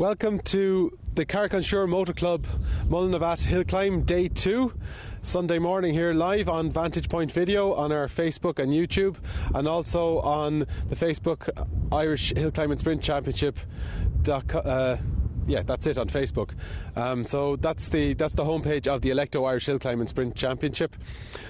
Welcome to the Carrick-on-Suir Motor Club Mullinavat Hillclimb Day 2, Sunday morning here live on Vantage Point Video on our Facebook and YouTube, and also on the Facebook Irish Hillclimb and Sprint Championship. Yeah, that's it on Facebook. So that's the homepage of the Electo Irish Hillclimb and Sprint Championship.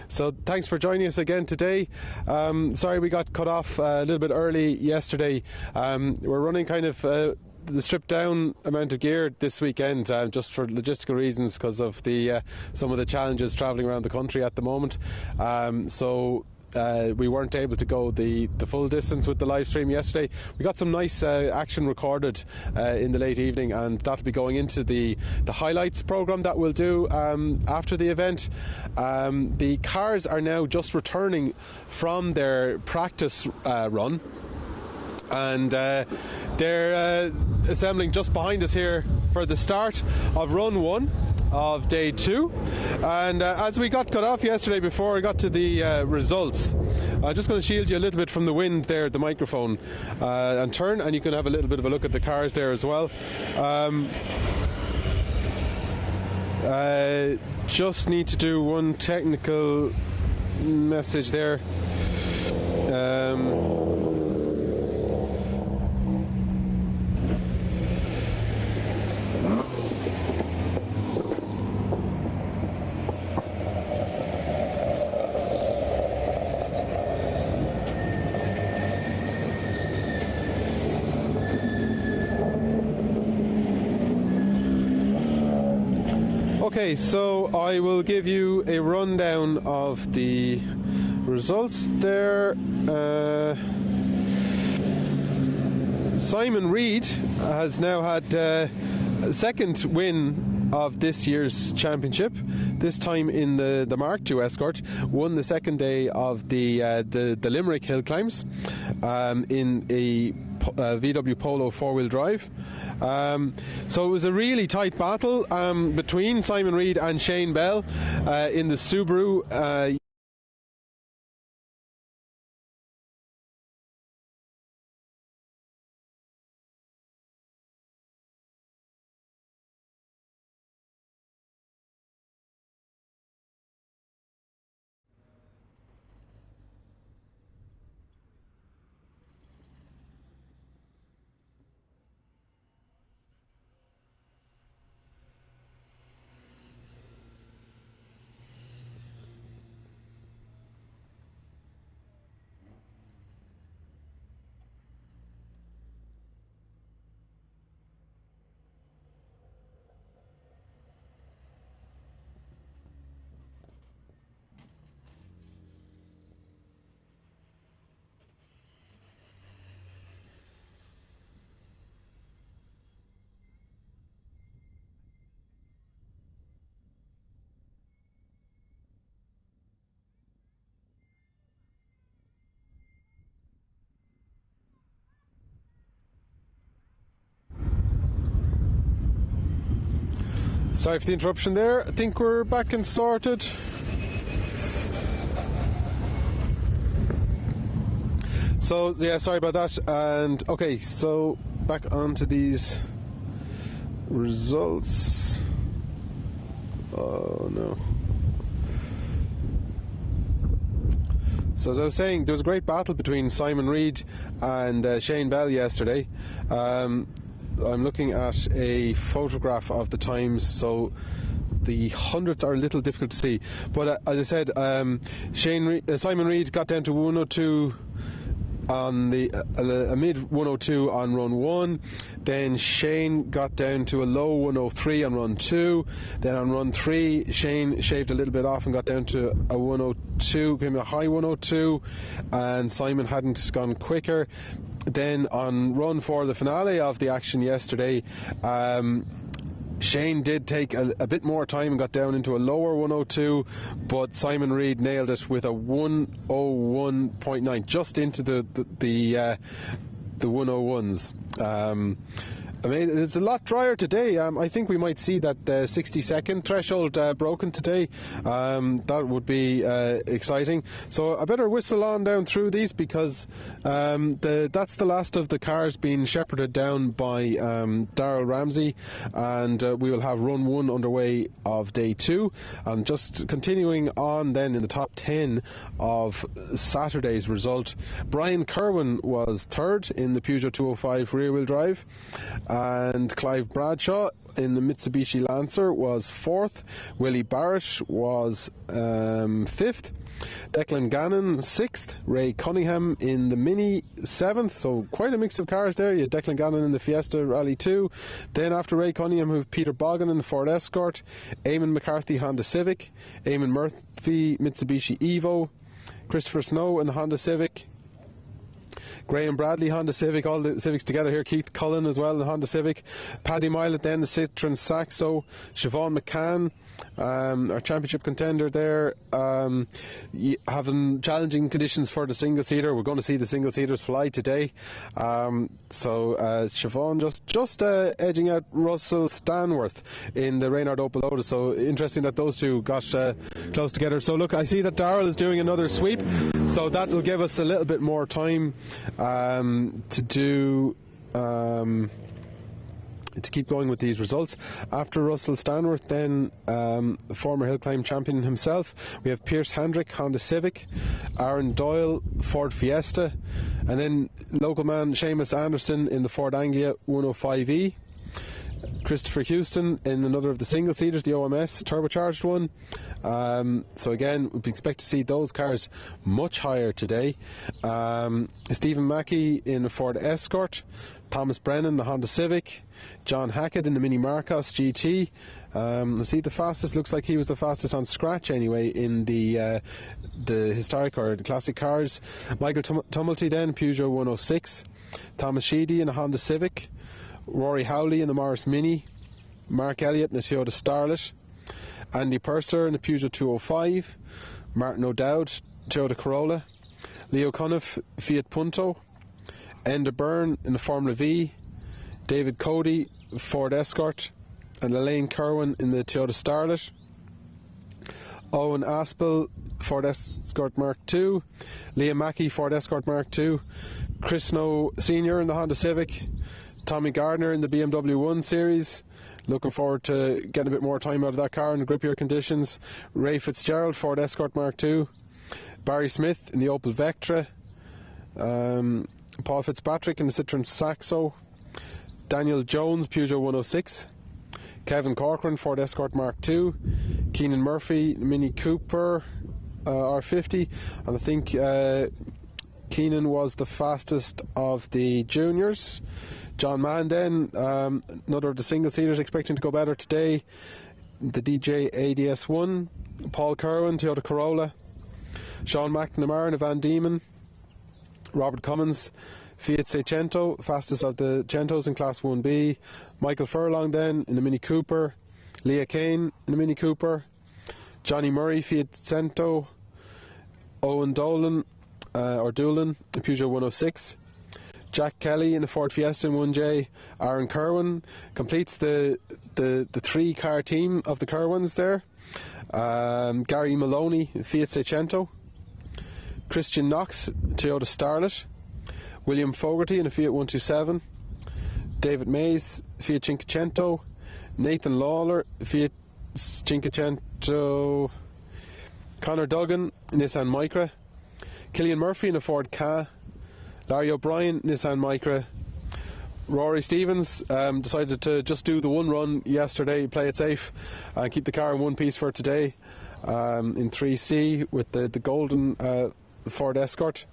So thanks for joining us again today. Sorry we got cut off a little bit early yesterday. We're running kind of the stripped down amount of gear this weekend, just for logistical reasons, because of the some of the challenges travelling around the country at the moment. We weren't able to go the full distance with the live stream yesterday. We got some nice action recorded in the late evening, and that'll be going into the highlights programme that we'll do after the event. The cars are now just returning from their practice run, and they're assembling just behind us here for the start of run 1 of day 2. And as we got cut off yesterday before I got to the results, I'm just going to shield you a little bit from the wind there at the microphone and turn, and you can have a little bit of a look at the cars there as well. Just need to do one technical message there. Okay, so I will give you a rundown of the results there. Simon Reid has now had a second win of this year's championship, this time in the Mark II Escort. Won the second day of the Limerick Hill Climbs in a VW Polo 4-wheel drive. So it was a really tight battle between Simon Reid and Shane Bell in the Subaru. Sorry for the interruption there. I think we're back and sorted. So yeah, sorry about that. And okay, so back onto these results. Oh no. So as I was saying, there was a great battle between Simon Reid and Shane Bell yesterday. I'm looking at a photograph of the times, so the hundreds are a little difficult to see. But as I said, Simon Reid got down to 102 on a mid 102 on run 1. Then Shane got down to a low 103 on run 2. Then on run 3, Shane shaved a little bit off and got down to a 102, became a high 102, and Simon hadn't gone quicker. Then on run 4, the finale of the action yesterday, Shane did take a bit more time and got down into a lower 102, but Simon Reid nailed it with a 101.9, just into the 101s. I mean, it's a lot drier today. I think we might see that 60-second threshold broken today. That would be exciting. So I better whistle on down through these, because that's the last of the cars being shepherded down by Darrell Ramsey, and we will have run 1 underway of day 2. And just continuing on then in the top 10 of Saturday's result, Brian Kerwin was third in the Peugeot 205 rear-wheel drive, and Clive Bradshaw in the Mitsubishi Lancer was 4th. Willie Barrett was 5th. Declan Gannon 6th. Ray Cunningham in the Mini 7th. So quite a mix of cars there. You had Declan Gannon in the Fiesta Rally 2. Then after Ray Cunningham, we have Peter Bogan in the Ford Escort. Eamon McCarthy Honda Civic. Eamon Murphy Mitsubishi Evo. Christopher Snow in the Honda Civic. Graham Bradley Honda Civic, all the Civics together here. Keith Cullen as well in the Honda Civic. Paddy Milet then the Citroen Saxo. Siobhan McCann, our championship contender there, having challenging conditions for the single seater. We're going to see the single seaters fly today. So Siobhan just edging out Russell Stanworth in the Reynard Opel Lotus. So interesting that those two got close together. So look, I see that Darrell is doing another sweep, so that will give us a little bit more time to do to keep going with these results. After Russell Stanworth, then the former Hillclimb champion himself, we have Pierce Hendrick Honda Civic, Aaron Doyle Ford Fiesta, and then local man Seamus Anderson in the Ford Anglia 105e. Christopher Houston in another of the single seaters, the OMS turbocharged one. So again, we expect to see those cars much higher today. Stephen Mackey in the Ford Escort, Thomas Brennan the Honda Civic, John Hackett in the Mini Marcos GT. See, the fastest, looks like he was the fastest on scratch anyway in the historic or the classic cars. Michael Tumulty then, Peugeot 106. Thomas Sheedy in the Honda Civic. Rory Howley in the Morris Mini. Mark Elliott in the Toyota Starlet. Andy Purser in the Peugeot 205. Martin O'Dowd, Toyota Corolla. Leo Cuniff, Fiat Punto. Enda Byrne in the Formula V. David Cody, Ford Escort. And Elaine Kerwin in the Toyota Starlet. Owen Aspel, Ford Escort Mark II. Liam Mackey, Ford Escort Mark II. Chris Snow Sr. in the Honda Civic. Tommy Gardner in the BMW 1 Series. Looking forward to getting a bit more time out of that car in the grippier conditions. Ray Fitzgerald, Ford Escort Mark II. Barry Smith in the Opel Vectra. Paul Fitzpatrick in the Citroen Saxo. Daniel Jones, Peugeot 106. Kevin Corcoran, Ford Escort Mark II. Keenan Murphy, Mini Cooper R50. And I think Keenan was the fastest of the juniors. John Mann then, another of the single seaters, expecting to go better today. The DJ ADS1. Paul Kerwin, Toyota Corolla. Sean McNamara in a Van Diemen. Robert Cummins, Fiat Seicento, fastest of the Centos in Class 1B. Michael Furlong then in the Mini Cooper. Leah Kane in the Mini Cooper. Johnny Murray, Fiat Cento. Owen Dolan, Doolan, the Peugeot 106. Jack Kelly in the Ford Fiesta in 1J. Aaron Kerwin completes the 3-car team of the Kerwins there. Gary Maloney, Fiat Seicento. Christian Knox, Toyota Starlet. William Fogarty in a Fiat 127. David Mays, Fiat Cinquecento. Nathan Lawler, Fiat Cinquecento. Connor Duggan, Nissan Micra. Killian Murphy in a Ford Ka. Larry O'Brien, Nissan Micra. Rory Stevens decided to just do the one run yesterday, play it safe, and keep the car in one piece for today in 3C with the golden Ford Escort,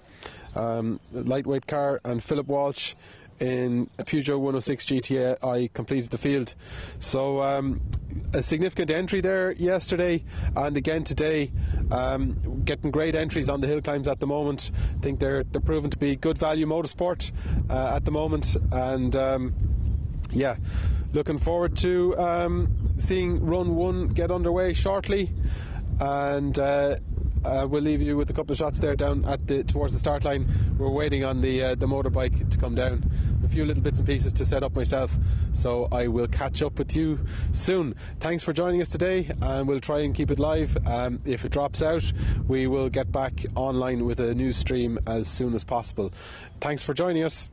lightweight car. And Philip Walsh in a Peugeot 106 GTI completed the field. So a significant entry there yesterday, and again today, getting great entries on the hill climbs at the moment. I think they're proven to be good value motorsport at the moment, and yeah, looking forward to seeing run 1 get underway shortly, and we'll leave you with a couple of shots there down at towards the start line. We're waiting on the motorbike to come down. A few little bits and pieces to set up myself, so I will catch up with you soon. Thanks for joining us today, and we'll try and keep it live. If it drops out, we will get back online with a news stream as soon as possible. Thanks for joining us.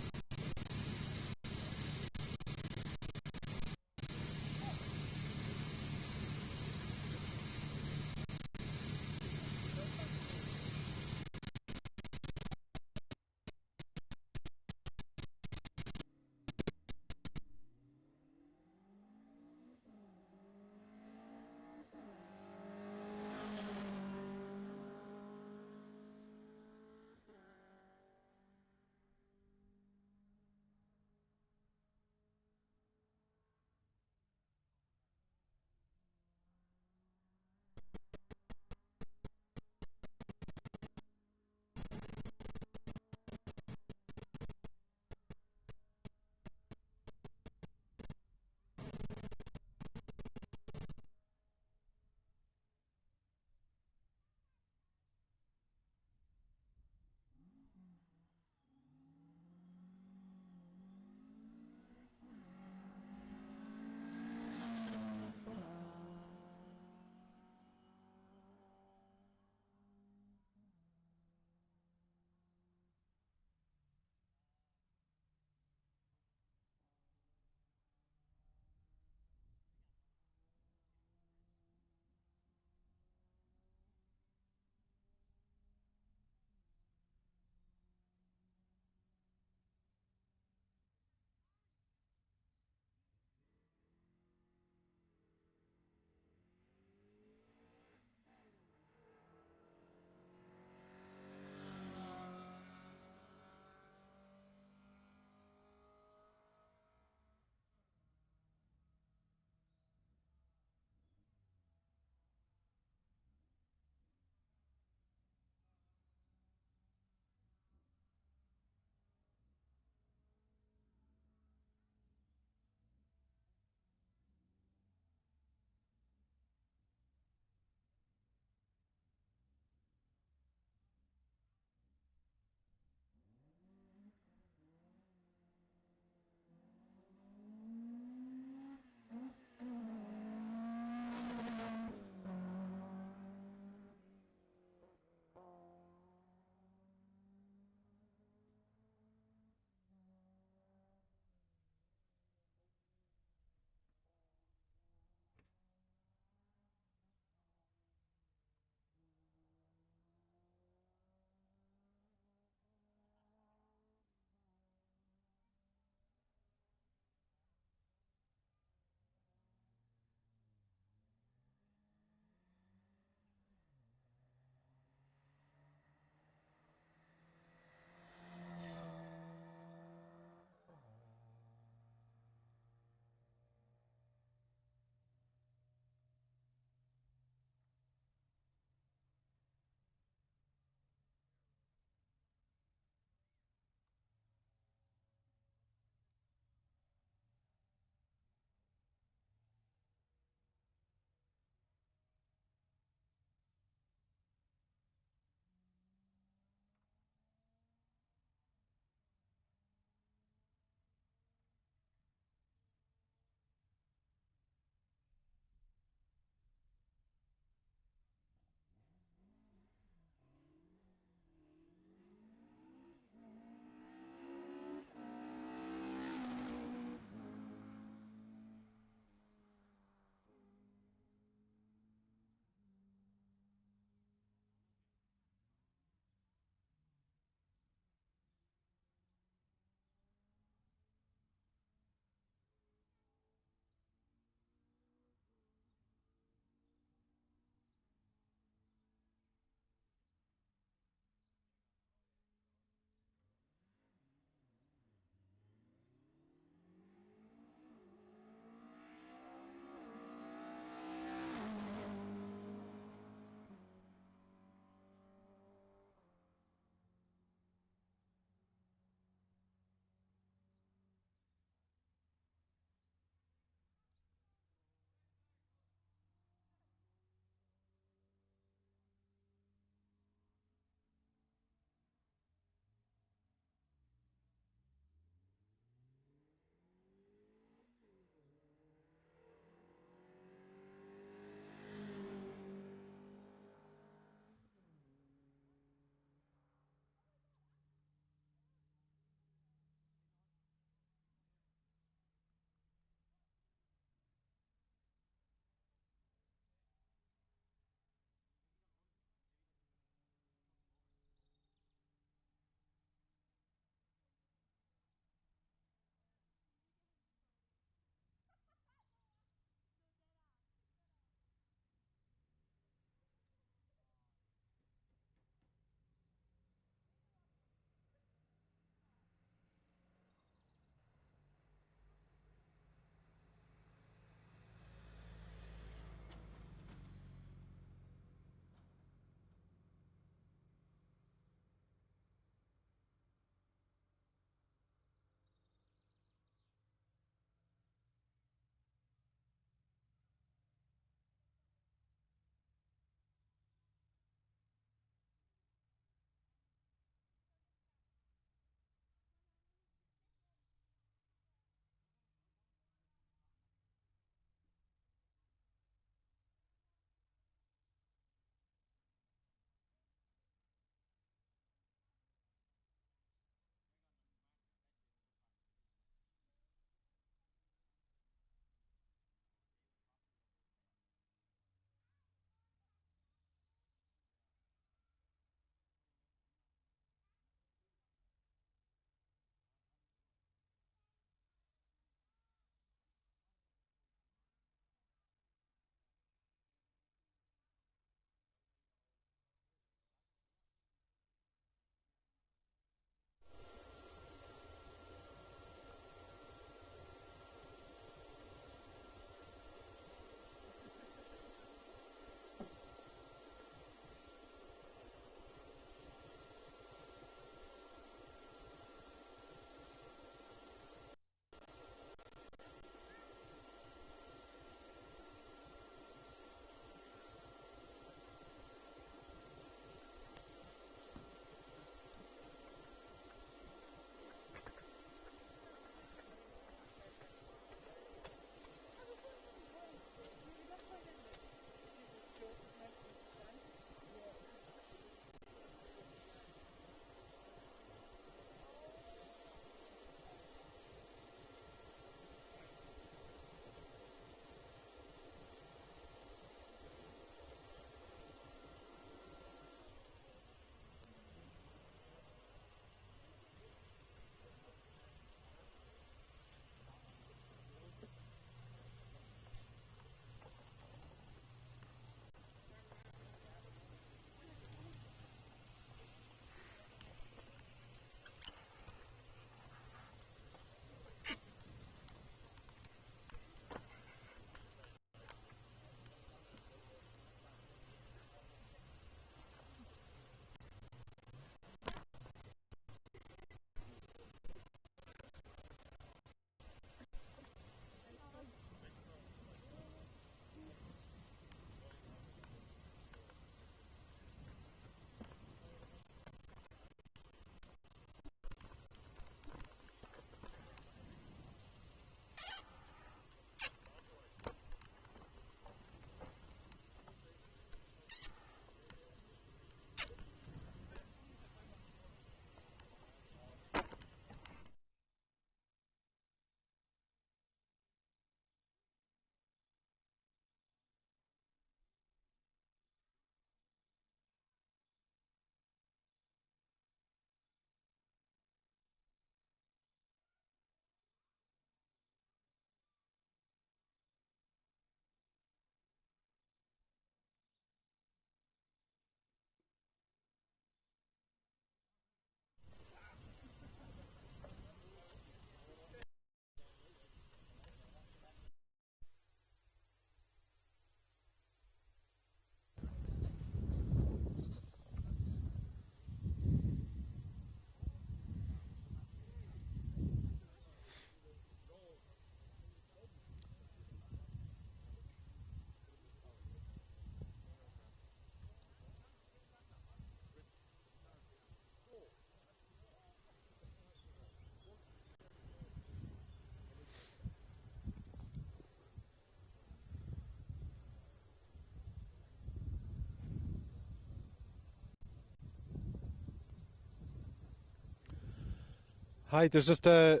Hi, there's just an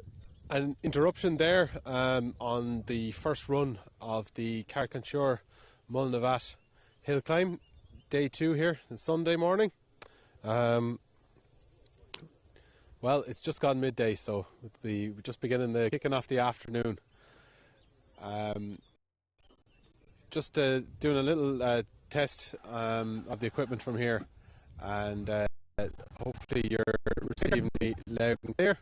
interruption there on the first run of the Carrick-on-Suir Mullinavat Hillclimb, day 2 here, it's Sunday morning. Well, it's just gone midday, so we're just kicking off the afternoon. Just doing a little test of the equipment from here, and hopefully you're receiving me loud and clear.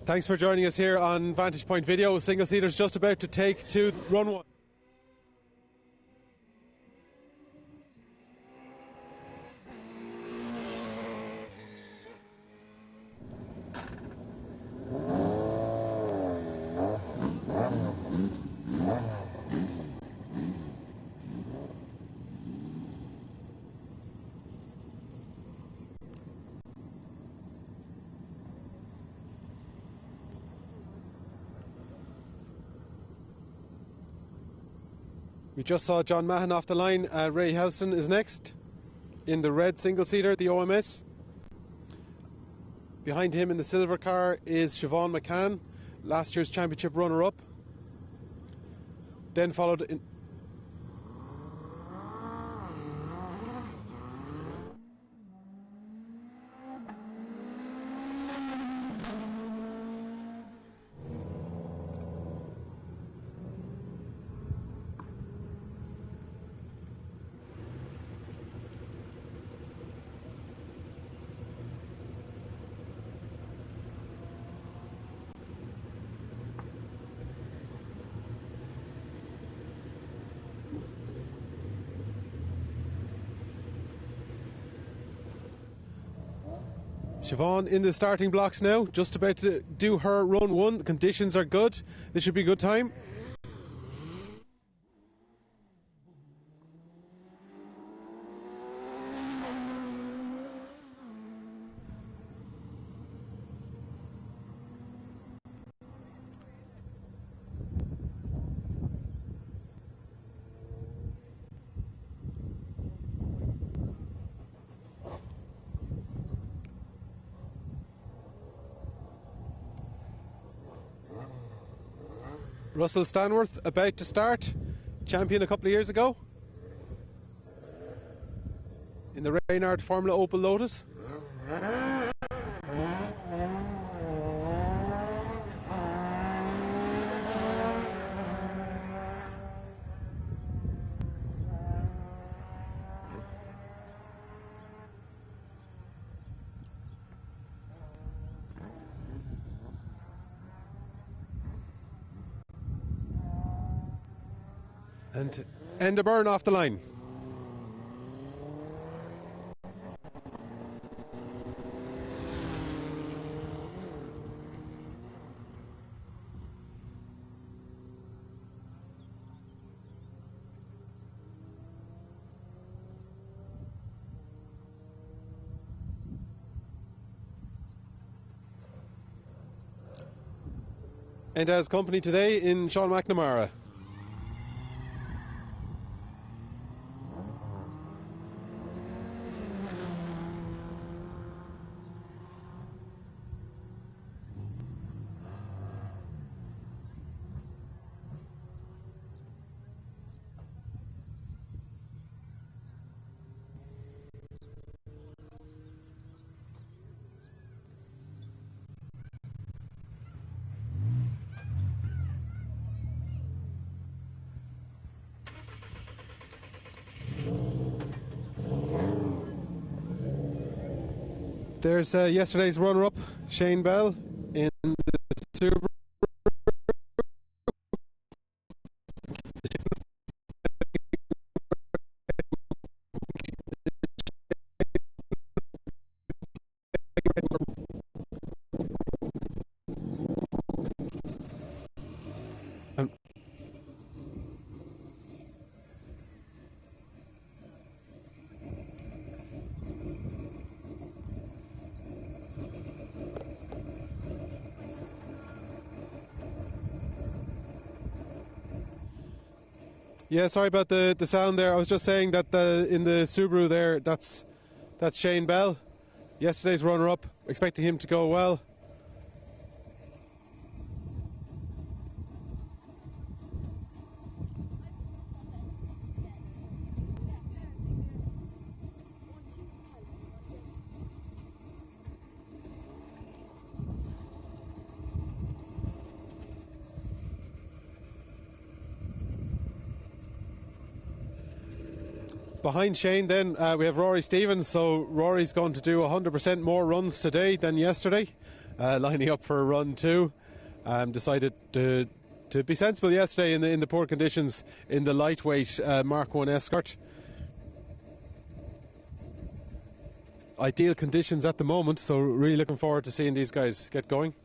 Thanks for joining us here on Vantage Point Video. Single seater's just about to take to run one. We just saw John Mahon off the line. Ray Houston is next in the red single-seater, the OMS. Behind him in the silver car is Siobhan McCann, last year's championship runner-up. Then followed in Siobhan in the starting blocks now, just about to do her run one. The conditions are good. This should be a good time. Russell Stanworth about to start, champion a couple of years ago in the Reynard Formula Opel Lotus. And Enda Byrne off the line. And as company today in Sean McNamara. There's yesterday's runner-up, Shane Bell, in the Subaru. Yeah, sorry about the sound there. I was just saying that in the Subaru there, that's Shane Bell, yesterday's runner-up. Expecting him to go well. Behind Shane then we have Rory Stevens, so Rory's going to do 100% more runs today than yesterday, lining up for a run two. Decided to be sensible yesterday in the poor conditions in the lightweight Mark 1 Escort. Ideal conditions at the moment, so really looking forward to seeing these guys get going.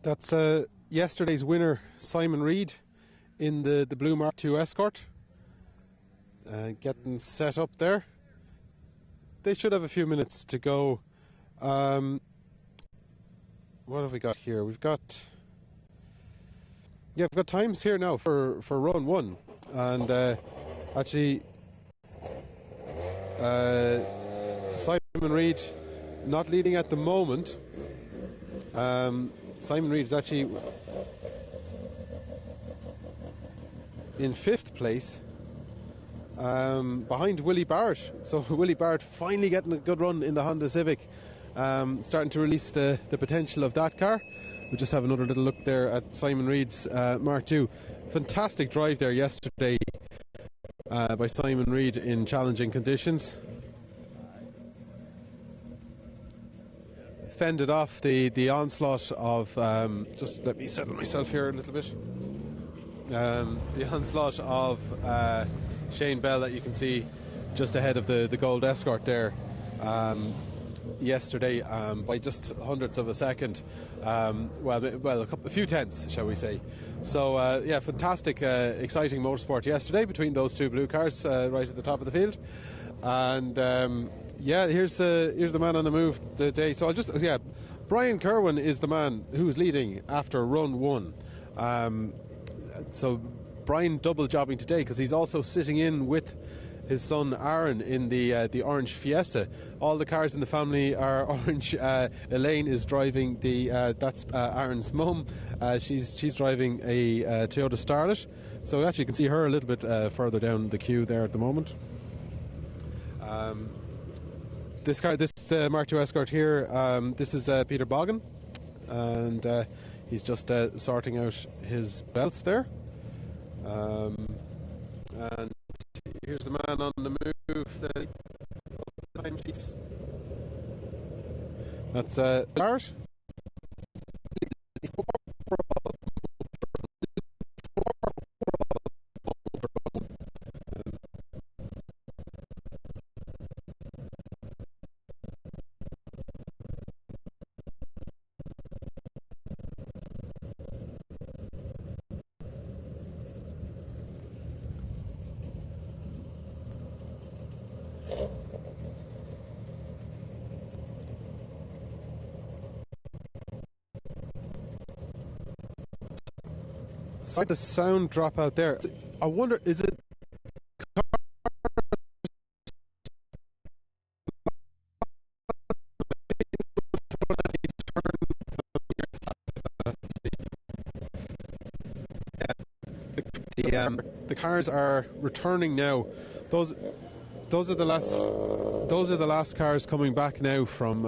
That's yesterday's winner, Simon Reid, in the blue Mark II Escort. Getting set up there. They should have a few minutes to go. What have we got here? We've got times here now for run one, and actually Simon Reid not leading at the moment. Simon Reid is actually in 5th place, behind Willie Barrett. So Willie Barrett finally getting a good run in the Honda Civic, starting to release the potential of that car. We just have another little look there at Simon Reid's Mark II. Fantastic drive there yesterday by Simon Reid in challenging conditions. Fended off the onslaught of, just let me settle myself here a little bit, the onslaught of Shane Bell that you can see just ahead of the Gold Escort there yesterday, by just hundredths of a second, a few tenths, shall we say. So yeah, fantastic, exciting motorsport yesterday between those two blue cars right at the top of the field. And yeah, here's the man on the move today. So Brian Kerwin is the man who's leading after run one. So Brian double jobbing today because he's also sitting in with his son Aaron in the orange Fiesta. All the cars in the family are orange. Elaine is driving that's Aaron's mum. She's driving a Toyota Starlet. So actually you can see her a little bit further down the queue there at the moment. This Mark II Escort here, this is Peter Boggin, and he's just sorting out his belts there. And here's the man on the move, the time sheets. That's Barrett. Sorry, the sound drop out there. I wonder, is it? The cars are returning now. Those are the last cars coming back now from.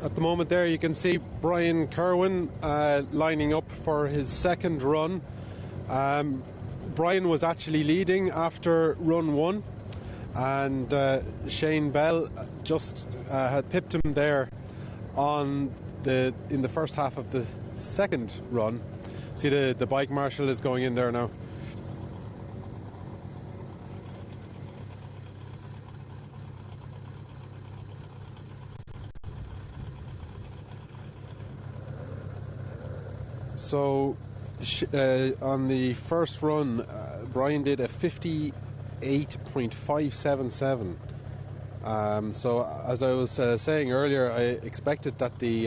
At the moment there you can see Brian Kerwin lining up for his second run. Brian was actually leading after run one, and Shane Bell just had pipped him there in the first half of the second run. See the bike marshal is going in there now. So on the first run, Brian did a 58.577. So as I was saying earlier, I expected that the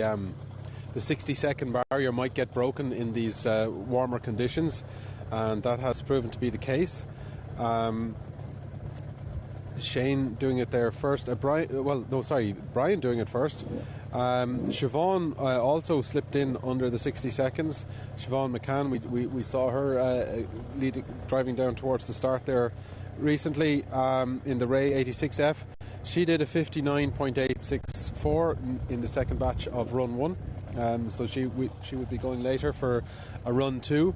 60-second barrier might get broken in these warmer conditions, and that has proven to be the case. Shane doing it there first. Brian doing it first. Siobhan also slipped in under the 60 seconds. Siobhan McCann, we saw her driving down towards the start there recently in the Ray 86F. She did a 59.864 in the second batch of run one. So she would be going later for a run two.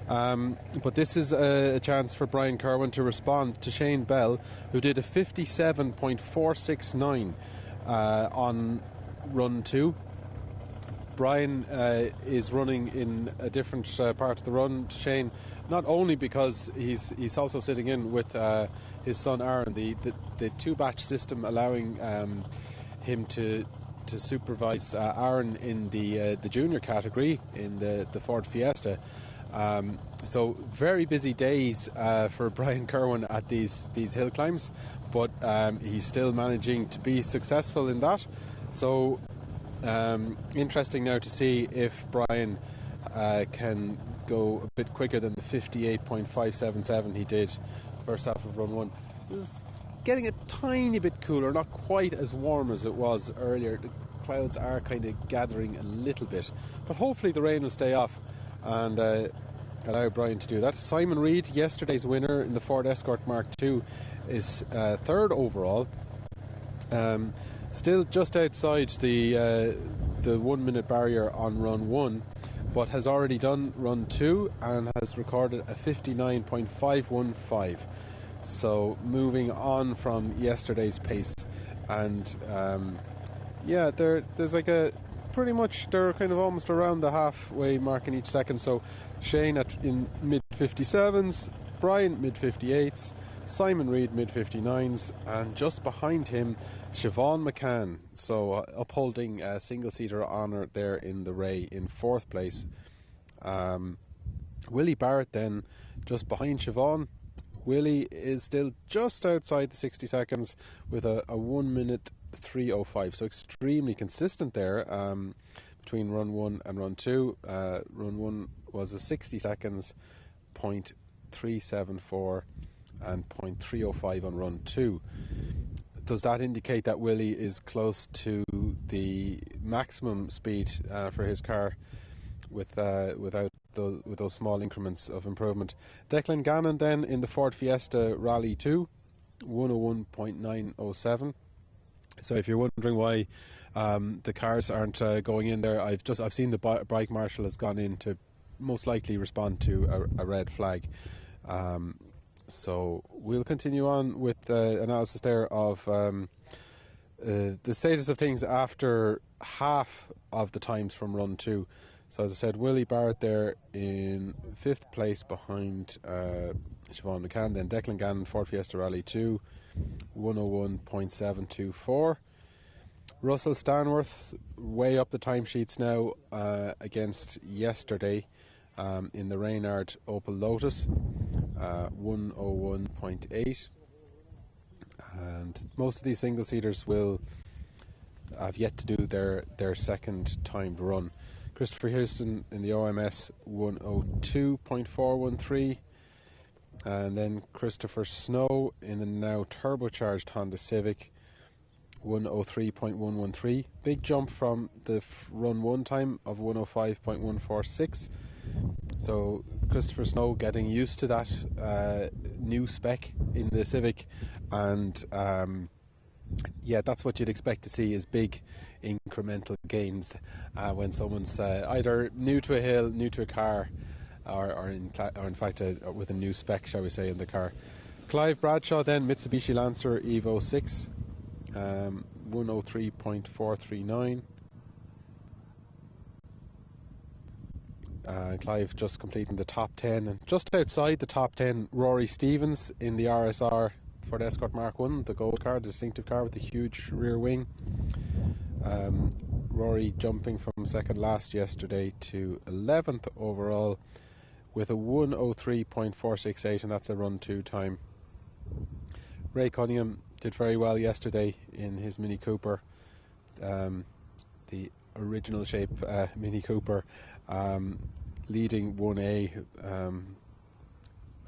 But this is a chance for Brian Kerwin to respond to Shane Bell, who did a 57.469 on run two. Brian is running in a different part of the run to Shane, not only because he's also sitting in with his son Aaron, the two batch system allowing him to supervise Aaron in the junior category in the Ford Fiesta. So very busy days for Brian Kerwin at these hill climbs, but he's still managing to be successful in that. So interesting now to see if Brian can go a bit quicker than the 58.577 he did the first half of run one. It's getting a tiny bit cooler, not quite as warm as it was earlier. The clouds are kind of gathering a little bit, but hopefully the rain will stay off and allow Brian to do that. Simon Reid, yesterday's winner in the Ford Escort Mark II, is third overall. Still just outside the 1 minute barrier on run one, but has already done run two and has recorded a 59.515. So moving on from yesterday's pace, and there's like a pretty much they're kind of almost around the halfway mark in each second. So Shane in mid 57s, Brian mid 58s, Simon Reid mid-59s, and just behind him Siobhan McCann, so upholding a single-seater honour there in the Ray in 4th place. Willie Barrett then just behind Siobhan. Willie is still just outside the 60 seconds with a 1 minute 3:05, so extremely consistent there between run 1 and run 2. Run 1 was a 60 seconds, 0.374 and 0.305 on run 2. Does that indicate that Willie is close to the maximum speed for his car with those small increments of improvement? Declan Gannon then in the Ford Fiesta Rally 2, 101.907. So if you're wondering why the cars aren't going in there, I've seen the bike marshal has gone in to most likely respond to a red flag. So we'll continue on with analysis there of the status of things after half of the times from run 2. So as I said, Willie Barrett there in 5th place behind Siobhan McCann. Then Declan Gannon, Ford Fiesta Rally 2, 101.724. Russell Stanworth way up the timesheets now against yesterday in the Reynard Opel Lotus, 101.8. And most of these single-seaters will have yet to do their second timed run. Christopher Houston in the OMS, 102.413. And then Christopher Snow in the now turbocharged Honda Civic, 103.113. Big jump from the run 1 time of 105.146. So Christopher Snow getting used to that new spec in the Civic, and yeah, that's what you'd expect to see, is big incremental gains when someone's either new to a hill, new to a car, or in fact with a new spec, shall we say, in the car. Clive Bradshaw then, Mitsubishi Lancer Evo 6, 103.439. Clive just completing the top 10, and just outside the top 10, Rory Stevens in the RSR Ford Escort Mark 1, the gold car, the distinctive car with the huge rear wing. Rory jumping from second last yesterday to 11th overall with a 103.468, and that's a run 2 time. Ray Cunningham did very well yesterday in his Mini Cooper, the original shape Mini Cooper, leading 1A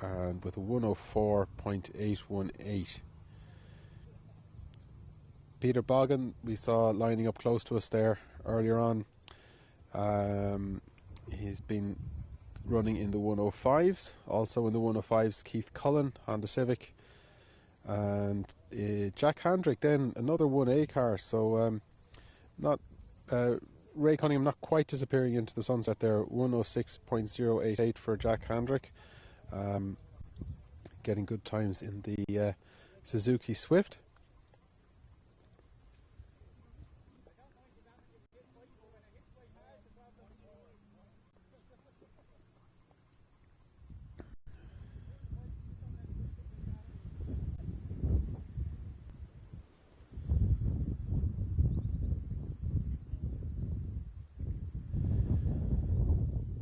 and with a 104.818. Peter Boggin we saw lining up close to us there earlier on. He's been running in the 105s, also in the 105s Keith Cullen, Honda Civic, and Jack Handrick then another 1A car, so not Ray Cunningham not quite disappearing into the sunset there, 106.088 for Jack Handrick, getting good times in the Suzuki Swift.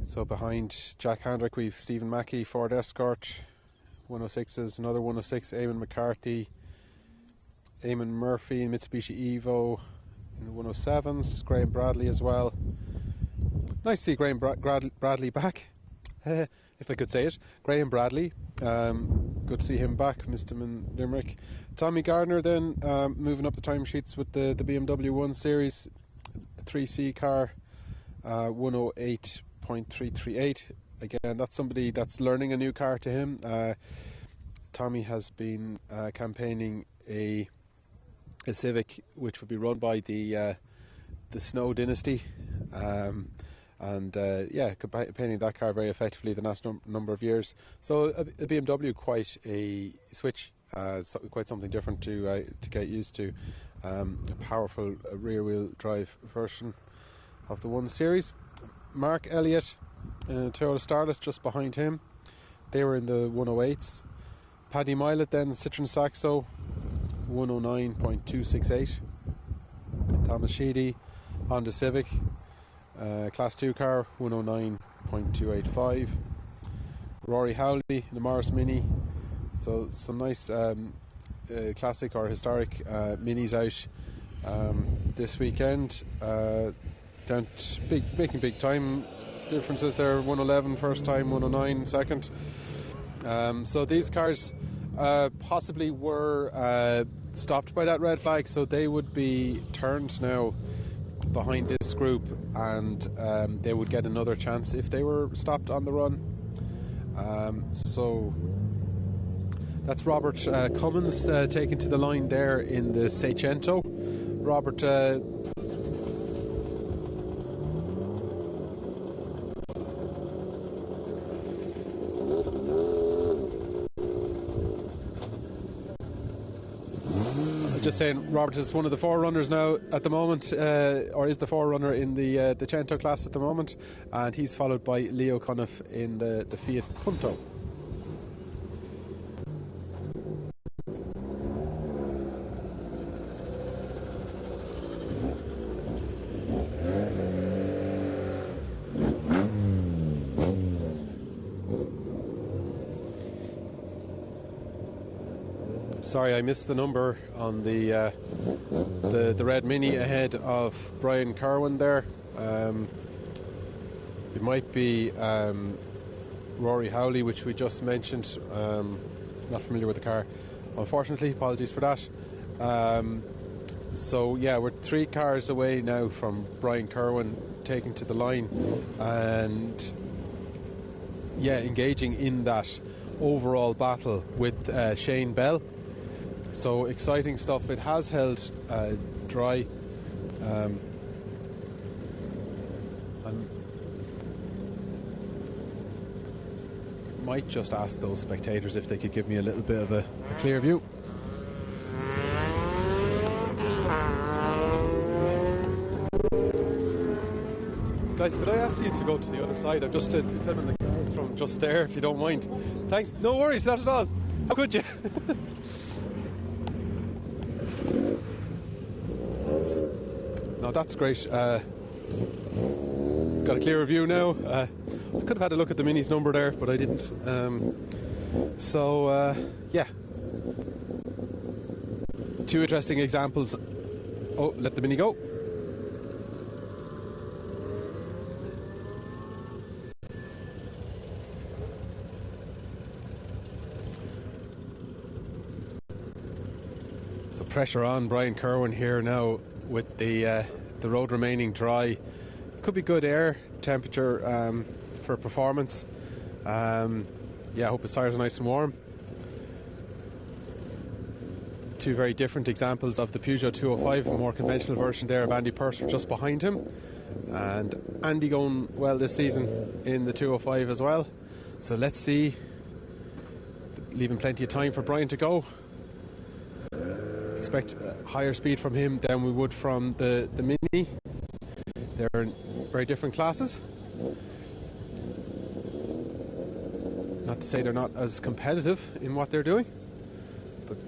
So behind Jack Handrick we've Stephen Mackey, Ford Escort, 106s, another 106, Eamon McCarthy, Eamon Murphy, Mitsubishi Evo in the 107s, Graham Bradley as well. Nice to see Graham Bradley back, if I could say it. Graham Bradley, good to see him back, Mr. Limerick. Tommy Gardner then moving up the timesheets with the BMW 1 Series 3C car, 108.338. Again, that's somebody that's learning a new car to him. Tommy has been campaigning a Civic which would be run by the Snow dynasty, and campaigning that car very effectively the last number of years. So a BMW, quite a switch, quite something different to get used to. A powerful rear-wheel drive version of the 1 Series. Mark Elliott, Toyota Starlet just behind him. They were in the 108s. Paddy Milet then, Citroen Saxo, 109.268. Thomas Sheedy, Honda Civic, Class 2 car, 109.285. Rory Howley, the Morris Mini. So some nice classic or historic minis out this weekend. Making big time differences there. 111 first time, 109 second. So these cars possibly were stopped by that red flag, so they would be turned now behind this group, and they would get another chance if they were stopped on the run. So that's Robert Cummins taken to the line there in the Seicento. Robert, just saying, Robert is one of the forerunners now at the moment, or is the forerunner in the Cento class at the moment, and he's followed by Leo Cunniff in the Fiat Punto. Sorry, I missed the number on the red Mini ahead of Brian Kerwin there. It might be Rory Howley, which we just mentioned. Not familiar with the car, unfortunately. Apologies for that. So yeah, we're 3 cars away now from Brian Kerwin taking to the line and engaging in that overall battle with Shane Bell. So exciting stuff. It has held dry. I might just ask those spectators if they could give me a little bit of a clear view. Guys, could I ask you to go to the other side? I'm just filming the cars from just there, if you don't mind. Thanks. No worries, not at all. How could you? No, that's great. Got a clearer view now. I could have had a look at the Mini's number there, but I didn't. Yeah. 2 interesting examples. Oh, let the Mini go. So pressure on Brian Kerwin here now with the road remaining dry. Could be good air temperature for performance. I hope his tyres are nice and warm. 2 very different examples of the Peugeot 205, a more conventional version there of Andy Purser just behind him, and Andy going well this season in the 205 as well. So let's see, leaving plenty of time for Brian to go. Expect higher speed from him than we would from the Mini. They're in very different classes. Not to say they're not as competitive in what they're doing, but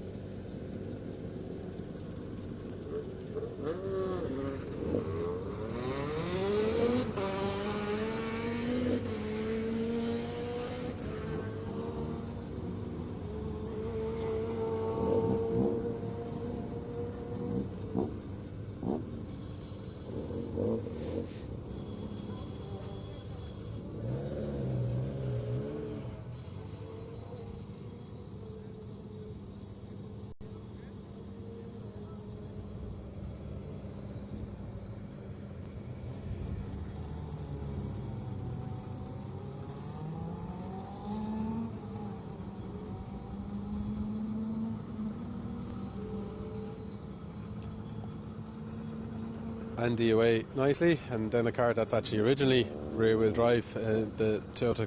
Andy away nicely, and then a car that's actually originally rear-wheel drive, the Toyota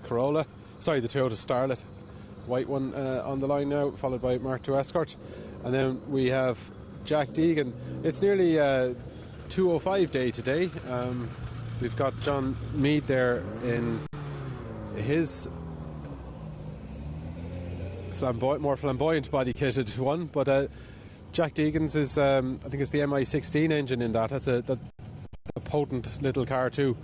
Starlet, white one on the line now, followed by Mark II Escort, and then we have Jack Deegan. It's nearly 205 day today. So we've got John Mead there in his more flamboyant body kitted one, but Jack Deegan's is I think it's the MI16 engine in that. That's a potent little car too.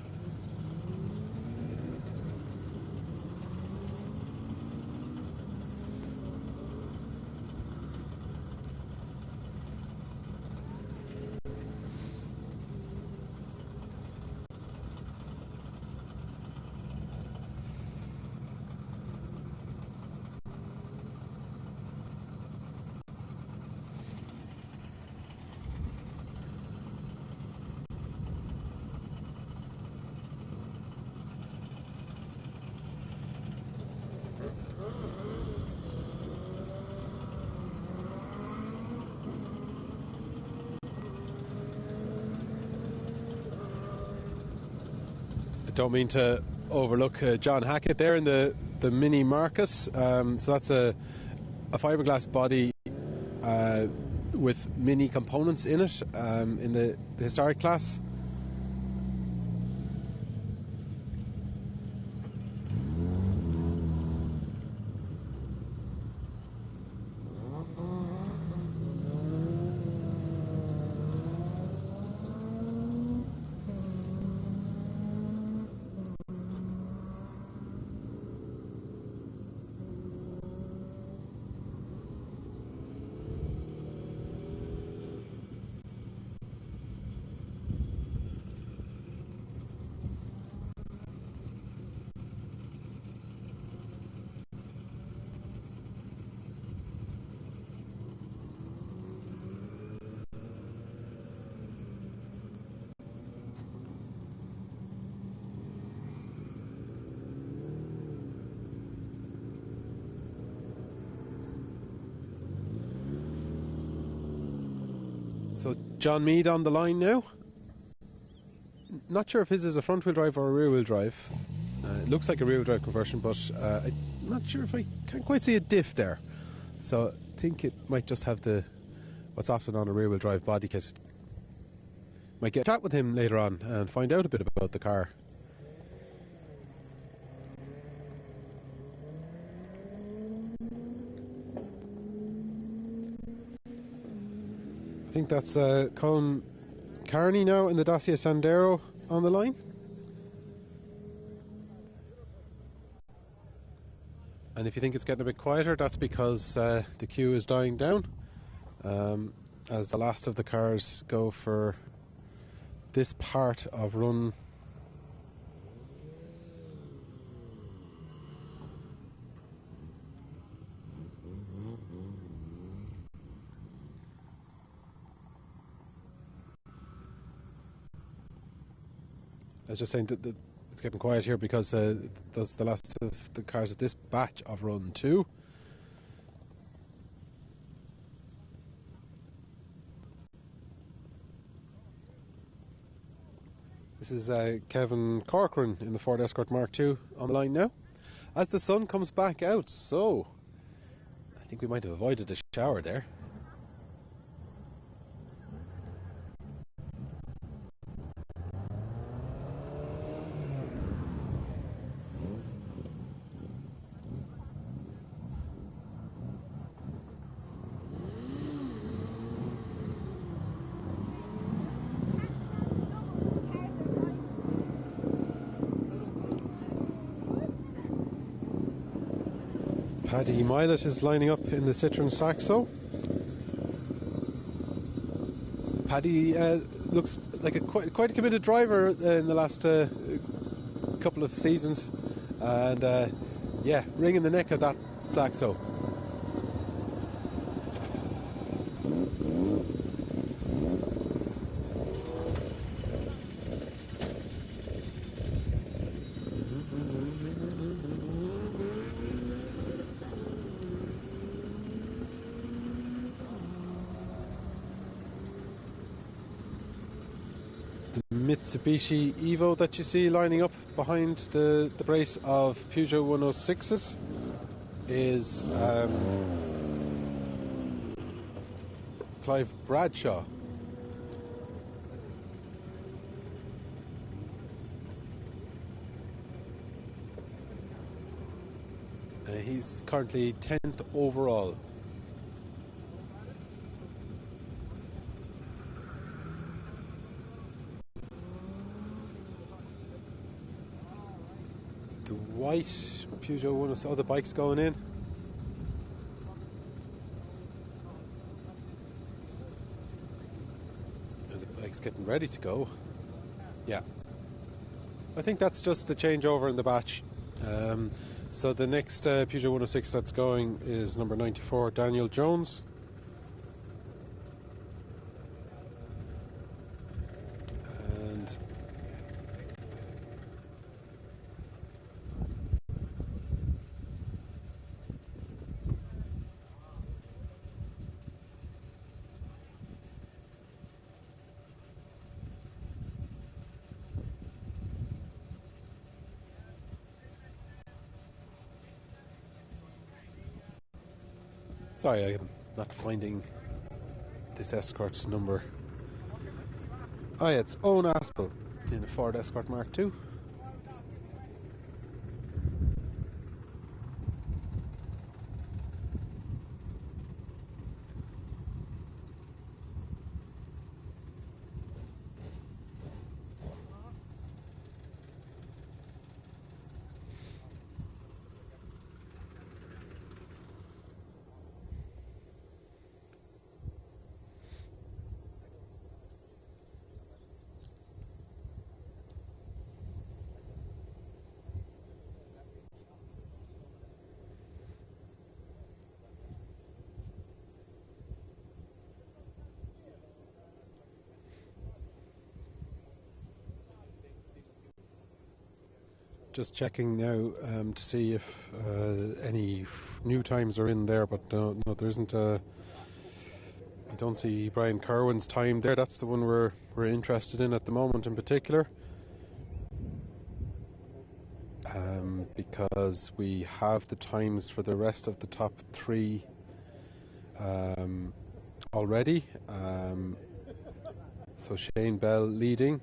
Don't mean to overlook John Hackett there in the Mini Marcus. So that's a fiberglass body with mini components in it in the historic class. So John Mead on the line now. Not sure if his is a front wheel drive or a rear wheel drive. It looks like a rear wheel drive conversion, but I'm not sure if I can't quite see a diff there. So I think it might just have what's often on a rear wheel drive body kit. Might get a chat with him later on and find out a bit about the car. I think that's Colin Carney now in the Dacia Sandero on the line. And if you think it's getting a bit quieter, that's because the queue is dying down as the last of the cars go for this part of run. I was just saying that it's getting quiet here because that's the last of the cars at this batch of run 2. This is Kevin Corcoran in the Ford Escort Mark II on the line now. As the sun comes back out, so I think we might have avoided a shower there. Paddy Milet is lining up in the Citroen Saxo. Paddy looks like quite a committed driver in the last couple of seasons, and yeah, wringing the neck of that Saxo. Mitsubishi Evo that you see lining up behind the brace of Peugeot 106s is Clive Bradshaw. He's currently 10th overall. The white Peugeot 106, oh, the bike's going in. And the bike's getting ready to go. Yeah. I think that's just the changeover in the batch. So the next Peugeot 106 that's going is number 94, Daniel Jones. And sorry, I'm not finding this Escort's number. Oh yeah, it's Owen Aspel in a Ford Escort Mark II. Just checking now to see if any new times are in there, but no, there isn't. I don't see Brian Kerwin's time there. That's the one we're interested in at the moment, in particular, because we have the times for the rest of the top three already. So Shane Bell leading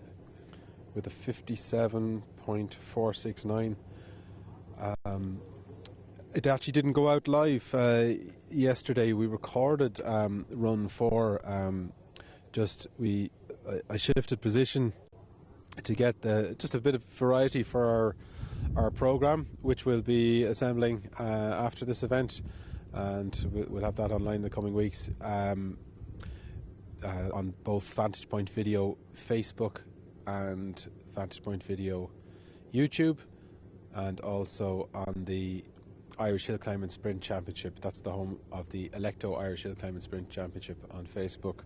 with a 57.469. It actually didn't go out live yesterday. We recorded run 4. I shifted position to get just a bit of variety for our program, which we'll be assembling after this event, and we'll have that online in the coming weeks on both Vantage Point Video Facebook and Vantage Point Video YouTube, and also on the Irish Hillclimb and Sprint Championship. That's the home of the Electo Irish Hillclimb and Sprint Championship on Facebook.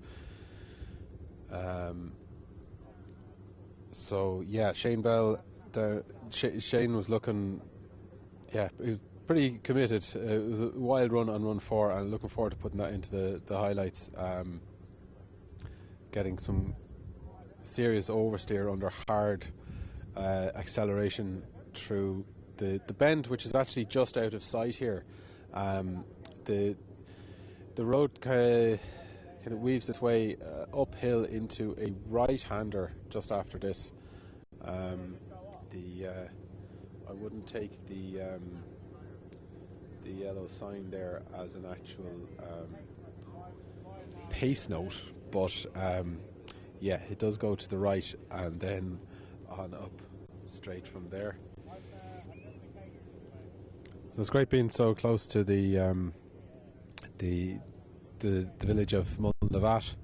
So yeah, Shane Bell, Shane was looking, yeah, he was pretty committed. It was a wild run on run 4, and looking forward to putting that into the highlights. Getting some serious oversteer under hard acceleration through the bend, which is actually just out of sight here. The road kind of weaves its way uphill into a right-hander just after this. I wouldn't take the yellow sign there as an actual pace note, but yeah, it does go to the right and then on up straight from there. So it's great being so close to the village of Mullinavat.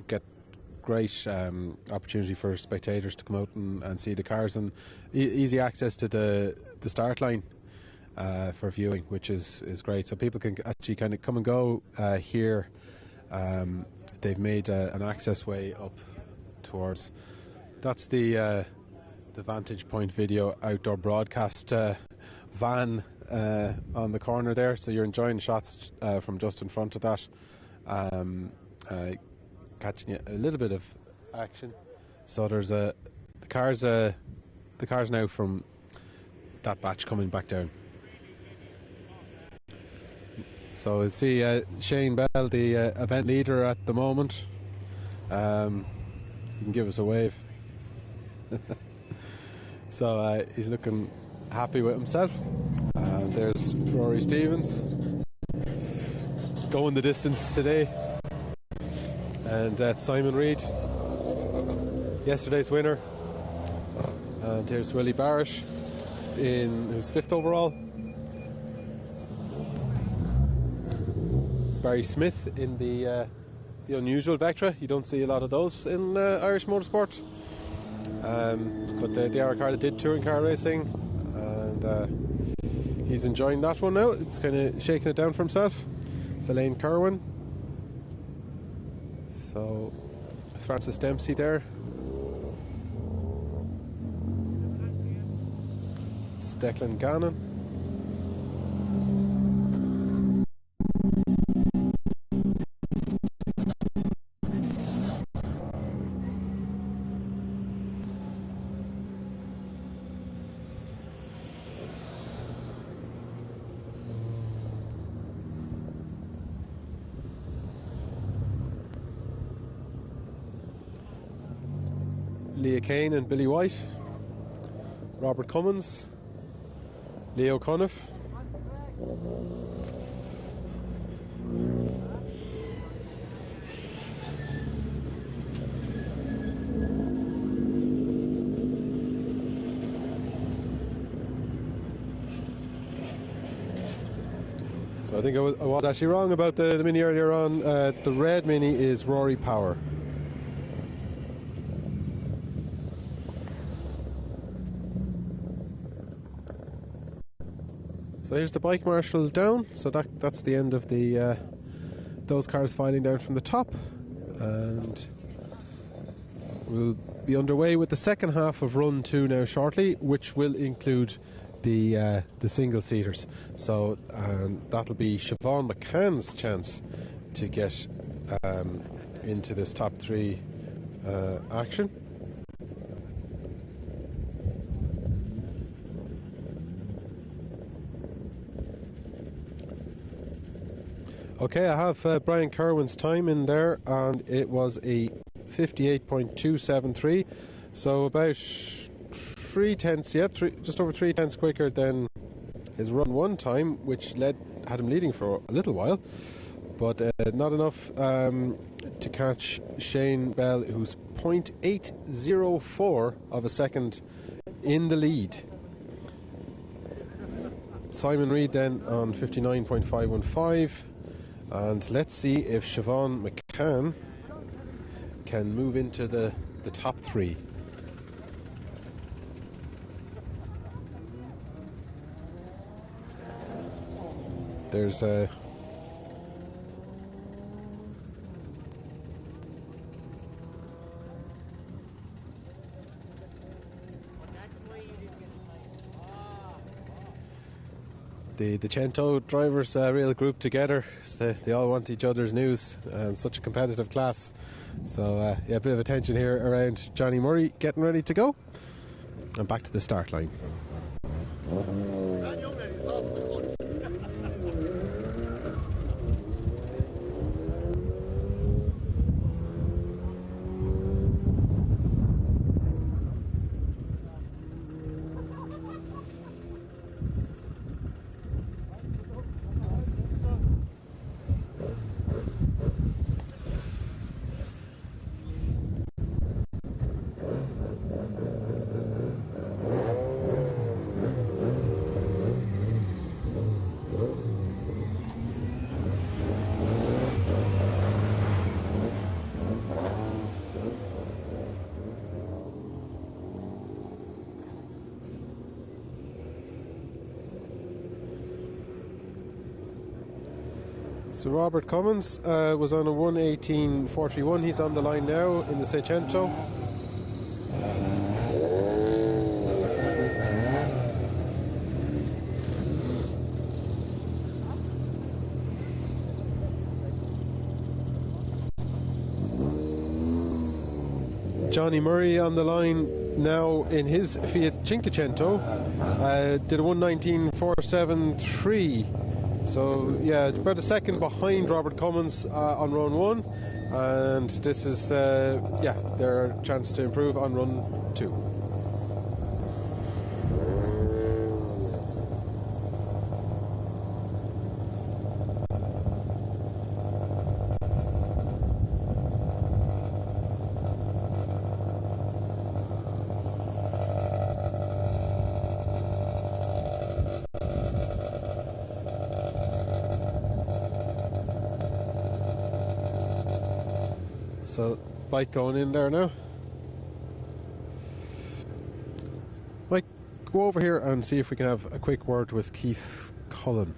Get great opportunity for spectators to come out and see the cars, and easy access to the start line for viewing, which is great. So people can actually kind of come and go here. They've made an access way up towards. That's the Vantage Point Video outdoor broadcast van on the corner there. So you're enjoying shots from just in front of that, catching a little bit of action. So there's the cars now from that batch coming back down. So we'll see Shane Bell, the event leader at the moment. You can give us a wave. So he's looking happy with himself, and And there's Rory Stevens going the distance today. And that's Simon Reid, yesterday's winner. And here's Willie Barrett, who's 5th overall. It's Barry Smith in the unusual Vectra. You don't see a lot of those in Irish motorsport. But the are a car that did touring car racing, and he's enjoying that one now. It's kind of shaking it down for himself. It's Elaine Kerwin. So Francis Dempsey there. It's Declan Gannon. Leah Kane and Billy White, Robert Cummins, Leo Cuniff, so I think I was actually wrong about the Mini earlier on. The red Mini is Rory Power. So here's the bike marshal down. So that's the end of the those cars filing down from the top, and we'll be underway with the second half of Run 2 now shortly, which will include the single seaters. So that'll be Siobhan McCann's chance to get into this top 3 action. Okay, I have Brian Kerwin's time in there, and it was a 58.273, so about 3/10, just over 3/10 quicker than his Run 1 time, which had him leading for a little while, but not enough to catch Shane Bell, who's 0.804 of a second in the lead. Simon Reid then on 59.515. And let's see if Siobhan McCann can move into the top 3. There's a the Cento drivers real group together. They all want each other's news, and such a competitive class. So yeah, a bit of attention here around Johnny Murray getting ready to go, and back to the start line. So Robert Cummins was on a 1:18.41. He's on the line now in the Seicento. Johnny Murray on the line now in his Fiat Cinquecento. Did a 1:19.473. So yeah, it's about a second behind Robert Cummins on Run 1, and this is their chance to improve on Run 2. So, bike going in there now. Might go over here and see if we can have a quick word with Keith Cullen.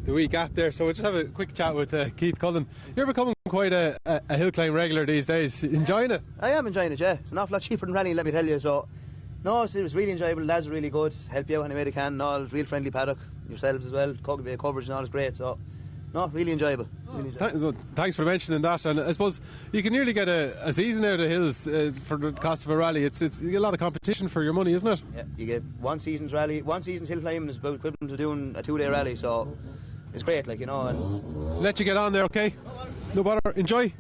The wee gap there, so we'll just have a quick chat with Keith Cullen. You're becoming quite a hill climb regular these days. Enjoying it? I am enjoying it, yeah. It's an awful lot cheaper than rallying, let me tell you. So, no, it was really enjoyable. The lads are really good. Help you out any way they can. And all, real friendly paddock. Yourselves as well. Coverage and all is great. So, no, really enjoyable. Really enjoyable. Thanks for mentioning that. And I suppose you can nearly get a season out of hills for the cost of a rally. It's you get a lot of competition for your money, isn't it? Yeah, you get one season's rally. One season's hill climbing is about equivalent to doing a 2-day rally. So, it's great, like, you know. And let you get on there, okay? No bother. Enjoy.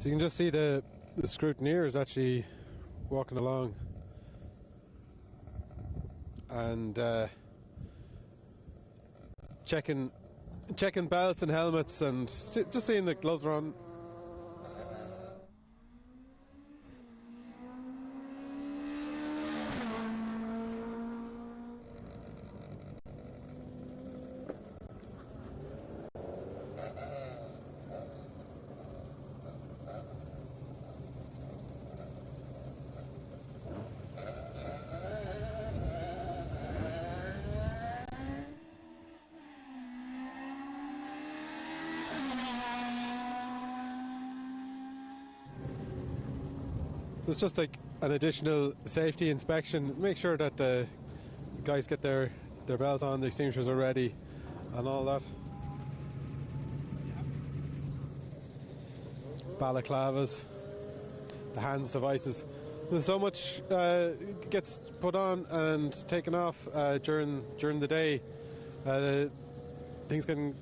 So you can just see the scrutineers actually walking along and checking belts and helmets, and just seeing the gloves are on. So it's just like an additional safety inspection. Make sure that the guys get their belts on, the extinguishers are ready, and all that. Balaclavas, the hands devices. There's so much gets put on and taken off during the day. Things can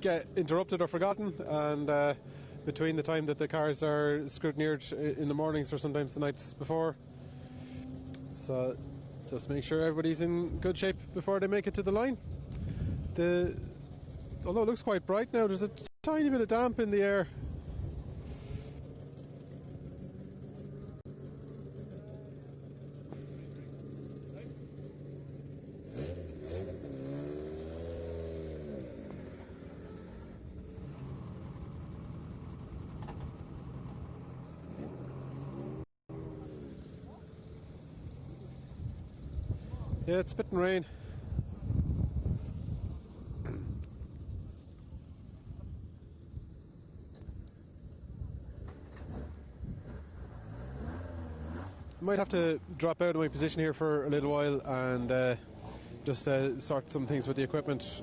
get interrupted or forgotten, and between the time that the cars are scrutineered in the mornings or sometimes the nights before. So just make sure everybody's in good shape before they make it to the line. Although it looks quite bright now, there's a tiny bit of damp in the air. Yeah, it's spitting rain. Might have to drop out of my position here for a little while and just sort some things with the equipment.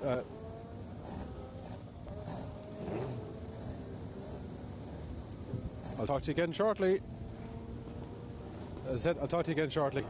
I'll talk to you again shortly. As I said, I'll talk to you again shortly.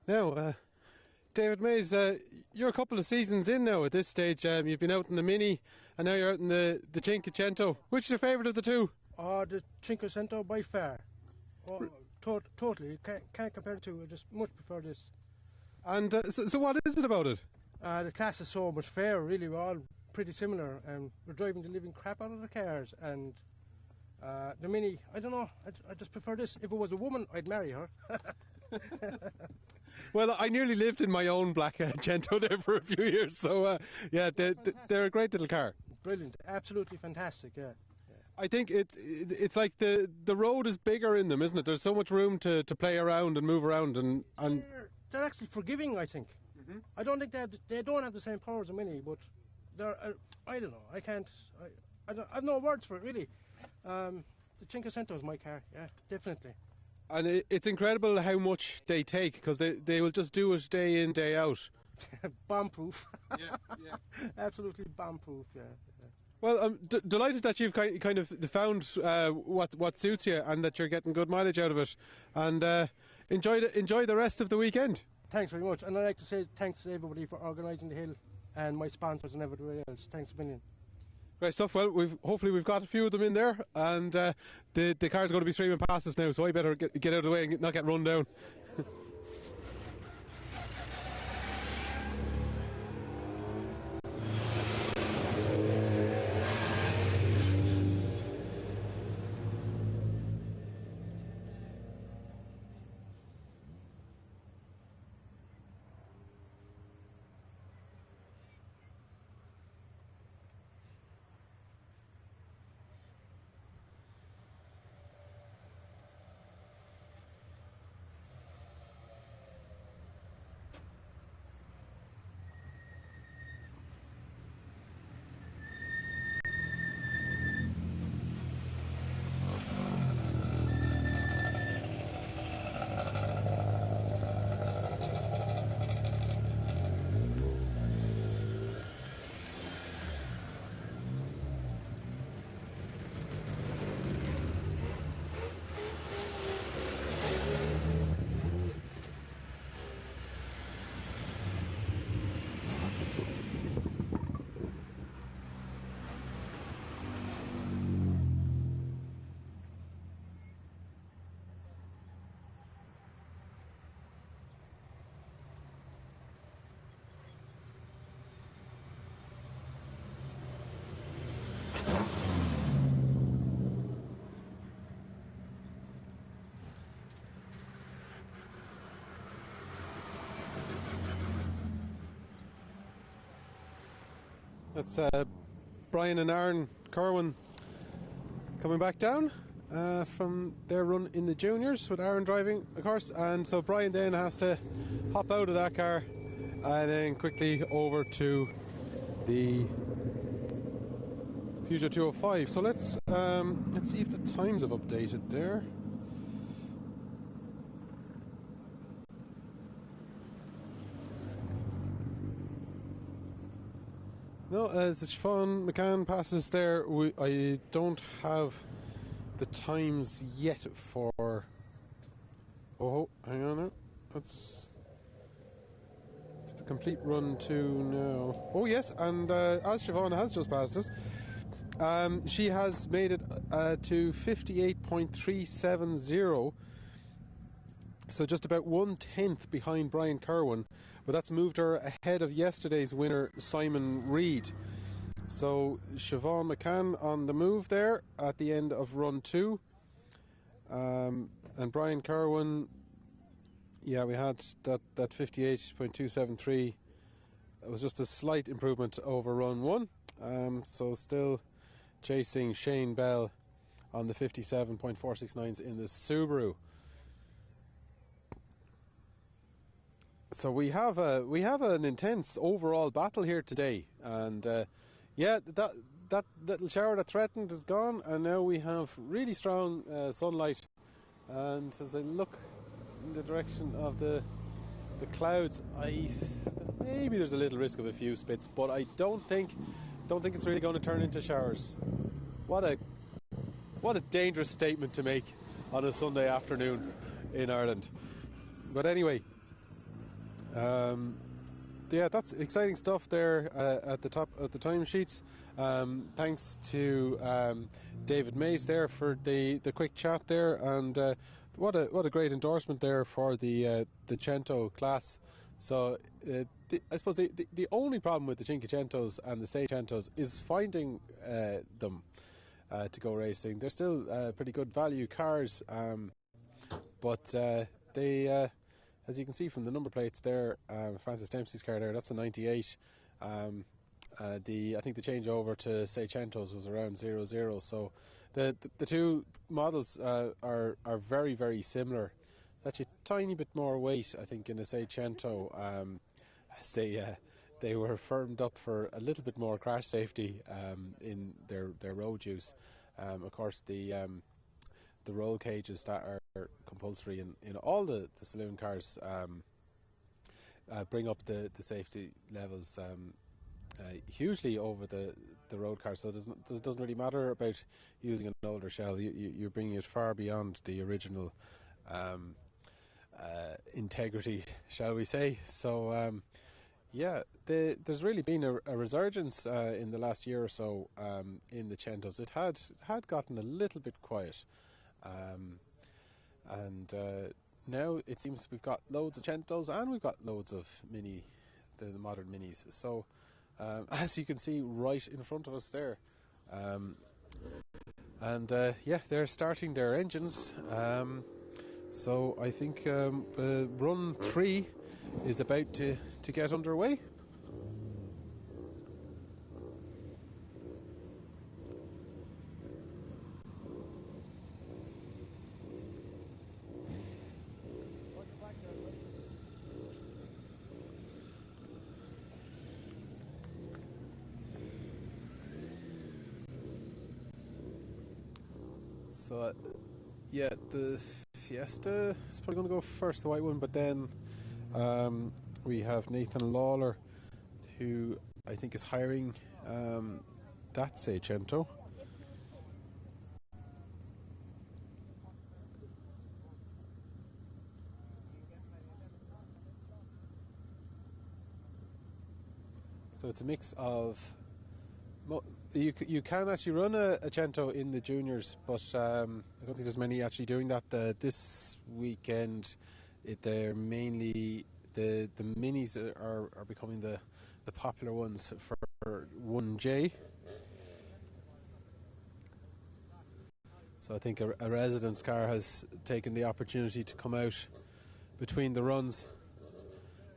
Now, David Mays, you're a couple of seasons in now at this stage. You've been out in the Mini, and now you're out in the Cinquecento. Which is your favourite of the two? Oh, the Cinquecento by far. Oh, totally. Can't compare the two. I just much prefer this. And so what is it about it? The class is so much fairer, really. We're all pretty similar. We're driving the living crap out of the cars. And the Mini, I don't know. I just prefer this. If it was a woman, I'd marry her. Well, I nearly lived in my own black Cento there for a few years, so yeah, they're a great little car. Brilliant, absolutely fantastic, yeah. I think it's like the road is bigger in them, isn't it? There's so much room to play around and move around, and they're actually forgiving, I think. Mm-hmm. I don't think they don't have the same power as a Mini, but they're I don't know. I have no words for it really. The Cinquecento is my car, yeah, definitely. And it's incredible how much they take, because they will just do it day in, day out. Bomb-proof. Yeah. Absolutely bomb-proof, yeah. Well, I'm delighted that you've kind of found what suits you, and that you're getting good mileage out of it. And enjoy the rest of the weekend. Thanks very much. And I'd like to say thanks to everybody for organising the hill, and my sponsors and everybody else. Thanks a million. Great stuff. Well, hopefully we've got a few of them in there, and the car's going to be streaming past us now, so I better get out of the way and not get run down. That's Brian and Aaron Kerwin coming back down from their run in the juniors, with Aaron driving, of course. And so Brian then has to hop out of that car and then quickly over to the Peugeot 205. So let's see if the times have updated there. No, as Siobhan McCann passes there, I don't have the times yet for... Oh, hang on now. That's the complete run to now. Oh, yes, and as Siobhan has just passed us, she has made it to 58.370. So just about 1/10 behind Brian Kerwin, but that's moved her ahead of yesterday's winner, Simon Reid. So Siobhan McCann on the move there at the end of run 2. And Brian Kerwin, yeah, we had that 58.273. It was just a slight improvement over run 1. So still chasing Shane Bell on the 57.469s in the Subaru. So we have an intense overall battle here today, and yeah, that little shower that threatened is gone, and now we have really strong sunlight. And as I look in the direction of the clouds, maybe there's a little risk of a few spits, but I don't think it's really going to turn into showers. What a dangerous statement to make on a Sunday afternoon in Ireland. But anyway, Yeah, that's exciting stuff there at the top of the timesheets. Thanks to David Mays there for the quick chat there, and what a great endorsement there for the Cento class. So I suppose the only problem with the Cinquecentos and the Seicentos is finding them to go racing. They're still pretty good value cars, but they. As you can see from the number plates there, Francis Dempsey's car there, that's a 98. I think the changeover to Seicentos was around 00. So the two models are very, very similar. Actually, a tiny bit more weight, I think, in a Seicento, as they were firmed up for a little bit more crash safety in their road use. Of course, the roll cages that are compulsory in all the saloon cars bring up the safety levels hugely over the road cars, so it doesn't really matter about using an older shell. You're bringing it far beyond the original integrity, shall we say. So yeah, there's really been a resurgence in the last year or so in the Centos. It had gotten a little bit quiet. And now it seems we've got loads of Centos and we've got loads of the modern minis. So as you can see right in front of us there, yeah, they're starting their engines. So I think run 3 is about to get underway. So, yeah, the Fiesta is probably going to go first, the white one, but then we have Nathan Lawler, who I think is hiring that Seicento. So it's a mix of... You can actually run a Cento in the juniors, but I don't think there's many actually doing that this weekend. They're mainly the minis are becoming the popular ones for 1J. So I think a residence car has taken the opportunity to come out between the runs.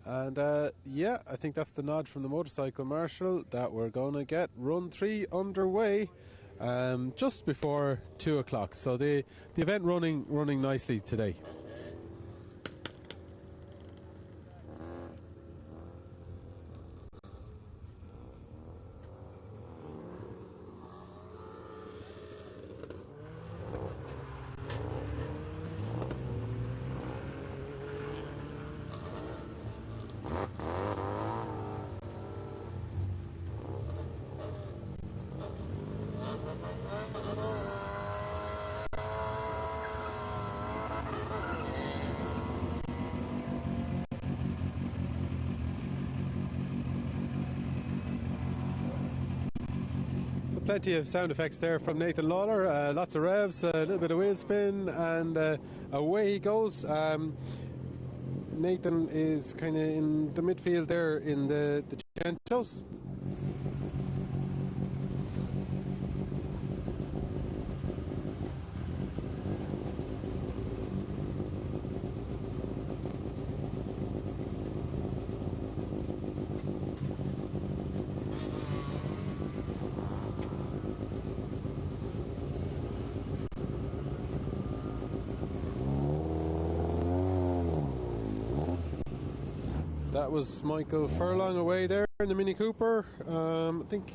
And yeah, I think that's the nod from the motorcycle marshal that we're going to get run 3 underway just before 2 o'clock. So the event running nicely today. Plenty of sound effects there from Nathan Lawler, lots of revs, a little bit of wheel spin, and away he goes. Nathan is kind of in the midfield there in the Centos. That was Michael Furlong away there in the Mini Cooper. I think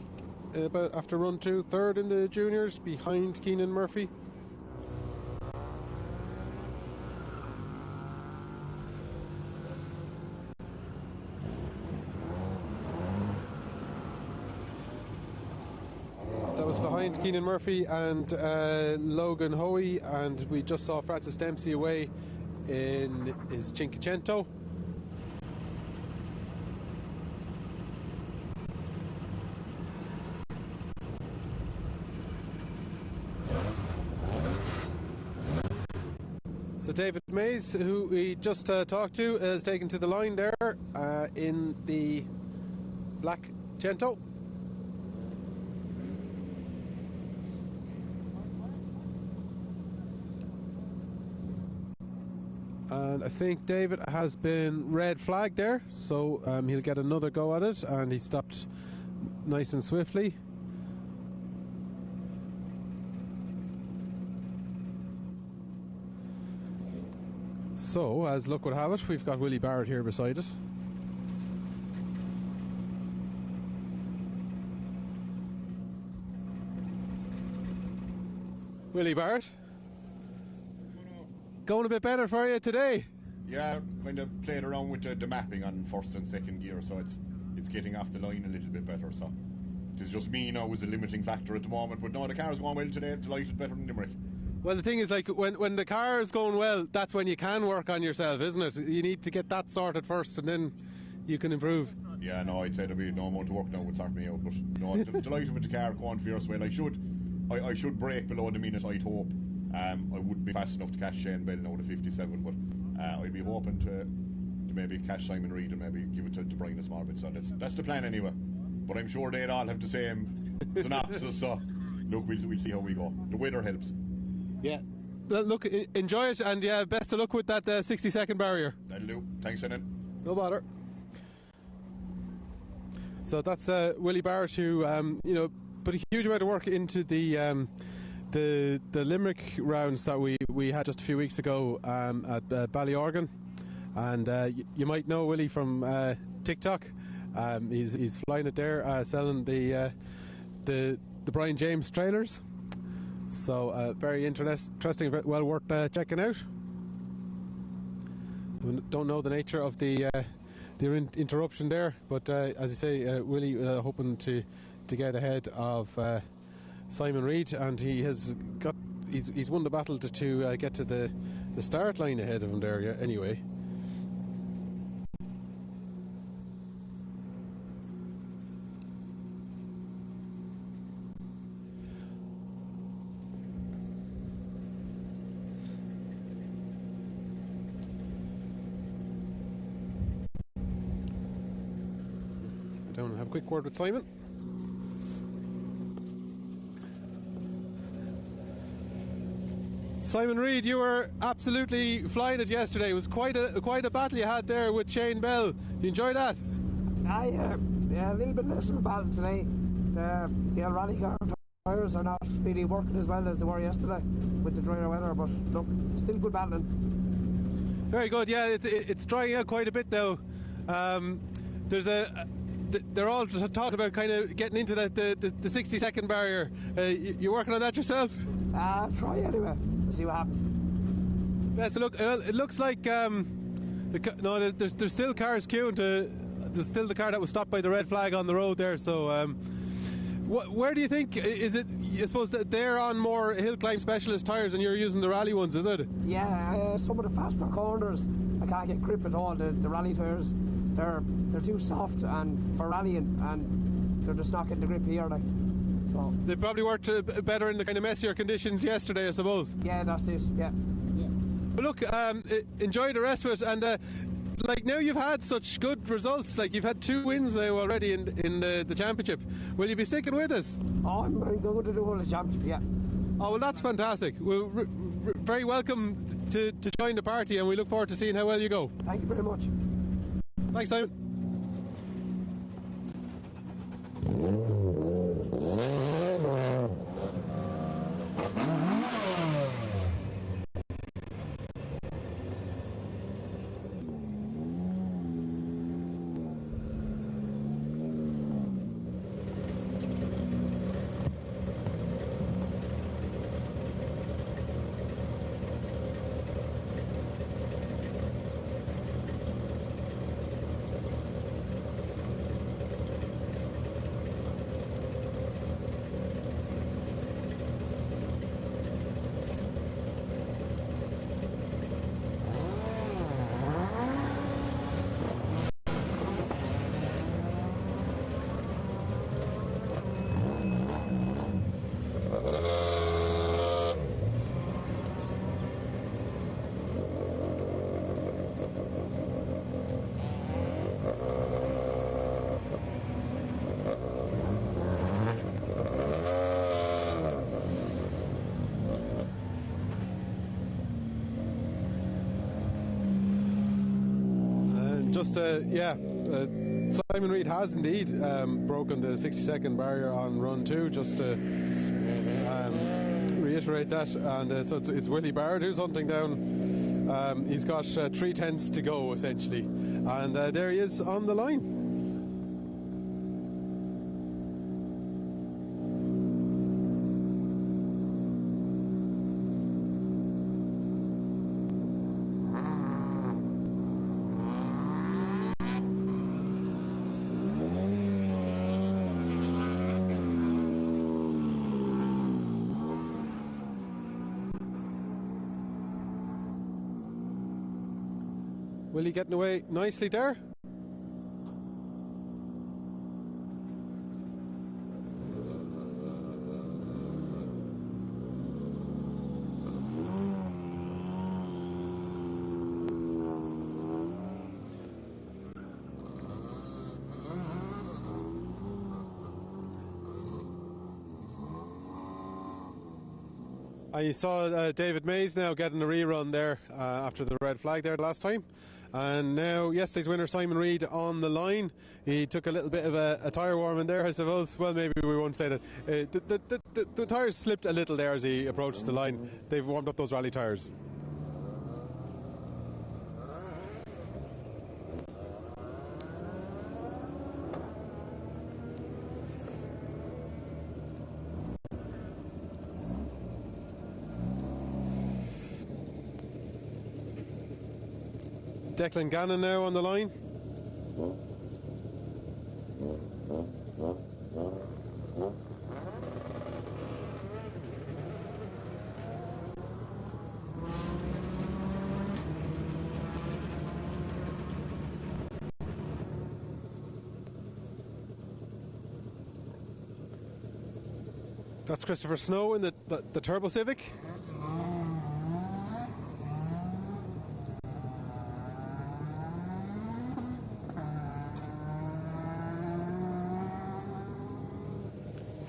about after run 2, third in the juniors behind Keenan Murphy. That was behind Keenan Murphy and Logan Hoey, and we just saw Francis Dempsey away in his Cinquecento. So David Mays, who we just talked to, is taken to the line there in the black Gento. And I think David has been red flagged there, so he'll get another go at it, and he stopped nice and swiftly. So, as luck would have it, we've got Willie Barrett here beside us. Willie Barrett, going a bit better for you today? Yeah, kind of played around with the mapping on first and second gear, so it's getting off the line a little bit better. So it is just me now was a limiting factor at the moment, but no, the car's going well today. Delighted, better than Limerick. Well, the thing is, like, when the car is going well, that's when you can work on yourself, isn't it? You need to get that sorted first, and then you can improve. Yeah, no, I'd say there'll be no amount of work now would sort me out, but no, delighted with the car going fierce well. I should break below the minute, I'd hope. I wouldn't be fast enough to catch Shane Bell now to 57, but I'd be hoping to maybe catch Simon Reid and maybe give it to Brian a small bit. So that's the plan anyway. But I'm sure they'd all have the same synopsis. So look, we'll see how we go. The weather helps. Yeah. Well, look, enjoy it, and yeah, best of luck with that 60-second barrier. That'll do. Thanks, Enan. No bother. So that's Willie Barrett, who put a huge amount of work into the Limerick rounds that we had just a few weeks ago at Ballyorgan, and you might know Willie from TikTok. He's flying it there, selling the Brian James trailers. So very interesting, well worth checking out. So we don't know the nature of the interruption there, but as I say, Willie hoping to get ahead of Simon Reid, and he's won the battle to get to the start line ahead of him there. Yeah, anyway. Down and have a quick word with Simon. Simon Reid, you were absolutely flying it yesterday. It was quite a battle you had there with Shane Bell. Did you enjoy that? Yeah, a little bit less of a battle today. The rally car tyres are not really working as well as they were yesterday with the drier weather, but look, still good battling. Very good, yeah, it's drying out quite a bit now. They're all talking about kind of getting into the 60-second barrier. You working on that yourself? Try anyway. See what happens. Yeah, so look, it looks like there's still cars queuing there's still the car that was stopped by the red flag on the road there. So where do you think is it? I suppose that they're on more Hillclimb specialist tyres and you're using the rally ones, is it? Yeah, some of the faster corners I can't get grip at all. The rally tyres, they're too soft and for rallying, and they're just not getting the grip here. Like, so. They probably worked better in the kind of messier conditions yesterday, I suppose. Yeah, that's it. Yeah. But look, enjoy the rest of it, and like now you've had such good results. Like you've had 2 wins now already in the championship. Will you be sticking with us? Oh, I'm going to do the whole championship. Yeah. Oh well, that's fantastic. We're very welcome to join the party, and we look forward to seeing how well you go. Thank you very much. Thanks, Simon. Simon Reid has indeed broken the 60-second barrier on run 2, just to reiterate that. And so it's Willie Barrett who's hunting down. He's got 3 tenths to go, essentially. And there he is on the line. Willie getting away nicely there. You saw David Mays now getting a rerun there after the red flag there last time. And now yesterday's winner Simon Reid on the line. He took a little bit of a tyre warming there, I suppose. Well, maybe we won't say that. The tyres slipped a little there as he approached the line. They've warmed up those rally tyres. Declan Gannon now on the line. That's Christopher Snow in the Turbo Civic.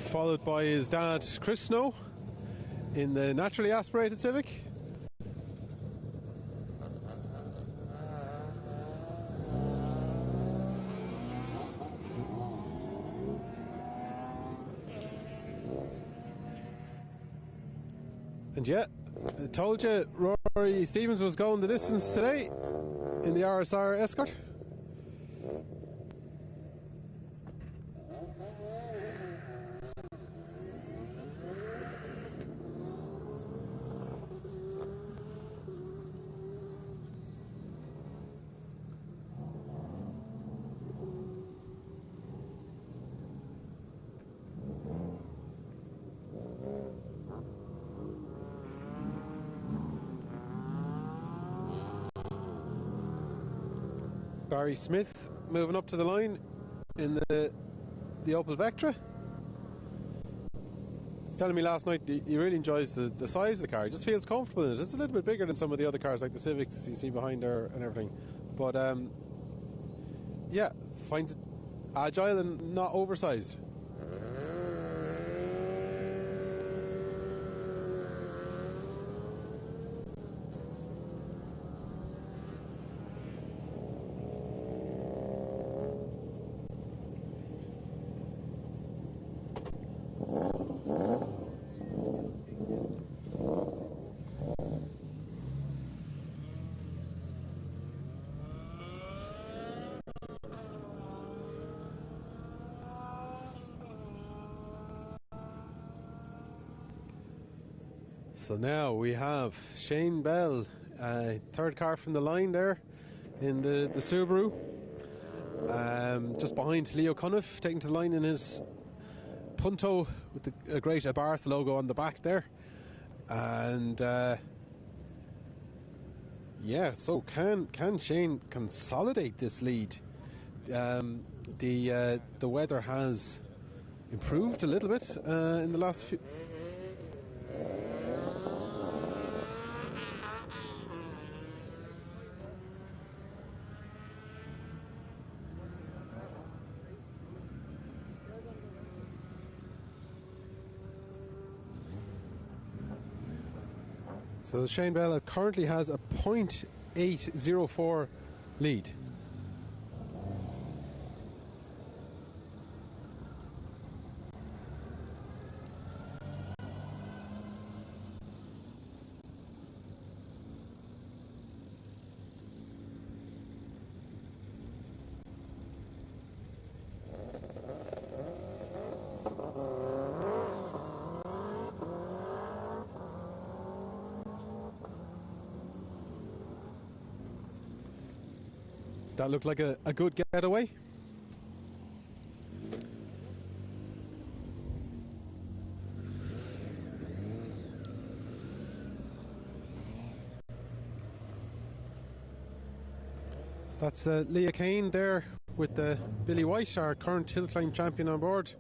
Followed by his dad, Chris Snow, in the naturally aspirated Civic. And yeah, I told you Rory Stevens was going the distance today in the RSR Escort. Barry Smith moving up to the line in the Opel Vectra. He's telling me last night he really enjoys the size of the car. He just feels comfortable in it. It's a little bit bigger than some of the other cars like the Civics you see behind there and everything. But yeah, finds it agile and not oversized. So now we have Shane Bell, third car from the line there in the Subaru. Just behind Leo Cunniff, taking to the line in his Punto with a great Abarth logo on the back there. And yeah, so can Shane consolidate this lead? The weather has improved a little bit in the last few. So Shane Bell currently has a .804 lead. That looked like a good getaway. That's Leah Kane there with Billy White, our current Hillclimb champion, on board.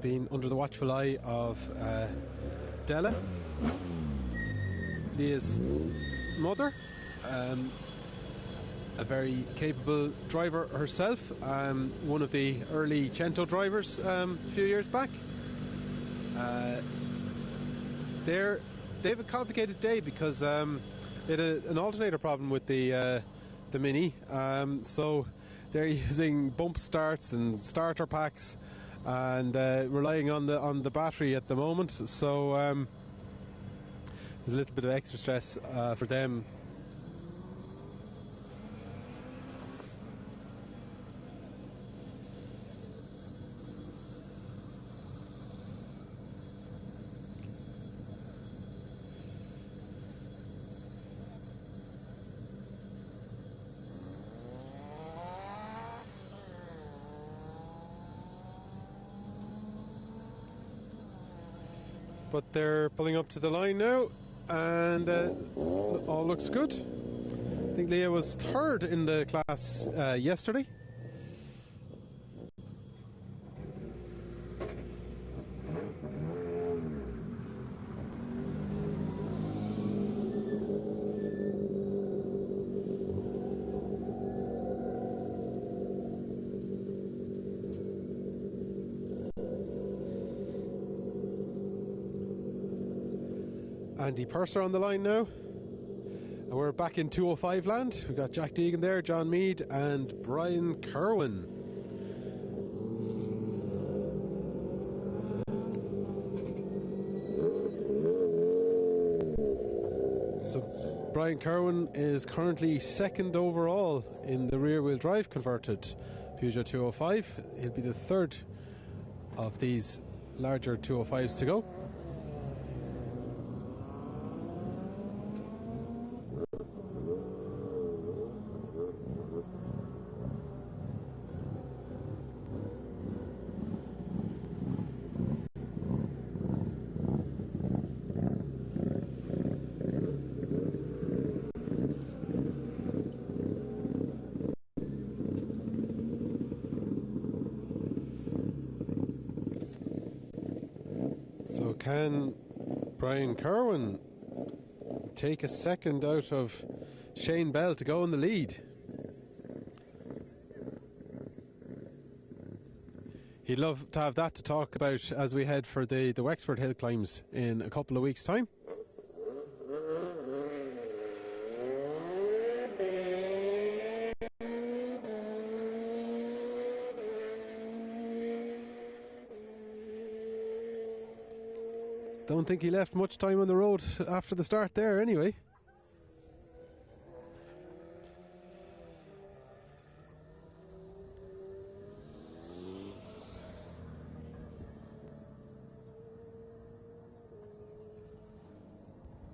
Being under the watchful eye of Della, Leah's mother, a very capable driver herself, one of the early Cento drivers a few years back. They have a complicated day because they had an alternator problem with the Mini, so they're using bump starts and starter packs and relying on the battery at the moment. So there's a little bit of extra stress for them. But they're pulling up to the line now, and all looks good. I think Leah was third in the class yesterday. Andy Purser on the line now. And we're back in 205 land. We've got Jack Deegan there, John Mead and Brian Kerwin. So Brian Kerwin is currently second overall in the rear-wheel drive converted Peugeot 205. He'll be the third of these larger 205s to go. So can Brian Kerwin take a second out of Shane Bell to go in the lead? He'd love to have that to talk about as we head for the Wexford Hill Climbs in a couple of weeks' time. Don't think he left much time on the road after the start there anyway.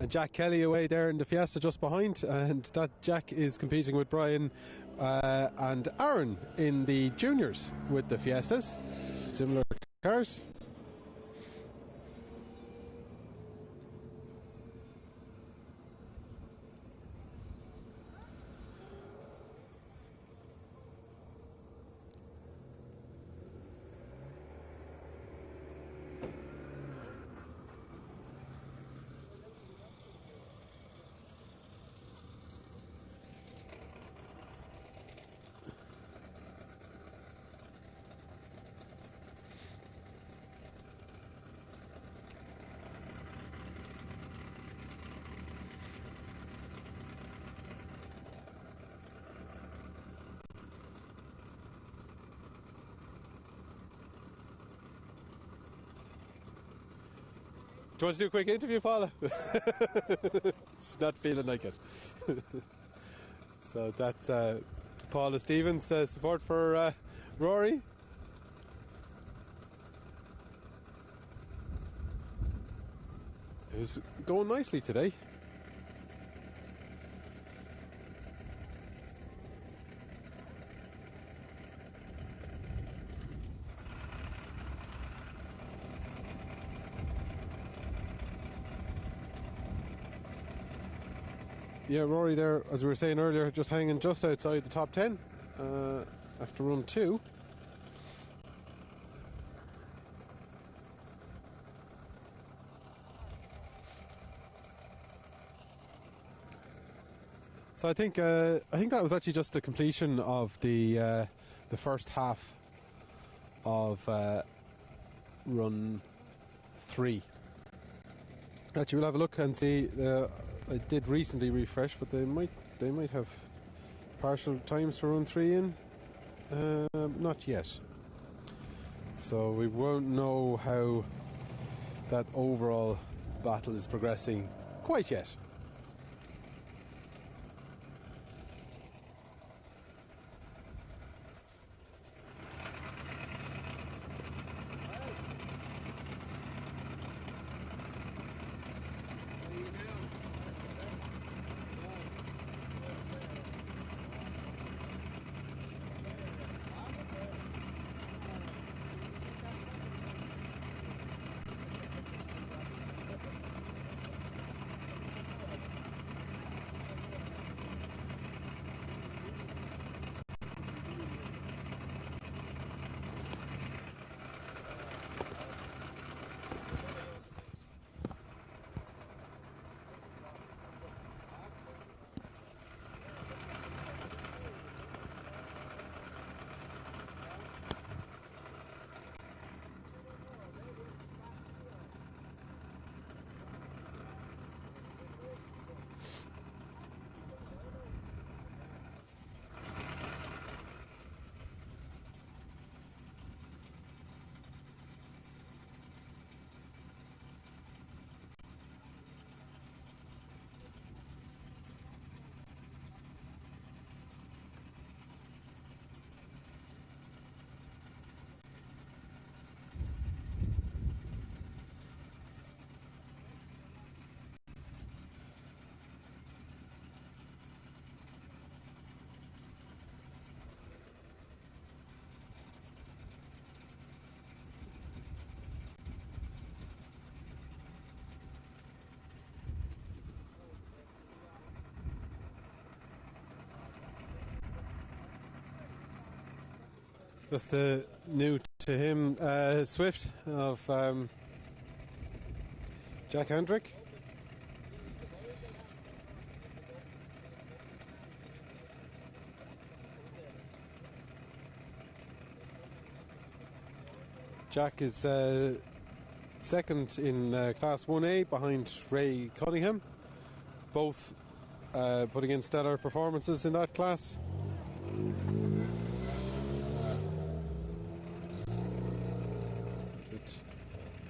And Jack Kelly away there in the Fiesta just behind, and that Jack is competing with Brian and Aaron in the juniors with the Fiestas. Similar cars. Do you want to do a quick interview, Paula? She's not feeling like it. So that's Paula Stevens, support for Rory. It was going nicely today. yeah, Rory there, as we were saying earlier, just hanging just outside the top 10 after run 2. So I think that was actually just the completion of the first half of run 3. Actually, we'll have a look and see. I did recently refresh, but they might have partial times for run 3 in. Not yet. So we won't know how that overall battle is progressing quite yet. That's the new to him Swift of Jack Hendrick. Jack is second in Class 1A behind Ray Cunningham, both putting in stellar performances in that class.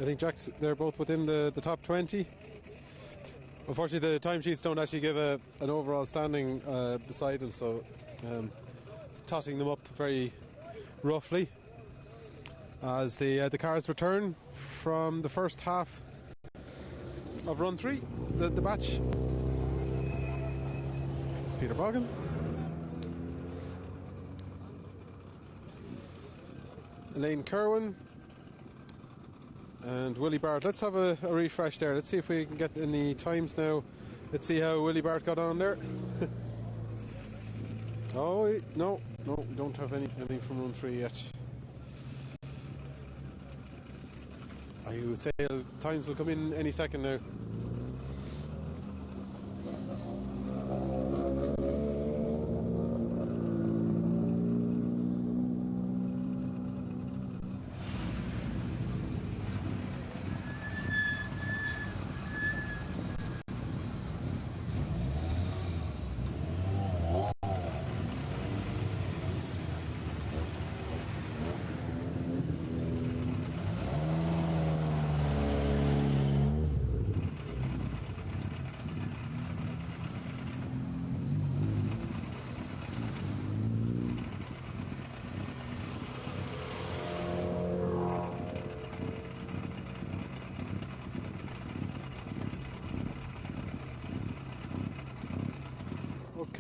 I think they're both within the top 20. Unfortunately, the timesheets don't actually give an overall standing beside them, so totting them up very roughly as the cars return from the first half of run 3, the batch. It's Peter Bogan. Elaine Kerwin and Willie Bart. Let's have a refresh there. Let's see if we can get any times now. Let's see how Willie Bart got on there. Oh, no, we don't have anything from run 3 yet. I would say times will come in any second now.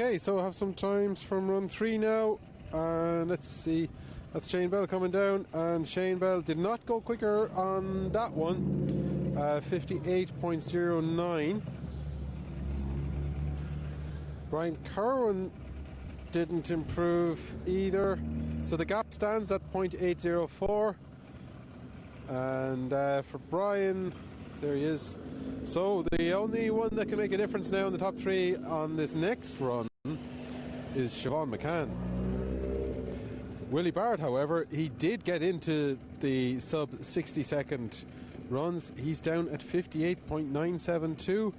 Okay, so I have some times from run 3 now, and let's see, that's Shane Bell coming down, and Shane Bell did not go quicker on that one, 58.09. Brian Kerwin didn't improve either. So the gap stands at 0.804. And for Brian, there he is. So the only one that can make a difference now in the top three on this next run is Siobhan McCann. Willie Barrett, however, he did get into the sub 60 second runs. He's down at 58.972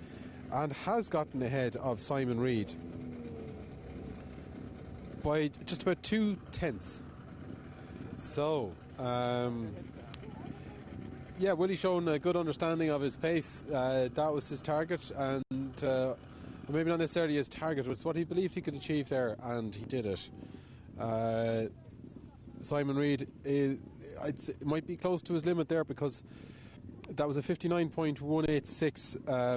and has gotten ahead of Simon Reid by just about 2/10. So, yeah, Willie shown a good understanding of his pace. That was his target, and maybe not necessarily his target, it was what he believed he could achieve there, and he did it. Simon Reid I'd say, might be close to his limit there, because that was a 59.186,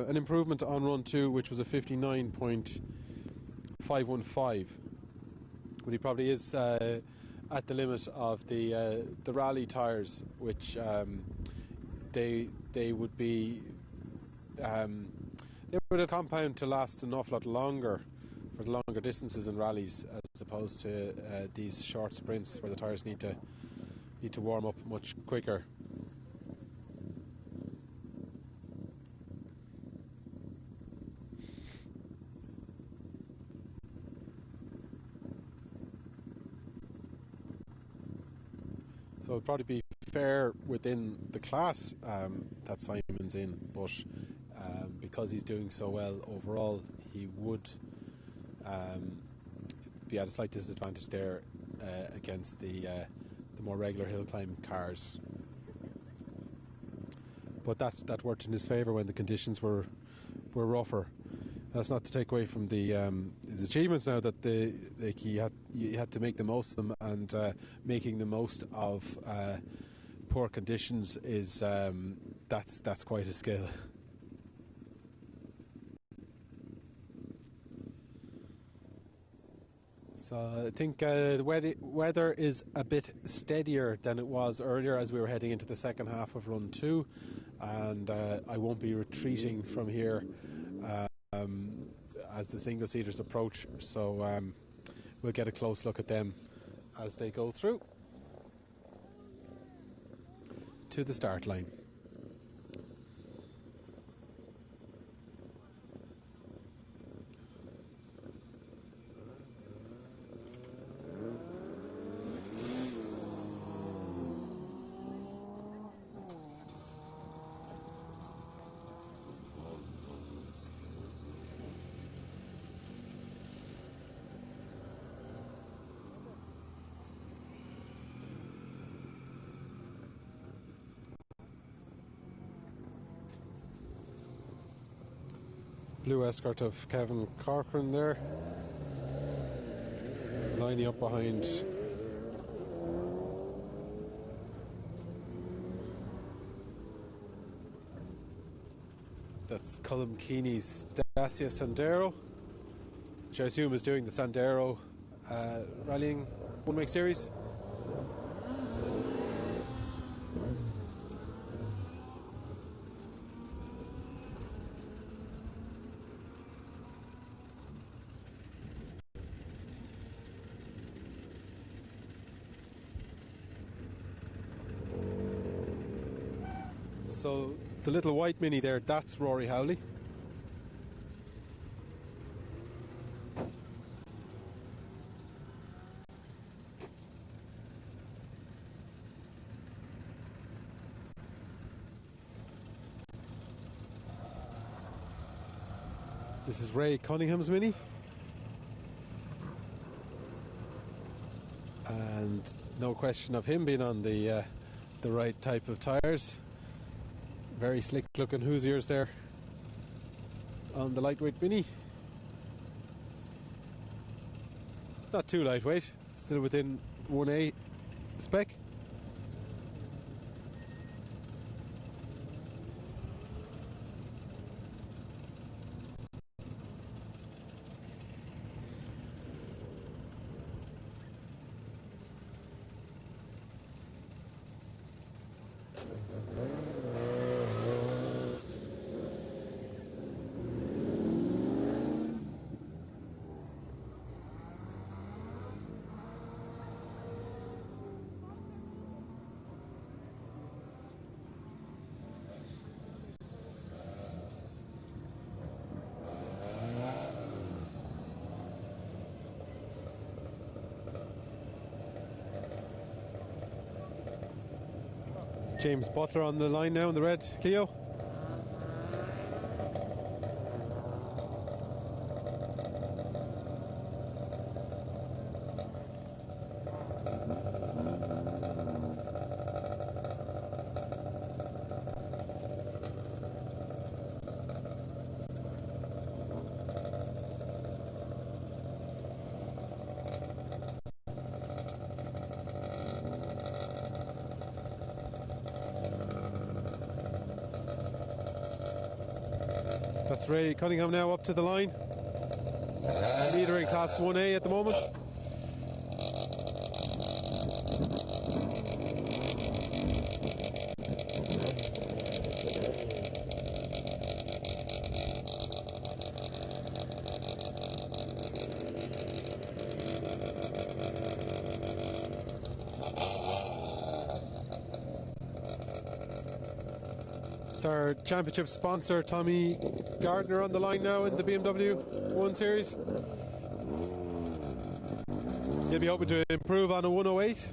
an improvement on run 2, which was a 59.515. But he probably is at the limit of the rally tyres, which they would be they would have compound to last an awful lot longer for the longer distances in rallies, as opposed to these short sprints where the tyres need to warm up much quicker. So it'd probably be fair within the class that Simon's in, but because he's doing so well overall, he would be at a slight disadvantage there against the more regular hill climb cars. But that worked in his favour when the conditions were rougher. That's not to take away from his achievements now, that he had to make the most of them, and making the most of poor conditions is that's quite a skill. So I think the weather is a bit steadier than it was earlier as we were heading into the second half of run 2, and I won't be retreating from here as the single seaters approach, so we'll get a close look at them as they go through to the start line. Blue escort of Kevin Corcoran there, lining up behind that's Cullum Keeney's Dacia Sandero, which I assume is doing the Sandero rallying one-week series. So the little white Mini there, that's Rory Howley. This is Ray Cunningham's Mini. And no question of him being on the right type of tyres. Very slick looking Hoosiers there on the lightweight Mini. Not too lightweight, still within 1A spec. James Butler on the line now in the red Clio. That's Ray Cunningham now up to the line. Leader in Class 1A at the moment. It's our championship sponsor, Tommy Gardner, on the line now in the BMW 1 Series. He'll be hoping to improve on a 108.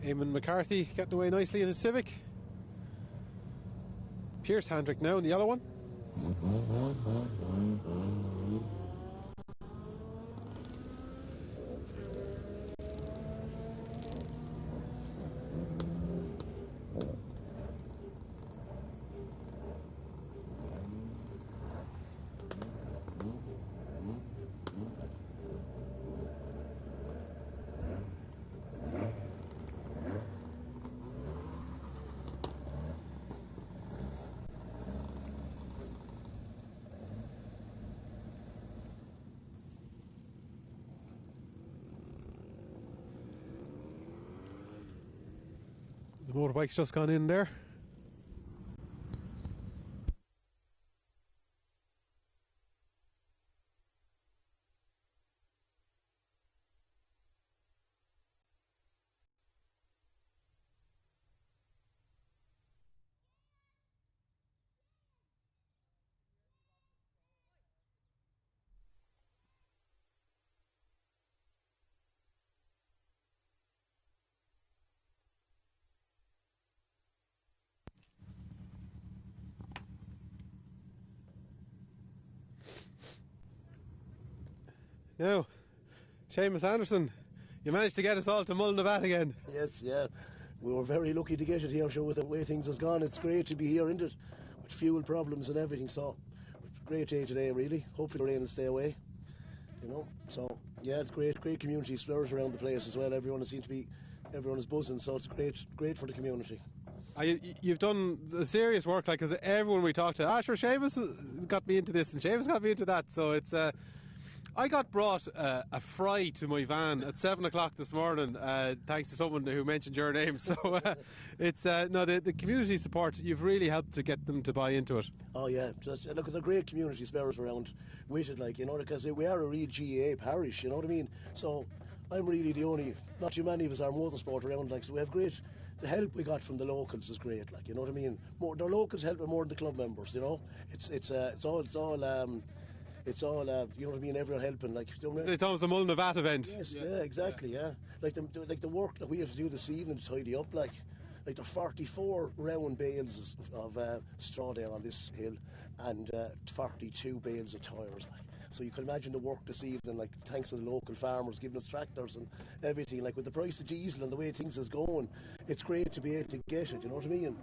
Eamon McCarthy getting away nicely in his Civic. Pierce Handrick now in the yellow one. The motorbike's just gone in there. Now, Seamus Anderson, you managed to get us all to Mullinavat again. Yes, yeah. we were very lucky to get it here. Sure, with the way things has gone, it's great to be here, isn't it? With fuel problems and everything. So, great day today, really. Hopefully, the rain will stay away. You know, so yeah, it's great community spirit around the place as well. Everyone is buzzing, so it's great for the community. You've done serious work, like, because everyone we talked to, sure, Seamus got me into this and Seamus got me into that, so it's I got brought a fry to my van at 7 o'clock this morning, thanks to someone who mentioned your name. So it's the community support. You've really helped to get them to buy into it. Oh yeah, just look at the great community spirit around with it, like, you know, because we are a real GAA parish. You know what I mean? So I'm really the only. Not too many of us are motorsport around, like, so we have great. The help we got from the locals is great, like, you know what I mean. The locals help more than the club members. You know, it's all. You know what I mean? Everyone helping, like, you know, it's almost a Mullinavat event. Yes, yeah, exactly, yeah. Like the work that we have to do this evening to tidy up, like the 44 round bales of straw there on this hill, and 42 bales of tyres, like. So you can imagine the work this evening, like, thanks to the local farmers giving us tractors and everything. Like, with the price of diesel and the way things is going, it's great to be able to get it. You know what I mean?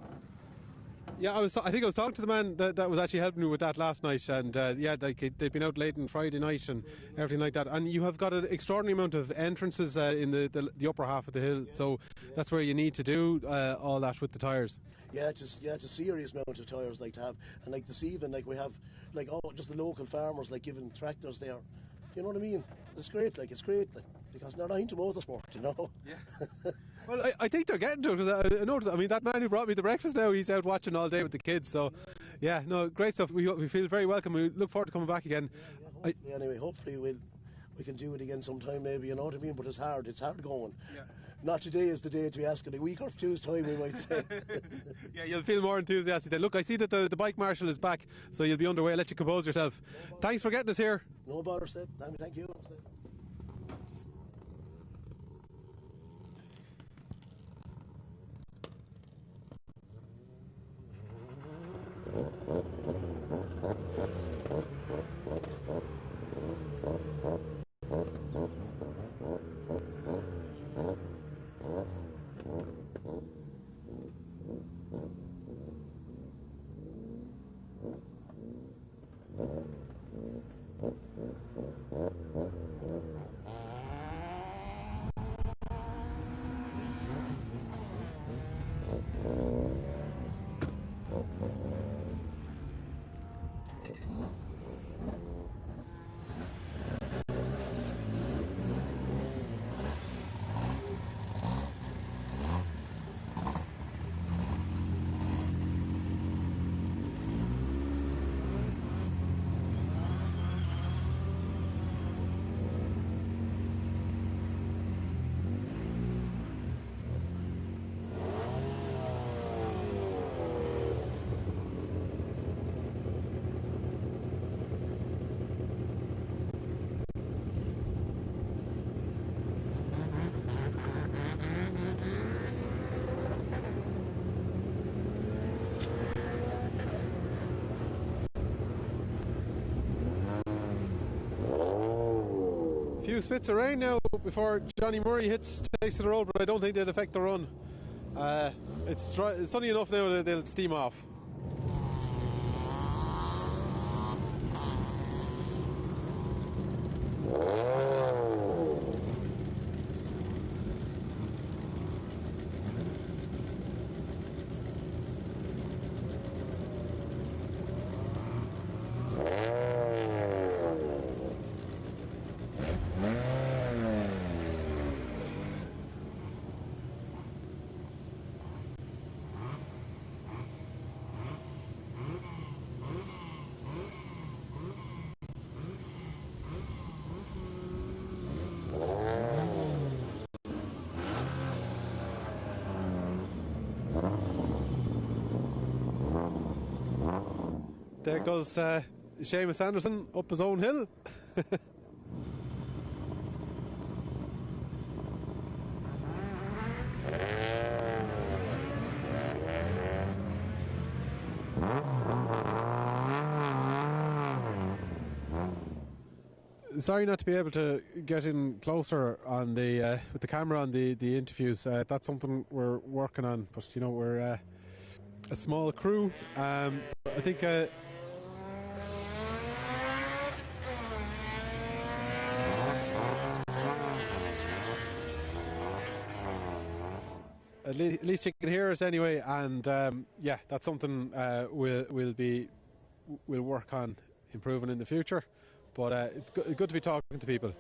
Yeah, I think I was talking to the man that was actually helping me with that last night, and they've been out late on Friday night and everything like that. And you have got an extraordinary amount of entrances in the upper half of the hill, so that's where you need to do all that with the tyres. Yeah, it's a serious amount of tyres, like, to have. And like this evening, like, we have, like, just the local farmers, like, giving tractors there. You know what I mean? It's great, like, because they're not into motorsport, you know. Yeah. Well, I think they're getting to it, because I noticed. I mean, that man who brought me the breakfast now, he's out watching all day with the kids. So, yeah, no, great stuff. We feel very welcome. We look forward to coming back again. Hopefully we can do it again sometime, maybe. You know what I mean? But it's hard going. Yeah. Not today is the day to be asking. A week or two's time, we might say. Yeah, you'll feel more enthusiastic then. Look, I see that the bike marshal is back, so you'll be underway. I'll let you compose yourself. Thanks for getting us here. No bother, Steve. Thank you. Few spits of rain now before Johnny Murray takes to the road, but I don't think they'll affect the run. It's sunny enough now that they'll steam off. There goes Seamus Anderson up his own hill. sorry not to be able to get in closer on the with the camera on the interviews. That's something we're working on, but you know, we're a small crew. I think at least you can hear us anyway, and yeah, that's something we'll work on improving in the future. But it's good to be talking to people.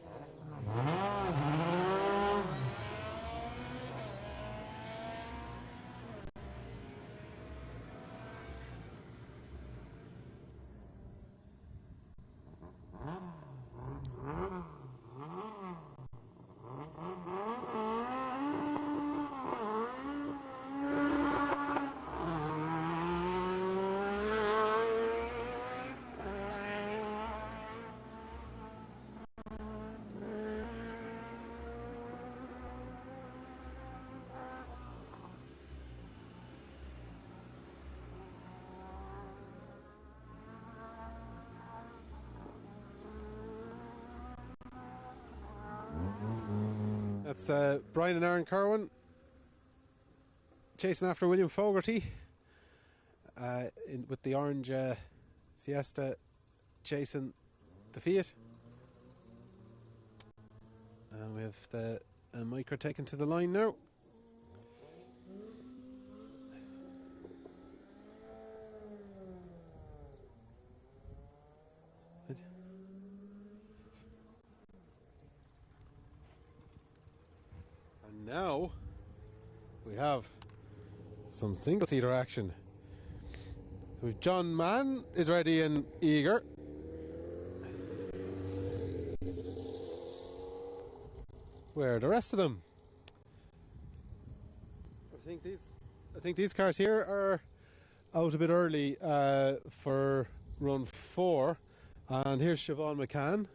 That's Brian and Aaron Kerwin chasing after William Fogarty with the orange Fiesta chasing the Fiat. And we have the micro taken to the line now. And now we have some single-seater action. So John Mann is ready and eager. Where are the rest of them? I think these cars here are out a bit early for run 4. And here's Siobhan McCann.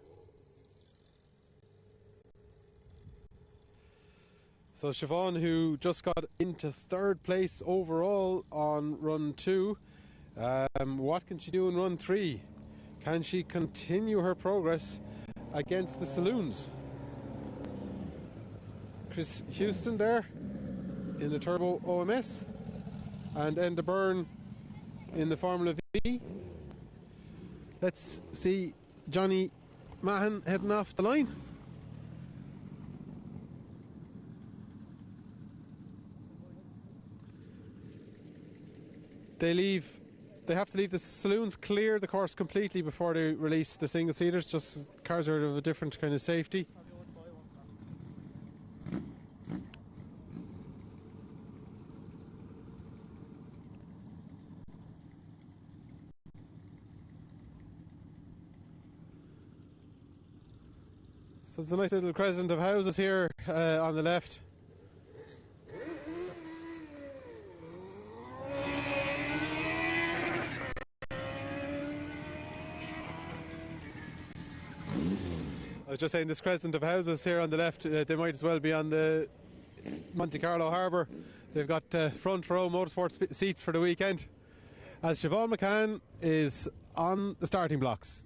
So Siobhan, who just got into 3rd place overall on run 2, what can she do in run 3? Can she continue her progress against the saloons? Chris Houston there in the Turbo OMS, and Enda Byrne in the Formula V. Let's see Johnny Mahan heading off the line. They have to leave the saloons clear the course completely before they release the single seaters. Just cars are of a different kind of safety. So it's a nice little crescent of houses here on the left. I was just saying, this crescent of houses here on the left, they might as well be on the Monte Carlo Harbour. They've got front row motorsport seats for the weekend. As Siobhan McCann is on the starting blocks.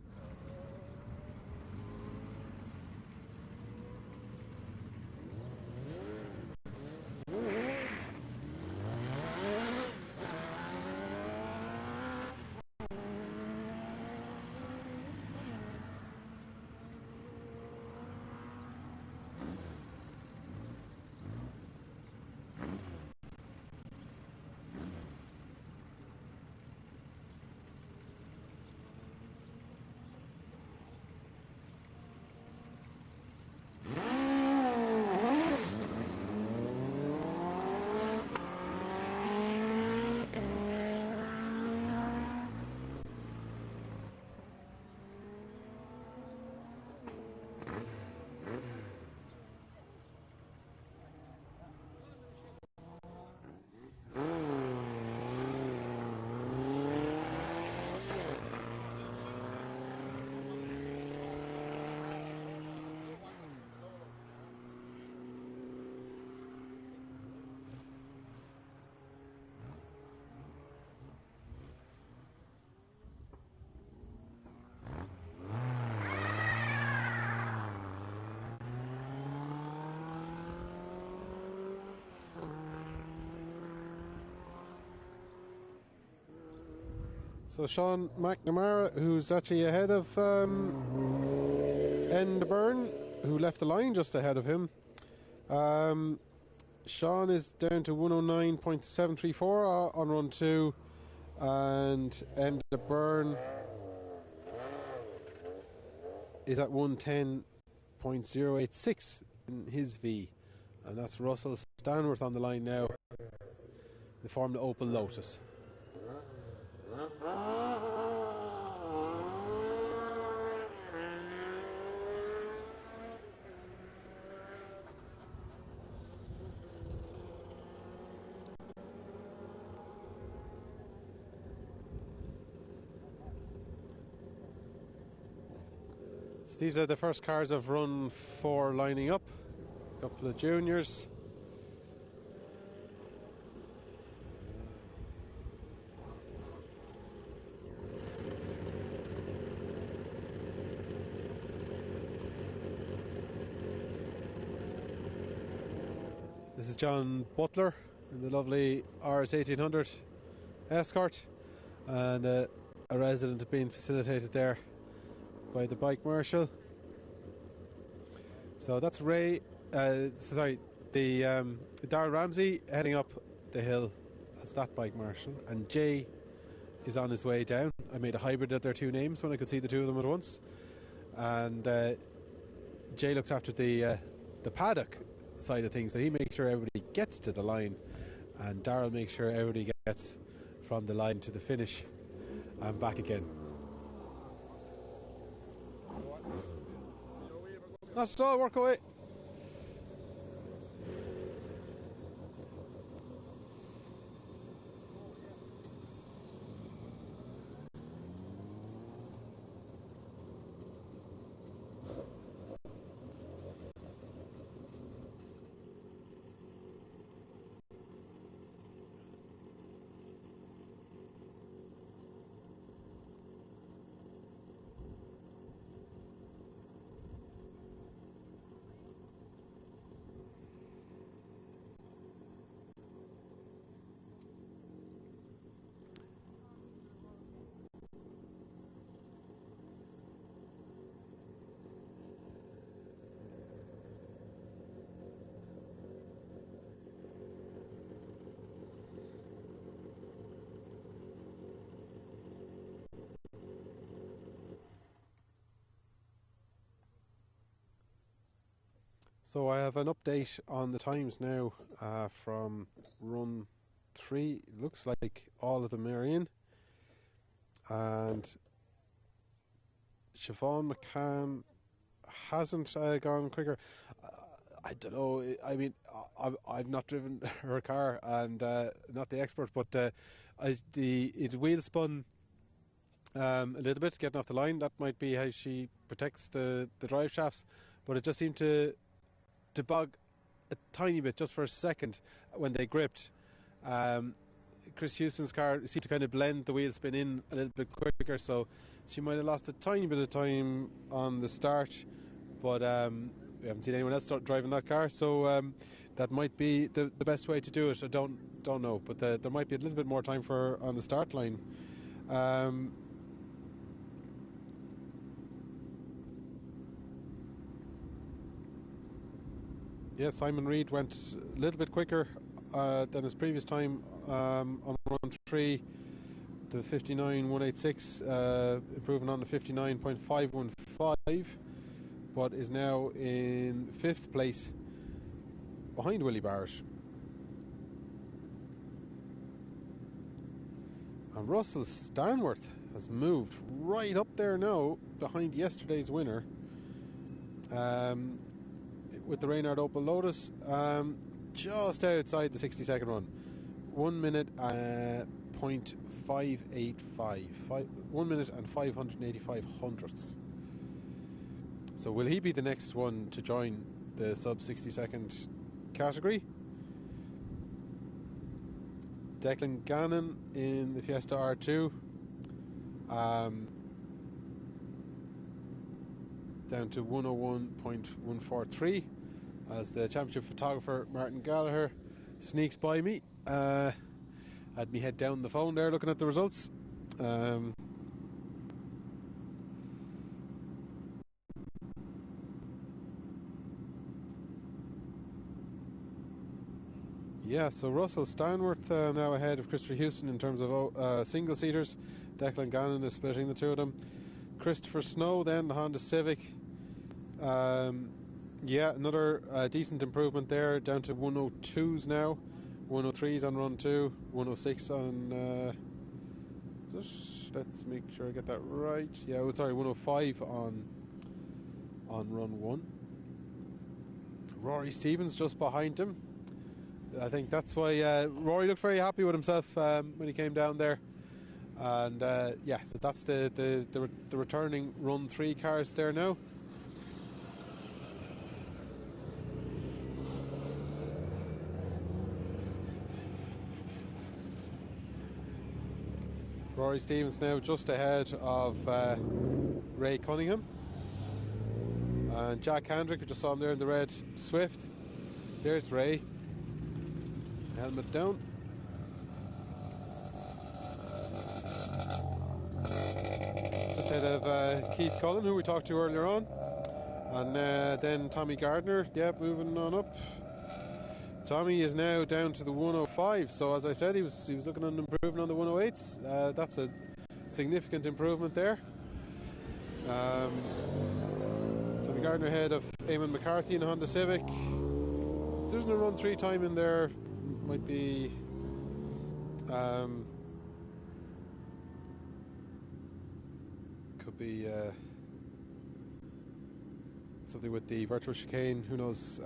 So Sean McNamara, who's actually ahead of End Byrne, who left the line just ahead of him. Sean is down to 109.734 on run 2, and End Byrne is at 110.086 in his V, and that's Russell Stanworth on the line now, the Formula Opel Lotus. These are the first cars of run 4 lining up. A couple of juniors. This is John Butler in the lovely RS 1800 Escort, and a resident being facilitated there by the bike marshal. So that's Ray, the Darrell Ramsey heading up the hill as that bike marshal, and Jay is on his way down. I made a hybrid of their two names when I could see the two of them at once, and Jay looks after the paddock side of things, so he makes sure everybody gets to the line, and Darrell makes sure everybody gets from the line to the finish and back again. Not at all, work away. So I have an update on the times now from run 3. Looks like all of them are in, and Siobhan McCann hasn't gone quicker. I don't know. I mean, I've not driven her car and not the expert, but it wheel spun a little bit getting off the line. That might be how she protects the drive shafts, but it just seemed to bog a tiny bit just for a second when they gripped. Chris Houston's car seemed to kind of blend the wheel spin in a little bit quicker, so she might have lost a tiny bit of time on the start, but we haven't seen anyone else start driving that car, so that might be the best way to do it. I don't know, but there might be a little bit more time for her on the start line. Yeah, Simon Reid went a little bit quicker than his previous time on run 3, the 59.186, improving on the 59.515, but is now in 5th place behind Willie Barrett. And Russell Stanworth has moved right up there now behind yesterday's winner. With the Reynard Opel Lotus, just outside the 60-second run. 1 minute 0.585. 1 minute and 585 hundredths. So will he be the next one to join the sub 60-second category? Declan Gannon in the Fiesta R2. Down to 101.143 as the championship photographer Martin Gallagher sneaks by me. Had me head down the phone there looking at the results. Um, yeah, so Russell Stanworth now ahead of Christopher Houston in terms of single seaters. Declan Gannon is splitting the two of them. Christopher Snow then, the Honda Civic. Yeah, another decent improvement there, down to 102s now. 103s on run 2, 106 on let's make sure I get that right. Yeah, sorry, 105 on run 1. Rory Stevens just behind him. I think that's why Rory looked very happy with himself when he came down there. And yeah, so that's the returning run 3 cars there now. Rory Stevens now just ahead of Ray Cunningham. And Jack Hendrick, we just saw him there in the red Swift. There's Ray. Helmet down. Just ahead of Keith Cullen, who we talked to earlier on. And then Tommy Gardner, yeah, moving on up. Tommy is now down to the 105. So as I said, he was looking at improving on the 108s. That's a significant improvement there. Tommy Gardner ahead of Eamon McCarthy in the Honda Civic. There's no run 3 time in there. Might be could be something with the virtual chicane, who knows.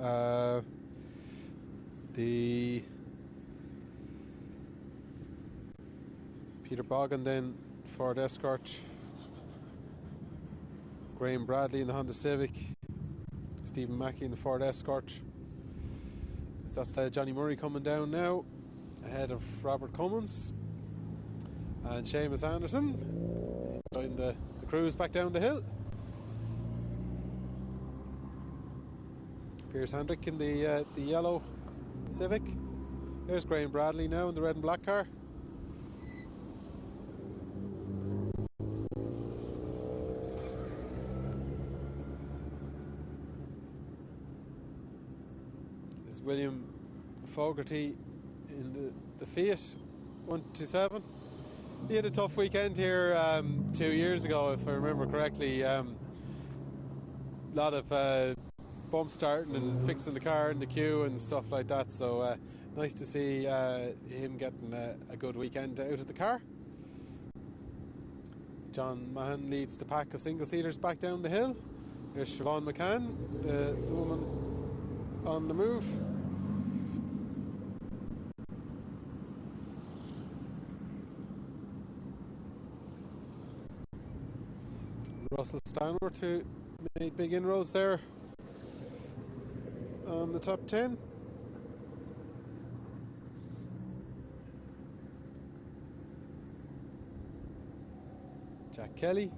The Peter Bogan then Ford Escort. Graham Bradley in the Honda Civic. Stephen Mackey in the Ford Escort. That's Johnny Murray coming down now ahead of Robert Cummins and Seamus Anderson joining the cruise back down the hill. Piers Hendrick in the yellow Civic. There's Graham Bradley now in the red and black car. There's William Fogarty in the Fiat 127. He had a tough weekend here 2 years ago, if I remember correctly. Lot of bump starting and fixing the car in the queue and stuff like that, so nice to see him getting a good weekend out of the car. John Mahan leads the pack of single-seaters back down the hill. There's Siobhan McCann, the woman on the move. Russell Stanworth, who made big inroads there on the top 10. Jack Kelly.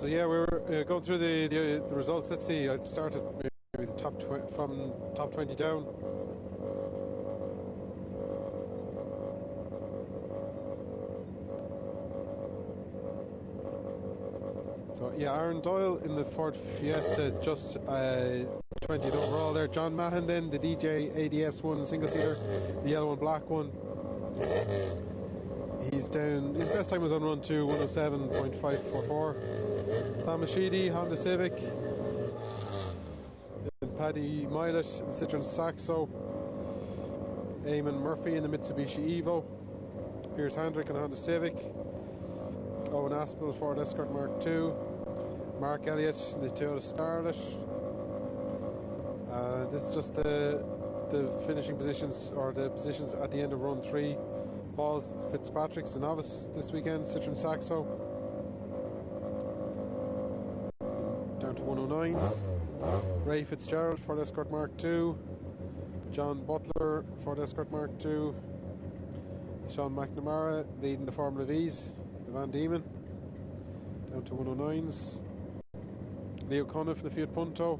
So yeah, we're going through the results. Let's see. I'll start at maybe the from top 20 down. So yeah, Aaron Doyle in the Ford Fiesta, just 20th overall there. John Mahan then, the DJ ADS one, single seater, the yellow and black one. He's down, his best time was on run 2, 107.544. Thomas Sheedy, Honda Civic. And Paddy Milet in the Citroen Saxo. Eamon Murphy in the Mitsubishi Evo. Piers Handrick in the Honda Civic. Owen Aspel, Ford Escort Mark II. Mark Elliott in the Toyota Starlet. This is just the finishing positions, or the positions at the end of run 3. Paul Fitzpatrick's the novice this weekend, Citroen Saxo. Down to 109s. Ray Fitzgerald, Ford Escort Mark II. John Butler, Ford Escort Mark II. Sean McNamara leading the Formula V's. Van Diemen down to 109s. Leo Conniff, the Fiat Punto,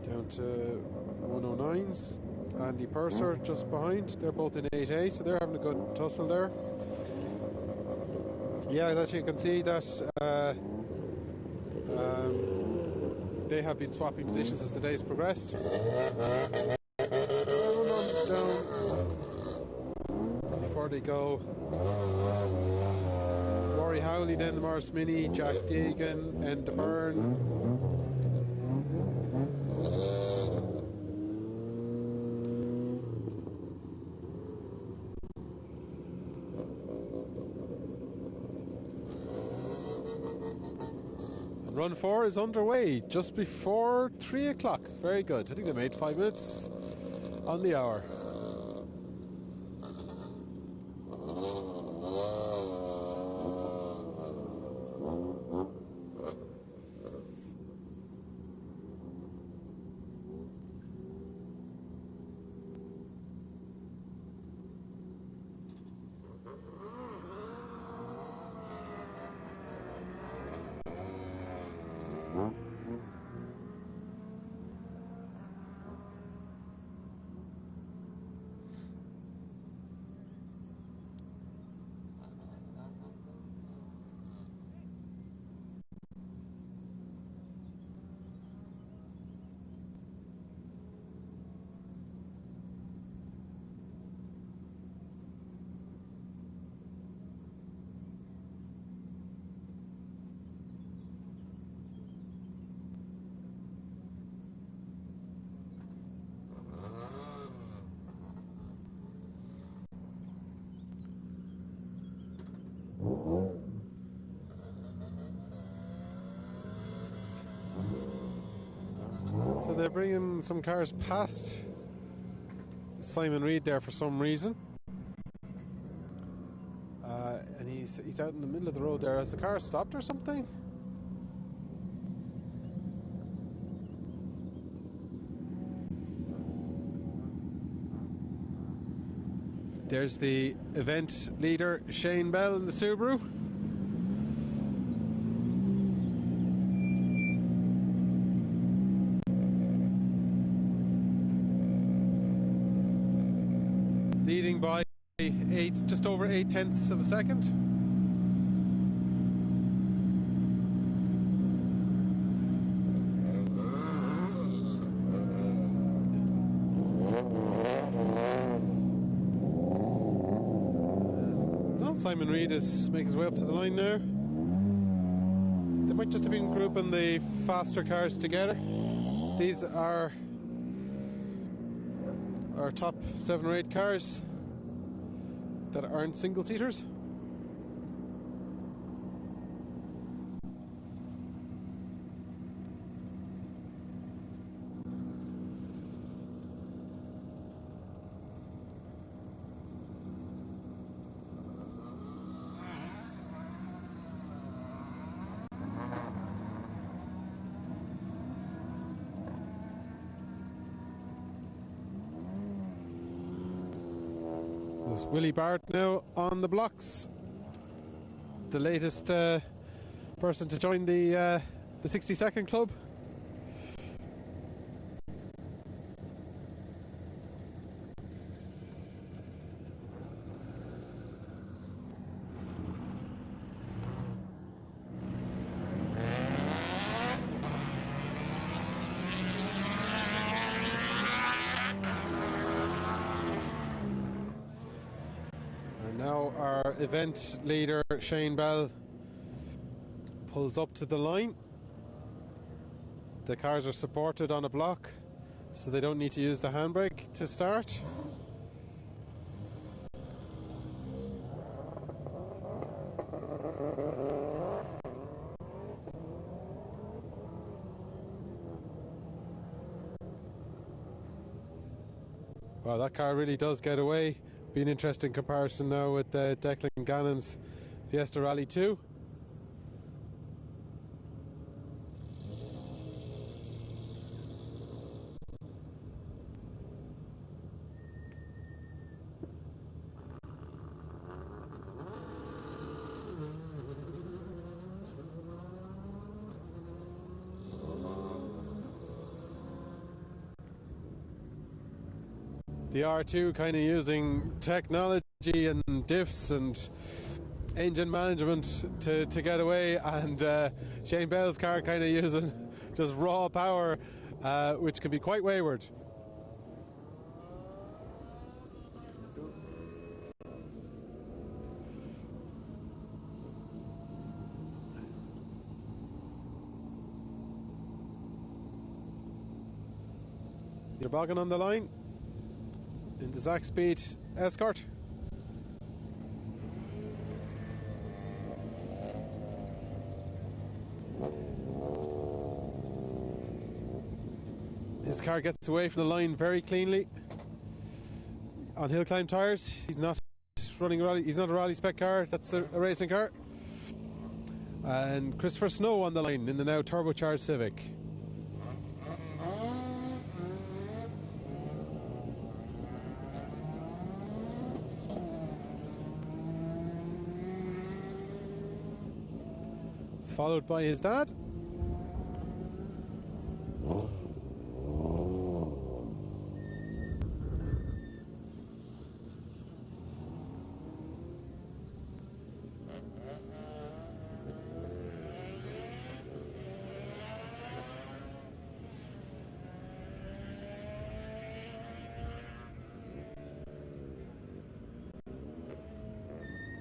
down to 109s. Andy Purser just behind. They're both in 8A, so they're having a good tussle there. Yeah, that you can see that they have been swapping positions as the days progressed. Down before they go. Rory Howley, then the Morris Mini, Jack Deegan, and the Byrne. Run 4 is underway just before 3 o'clock. Very good. I think they made 5 minutes on the hour. So they're bringing some cars past Simon Reed there for some reason. And he's out in the middle of the road there. Has the car stopped or something? There's the event leader, Shane Bell, in the Subaru. Leading by just over 8/10 of a second. Simon Reed is making his way up to the line now. They might just have been grouping the faster cars together. These are our top 7 or 8 cars that aren't single seaters. Willie Barrett now on the blocks. The latest person to join the 60-second club. Now our event leader, Shane Bell, pulls up to the line. The cars are supported on a block, so they don't need to use the handbrake to start. Wow, that car really does get away. Be an interesting comparison now with Declan Gannon's Fiesta Rally 2. The R2 kind of using technology and diffs and engine management to get away, and Shane Bell's car kind of using just raw power, which can be quite wayward. You're bogging on the line in the Zach Speed Escort. His car gets away from the line very cleanly on Hillclimb tyres. He's not running a rally. He's not a rally spec car. That's a racing car. And Christopher Snow on the line in the now turbocharged Civic. Followed by his dad.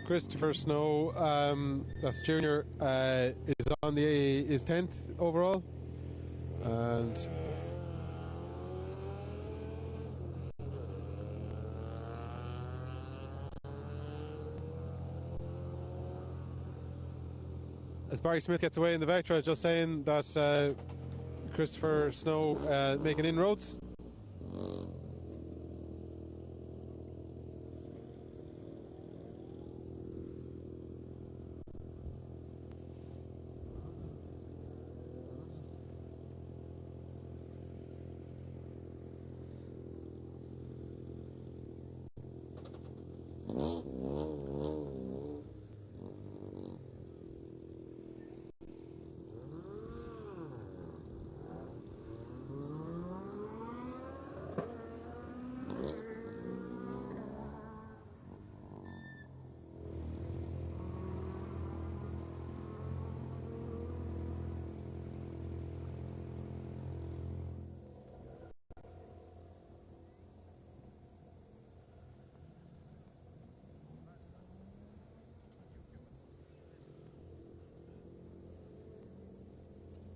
Christopher Snow, that's junior, is on is 10th overall, and as Barry Smith gets away in the Vectra, I was just saying that Christopher Snow making inroads.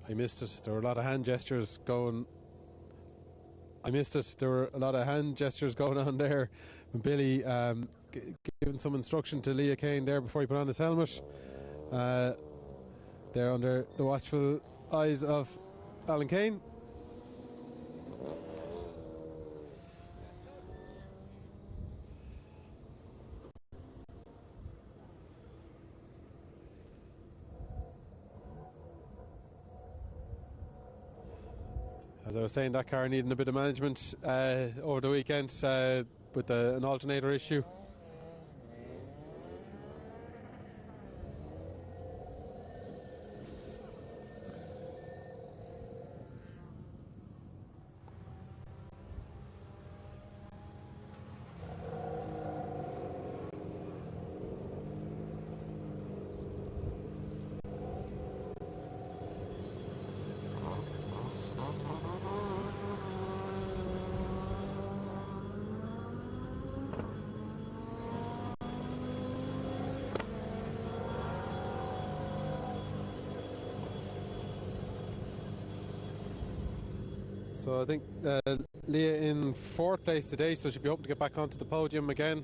I missed it. There were a lot of hand gestures going. I missed it. There were a lot of hand gestures going on there. Billy giving some instruction to Leah Kane there before he put on his helmet. They're under the watchful eyes of Alan Kane. As I was saying, that car needing a bit of management over the weekend with an alternator issue. So I think Leah in 4th place today, so she'll be hoping to get back onto the podium again.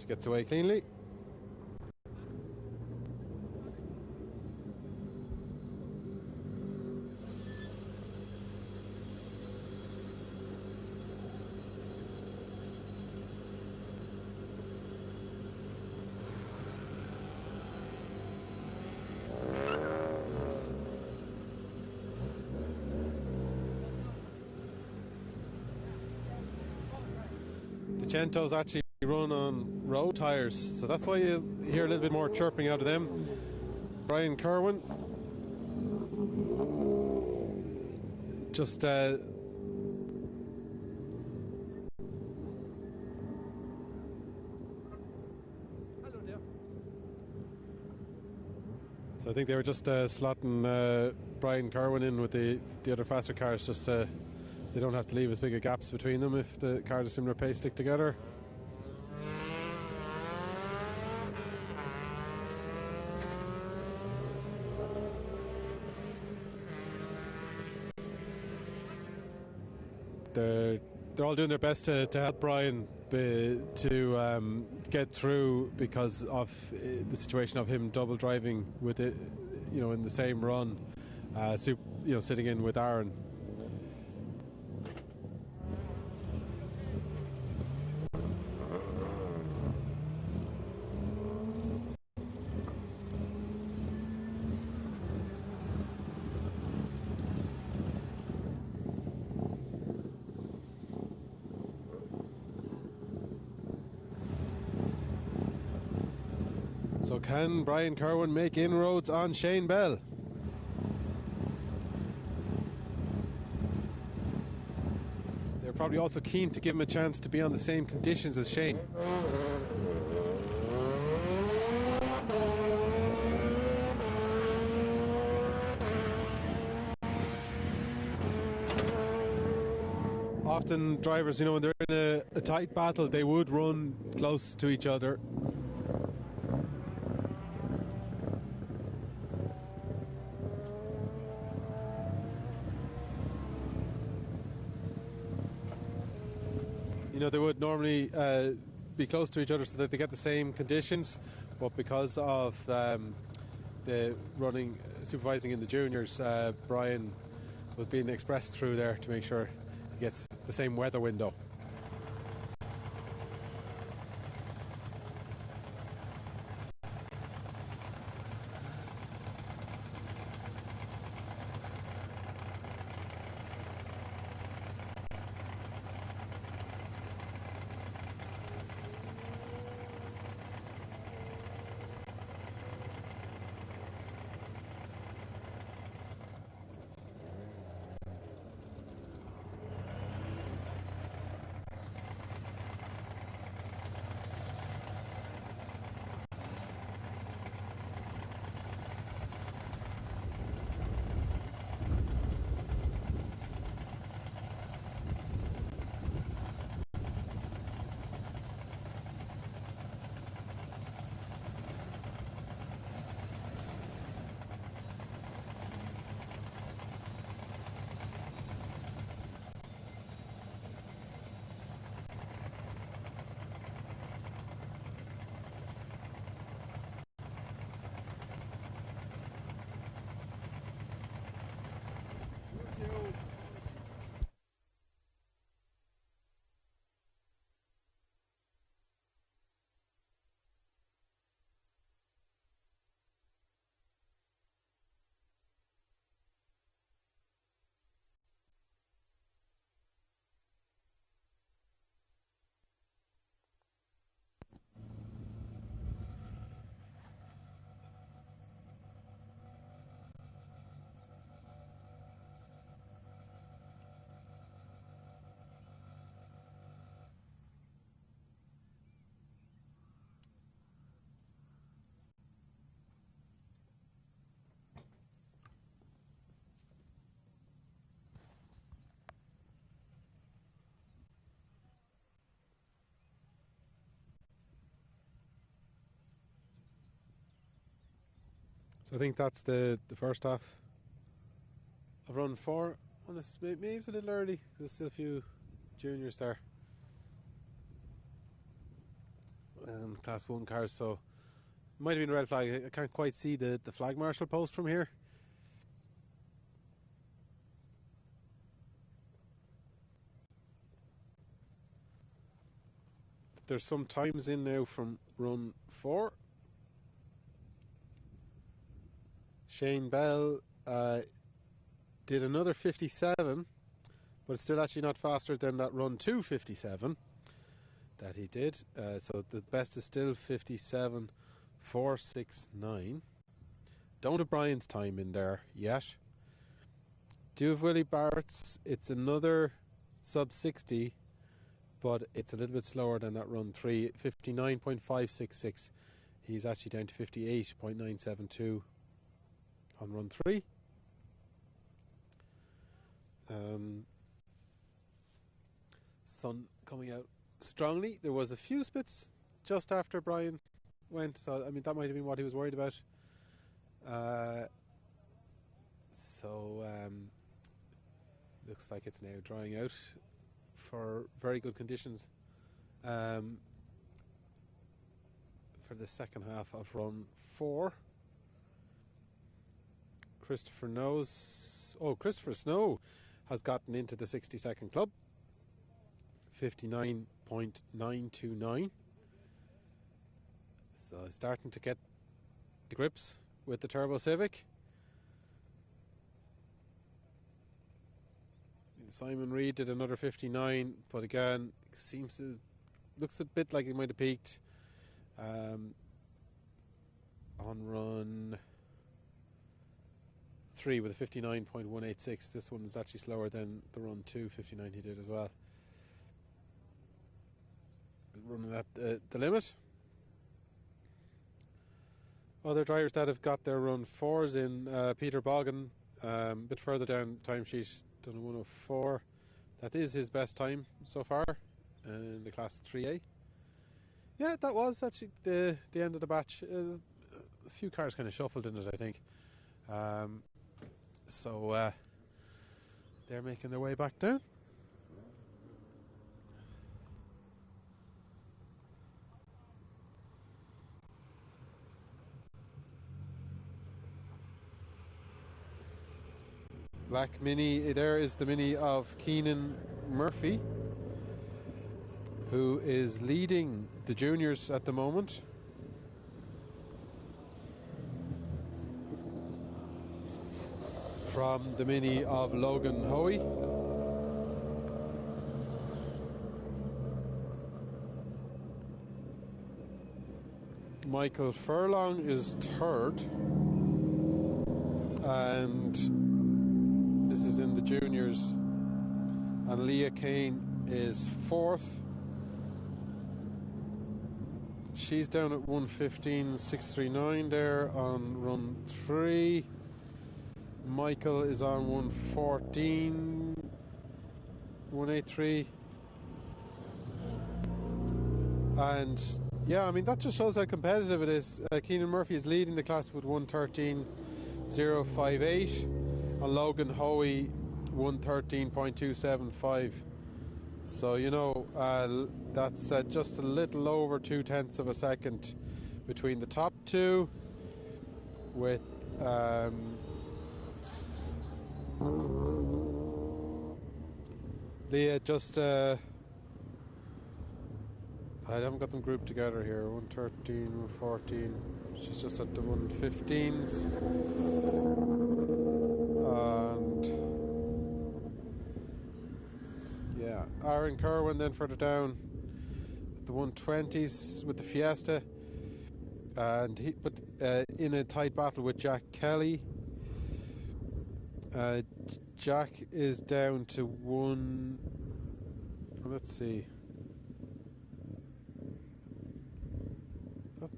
She gets away cleanly. The Centos actually run on road tyres, so that's why you hear a little bit more chirping out of them. Brian Kerwin just so I think they were just slotting Brian Kerwin in with the other faster cars, just they don't have to leave as big a gaps between them if the cars of similar pace stick together. They're all doing their best to help Brian to get through because of the situation of him double driving with it, in the same run, sitting in with Aaron. So can Brian Kerwin make inroads on Shane Bell? They're probably also keen to give him a chance to be on the same conditions as Shane. Often drivers, when they're in a tight battle, they would run close to each other. They would normally be close to each other so that they get the same conditions, but because of the running, supervising in the juniors, Brian was being expressed through there to make sure he gets the same weather window. So I think that's the first half of run 4. And maybe it's a little early, because there's still a few juniors there. Class 1 cars, so might have been a red flag. I can't quite see the flag marshal post from here. There's some times in now from run 4. Shane Bell did another 57, but it's still actually not faster than that run 2 57 that he did. So the best is still 57.469. Don't have Brian's time in there yet. Do have Willie Barrett's. It's another sub 60, but it's a little bit slower than that run 3, 59.566. He's actually down to 58.972 on run 3. Sun coming out strongly. There was a few spits just after Brian went, so I mean that might have been what he was worried about. Looks like it's now drying out for very good conditions for the second half of run 4. Christopher Snow has gotten into the 60-second club. 59.929. So starting to get the grips with the Turbo Civic. Simon Reed did another 59, but again looks a bit like he might have peaked on run 3 with a 59.186. This one is actually slower than the run 2 59 he did as well. Running at the limit. Other drivers that have got their run 4s in, Peter Bogan, a bit further down the timesheet, done a 104. That is his best time so far in the Class 3A. Yeah, that was actually the end of the batch. A few cars kind of shuffled in it, I think. So they're making their way back down. Black Mini, there is the Mini of Keenan Murphy, who is leading the juniors at the moment. From the Mini of Logan Hoey. Michael Furlong is third, and this is in the juniors, and Leah Kane is fourth. She's down at 1:15.639 there on run 3. Michael is on 1:14.183. And yeah, I mean that just shows how competitive it is. Keenan Murphy is leading the class with 1:13.058, and Logan Hoey 1:13.275. So you know that's just a little over 0.2 of a second between the top two, with Leah just I haven't got them grouped together here. 1:13, 1:14. She's just at the 1:15s. And yeah, Aaron Kerwin then further down at the 1:20s with the Fiesta. And in a tight battle with Jack Kelly. Jack is down to let's see.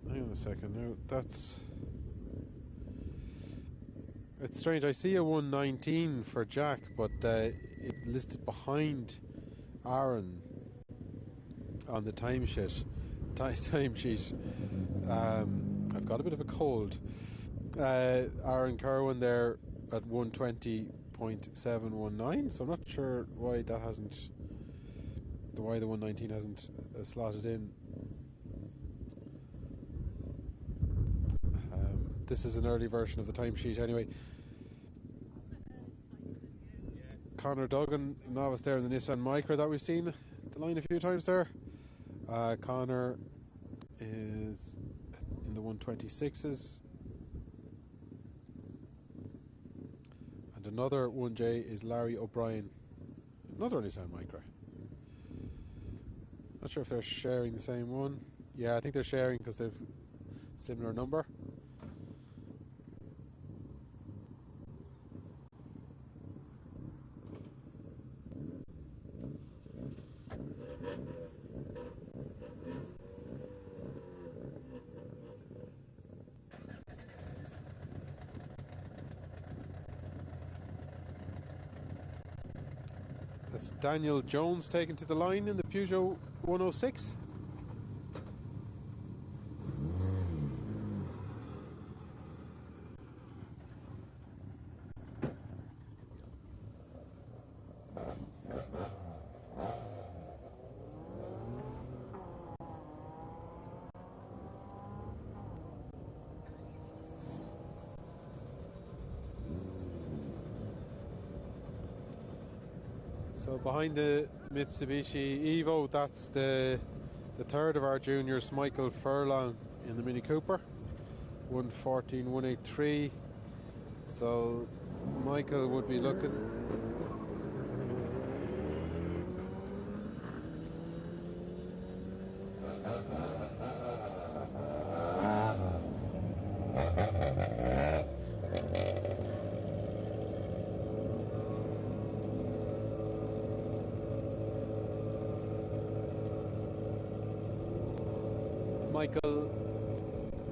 Hang on a second now. It's strange. I see a 1:19 for Jack, but it listed behind Aaron on the timesheet. I've got a bit of a cold, Aaron Kerwin there at 120.719, so I'm not sure why that hasn't, why the 119 hasn't slotted in. This is an early version of the timesheet anyway. Conor Duggan, novice there in the Nissan Micra that we've seen the line a few times there. Conor is in the 126s. And another 1J is Larry O'Brien, another Nissan Micra. Not sure if they're sharing the same one. Yeah, I think they're sharing because they've similar number. That's Daniel Jones taken to the line in the Peugeot 106. So behind the Mitsubishi Evo, that's the third of our juniors, Michael Furlong in the Mini Cooper, 114.183. So Michael would be looking.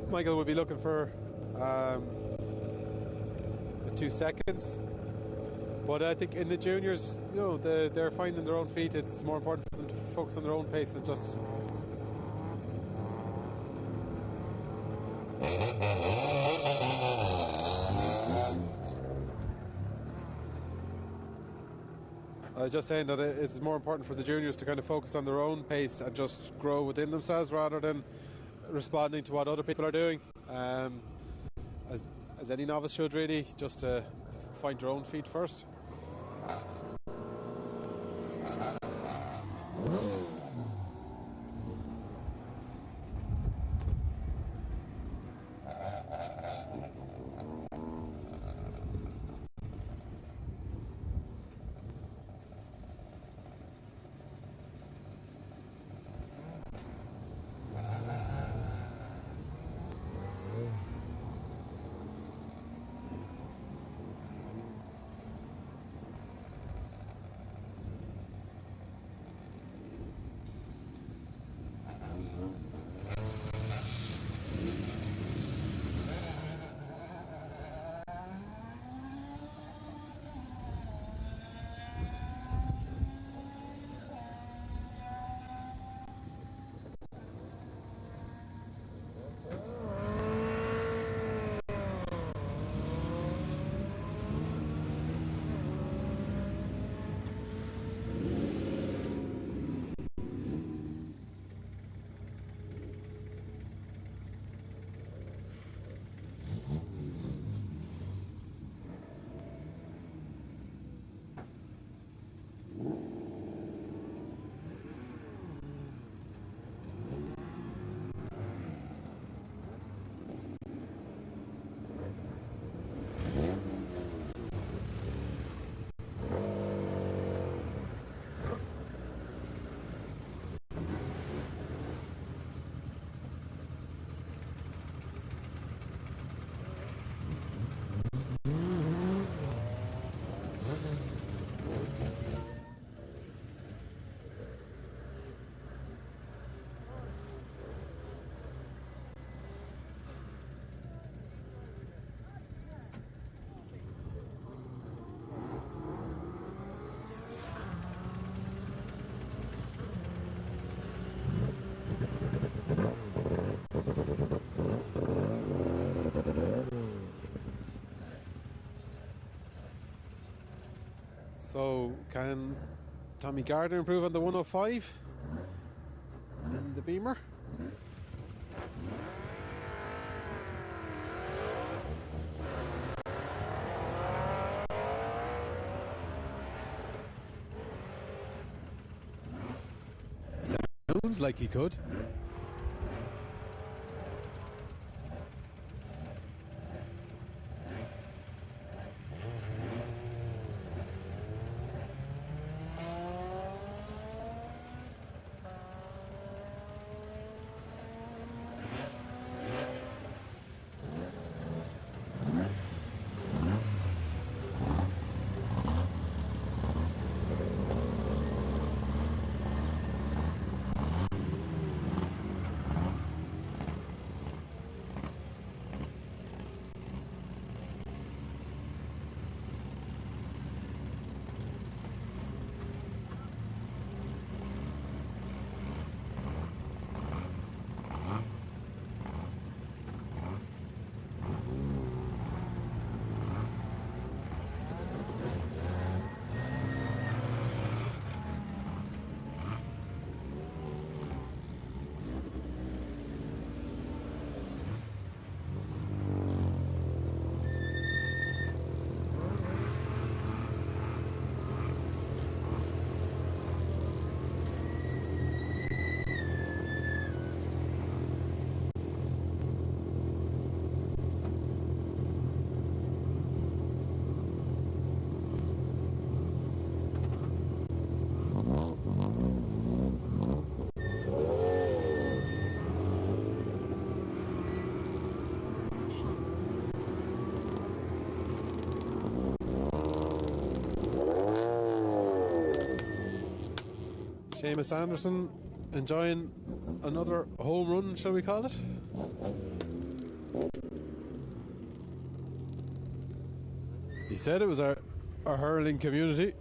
Michael would be looking for 2 seconds, but I think in the juniors, you know, they're finding their own feet. It's more important for them to focus on their own pace than just. I was just saying that it's more important for the juniors to kind of focus on their own pace and just grow within themselves rather than responding to what other people are doing, as any novice should, really, just to find your own feet first. So can Tommy Gardner improve on the 105 in the Beamer? Sounds like he could. Seamus Anderson enjoying another home run, shall we call it? He said it was our hurling community.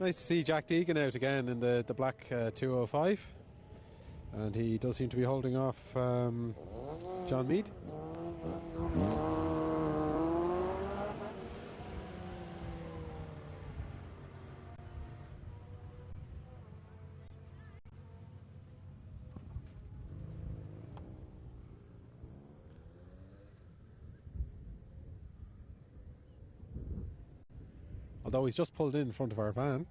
Nice to see Jack Deegan out again in the black 205, and he does seem to be holding off John Meade. Although he's just pulled in front of our van.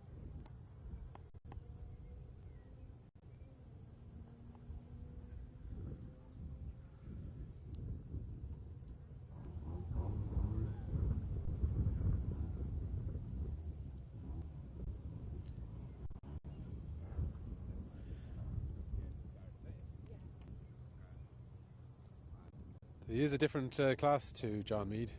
He is a different class to John Meade.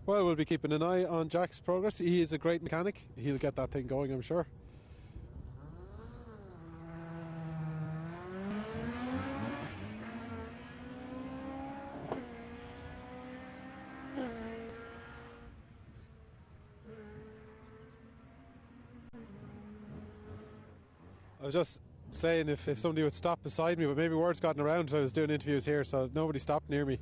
Well, we'll be keeping an eye on Jack's progress. He is a great mechanic. He'll get that thing going, I'm sure. I was just saying if somebody would stop beside me, but maybe word's gotten around. I was doing interviews here, so nobody stopped near me.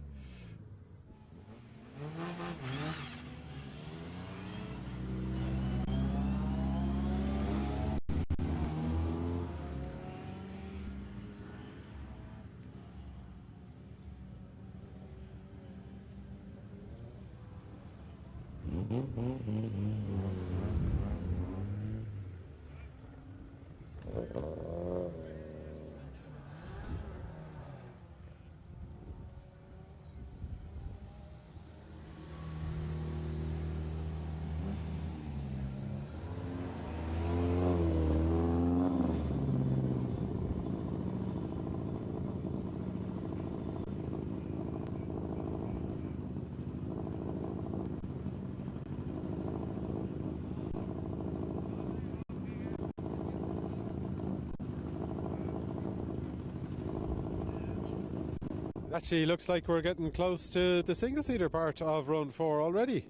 Actually, looks like we're getting close to the single-seater part of Round 4 already.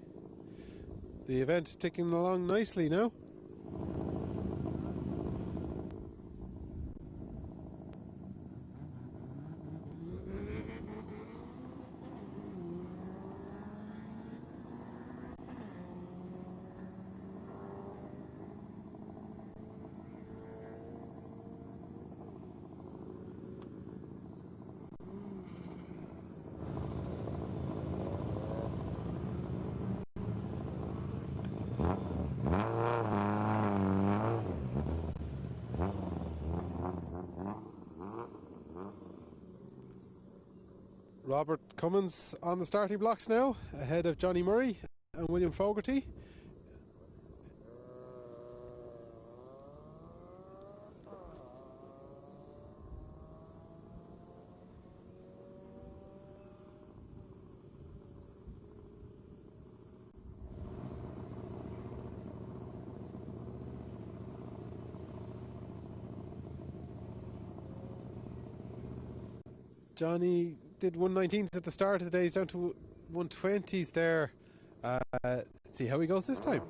The event ticking along nicely now. Robert Cummins on the starting blocks now, ahead of Johnny Murray and William Fogarty. Johnny did 119s at the start of the day. He's down to 120s there. Let's see how he goes this time.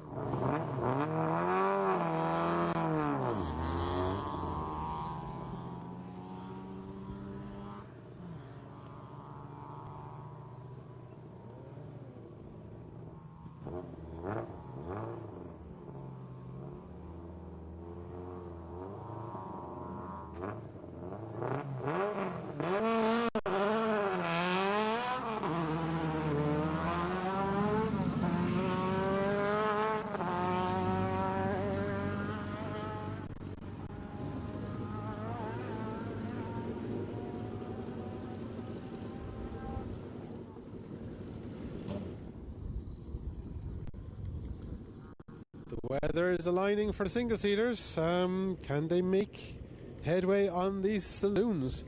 The weather is aligning for the single-seaters. Can they make headway on these saloons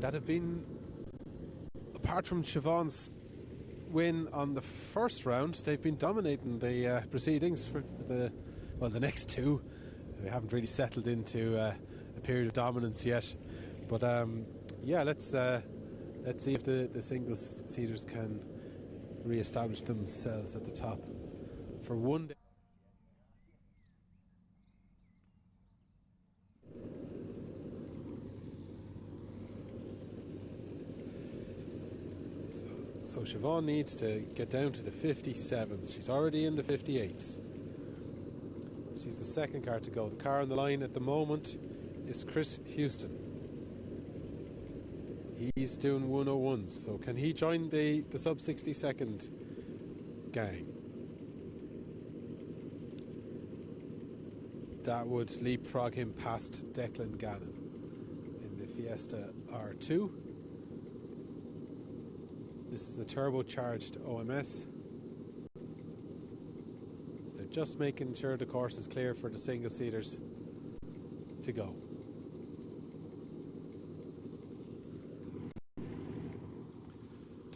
that have been, apart from Siobhan's win on the first round, they've been dominating the proceedings for the next two. We haven't really settled into a period of dominance yet, but yeah, let's see if the single-seaters can re-establish themselves at the top for one day. So Siobhan needs to get down to the 57s. She's already in the 58s. She's the second car to go. The car on the line at the moment is Chris Houston. He's doing 101s. So can he join the sub 60-second gang? That would leapfrog him past Declan Gannon in the Fiesta R2. This is the turbocharged OMS. They're just making sure the course is clear for the single-seaters to go.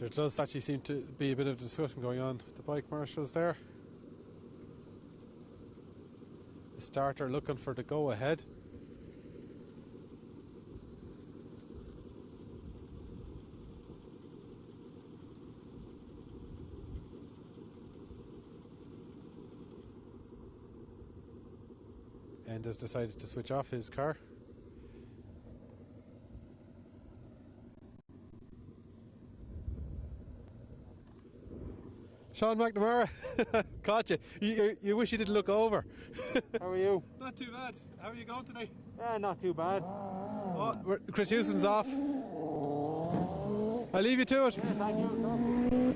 There does actually seem to be a bit of discussion going on with the bike marshals there. The starter looking for the go ahead. And has decided to switch off his car. Sean McNamara, caught you. You wish you didn't look over. How are you? Not too bad. How are you going today? Not too bad. Oh, Chris Houston's off. I'll leave you to it. Yeah, thank you.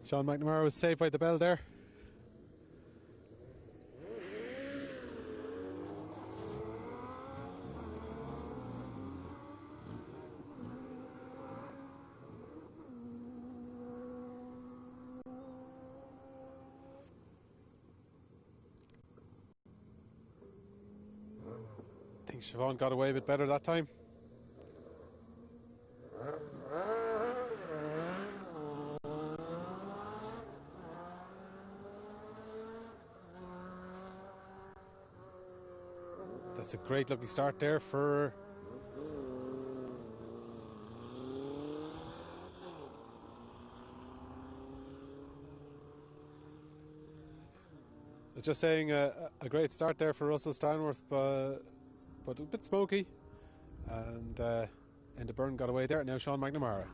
Sean McNamara was saved by the bell there. I think Siobhan got away a bit better that time. That's a great looking start there for I was just saying a great start there for Russell Stanworth, but a bit smoky, and the burn got away there. Now Sean McNamara.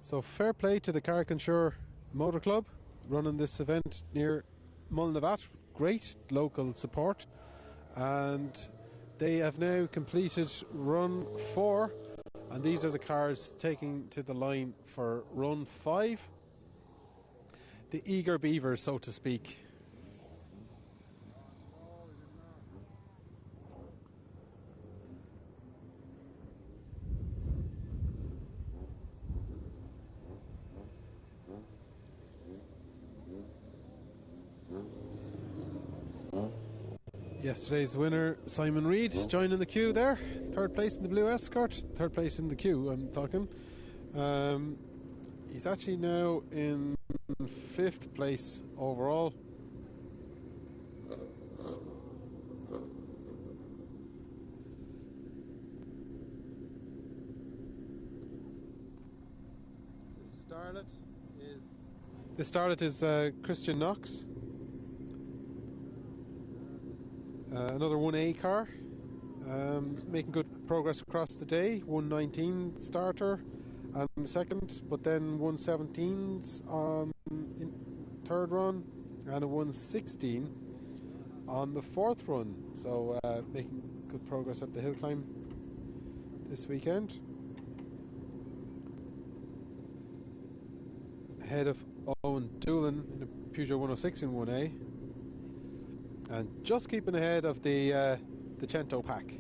So fair play to the Carrick-on-Suir Motor Club running this event near Mullinavat. Great local support, and they have now completed run 4, and these are the cars taking to the line for run 5. The eager beavers, so to speak. Yesterday's winner, Simon Reid, joining the queue there. 3rd place in the blue escort. 3rd place in the queue, I'm talking. He's actually now in 5th place overall. The starlet is Christian Knox. Another 1A car, making good progress across the day. 119 starter on second, but then 117s on in third run, and a 116 on the 4th run. So making good progress at the Hillclimb this weekend. Ahead of Owen Doolan in a Peugeot 106 in 1A. And just keeping ahead of the Cento pack.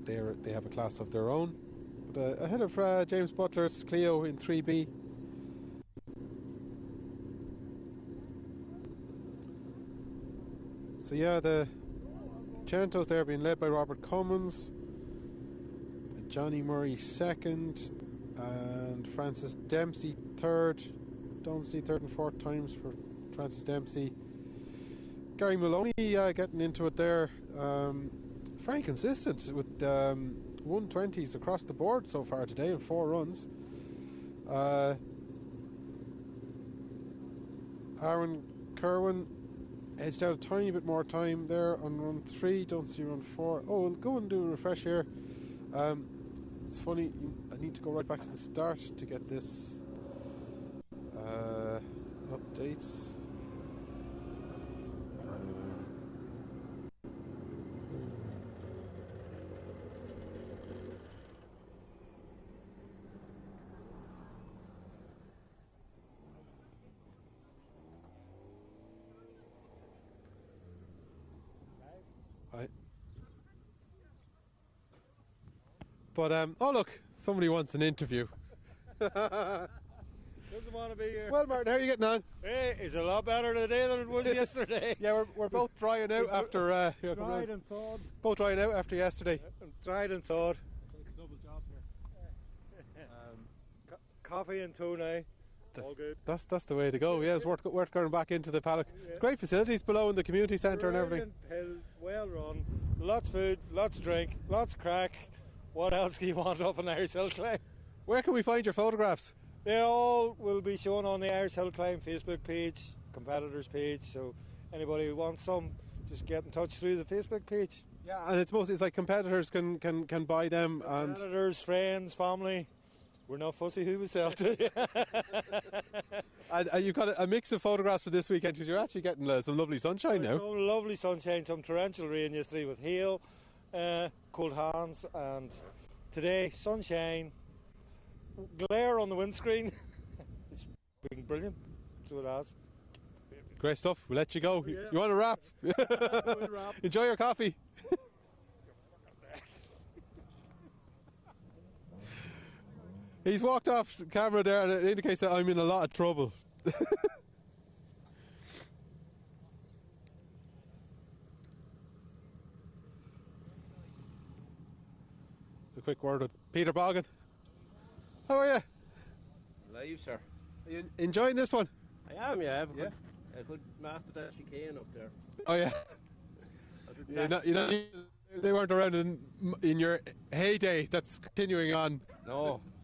They have a class of their own. But ahead of James Butler's Clio in 3B. So yeah, the Centos there being led by Robert Cummins, Johnny Murray 2nd, and Francis Dempsey 3rd. Don't see 3rd and 4th times for Francis Dempsey. Gary Maloney getting into it there. Very consistent with 120s across the board so far today in 4 runs. Aaron Kerwin edged out a tiny bit more time there on run 3. Don't see run 4. Oh, we'll go and do a refresh here. It's funny, I need to go right back to the start to get this updates. But oh look, somebody wants an interview. Doesn't want to be here. Well, Martin, how are you getting on? Hey, it's a lot better today than it was yesterday. Yeah, we're both drying out after. Dried and thawed. Both drying out after yesterday. Dried and thawed. Double job here. Coffee and tuna. All good. That's the way to go. Yeah, it's worth going back into the paddock. It's great facilities below in the community centre and everything. Hill, well run. Lots of food, lots of drink, lots of crack. What else do you want up in Irish Hillclimb? Where can we find your photographs? They all will be shown on the Irish Hillclimb Facebook page, competitors page. So anybody who wants some, just get in touch through the Facebook page. Yeah, and it's like competitors can buy them and Competitors, friends, family. We're not fussy who we sell to. and you've got a mix of photographs for this weekend because you're actually getting some lovely sunshine now. Some lovely sunshine, some torrential rain yesterday with hail, cold hands, and today sunshine, glare on the windscreen. It's been brilliant. So it has. Great stuff. We'll let you go. Yeah. You want to wrap? Enjoy your coffee. He's walked off camera there and it indicates that I'm in a lot of trouble. A quick word with Peter Boggin. How are you? Live, sir. Are you enjoying this one? I am, yeah. I have a good master that chicane up there. Oh yeah. They weren't around in your heyday. That's continuing on.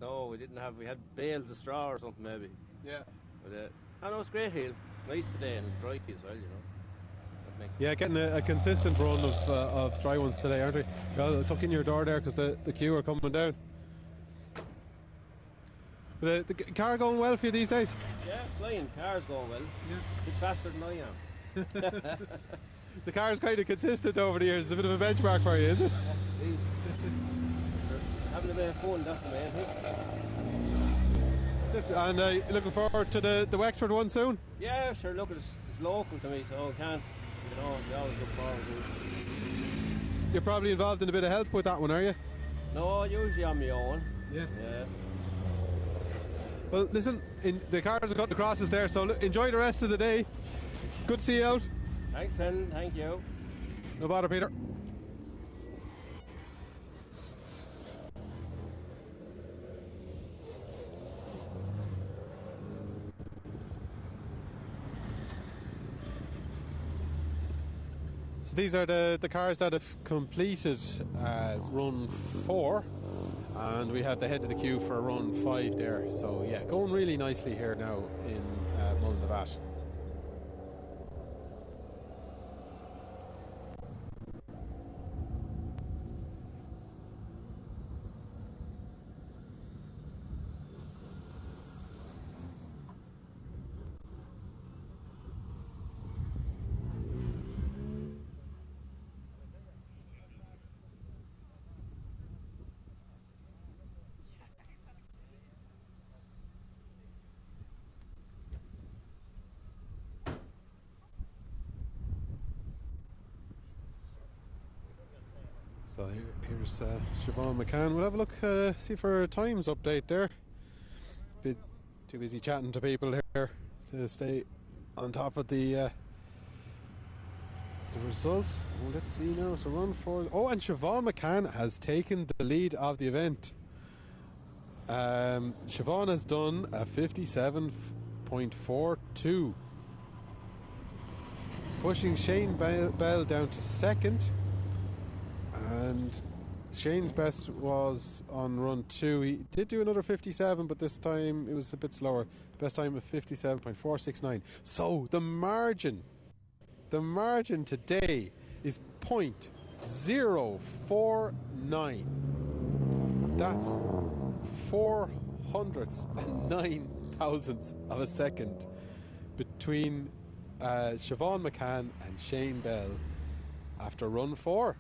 No, we didn't have. We had bales of straw or something maybe. Yeah. But I know it's great hill. Nice today and it's dry as well, you know. Yeah, getting a consistent run of dry ones today, aren't we? Well, tuck in your door there because the queue are coming down. The car going well for you these days? Yeah, flying. Car's going well. Yeah. A bit faster than I am. The car's kind of consistent over the years. It's a bit of a benchmark for you, is it? Yeah, having a bit of fun, that's the main thing. And looking forward to the Wexford one soon? Yeah, sure, look, it's local to me, so I can't, you know, we always look forward to it. You're probably involved in a bit of help with that one, are you? No, usually on my own. Yeah. Yeah. Well, listen, the cars are cutting across us there, so look, enjoy the rest of the day. Good to see you out. Thanks, Ken. Thank you. No bother, Peter. So these are the cars that have completed run 4, and we have the head of the queue for run 5 there. So yeah, going really nicely here now in Mullinavat. So here's Siobhan McCann. We'll have a look, see for a times update there. Bit too busy chatting to people here to stay on top of the results. Oh, let's see now. So run 4. Oh, and Siobhan McCann has taken the lead of the event. Siobhan has done a 57.42, pushing Shane Bell down to second. And Shane's best was on run 2. He did do another 57, but this time it was a bit slower. Best time of 57.469. So the margin today is .049. That's 409 thousandths of a second between Siobhan McCann and Shane Bell after run 4.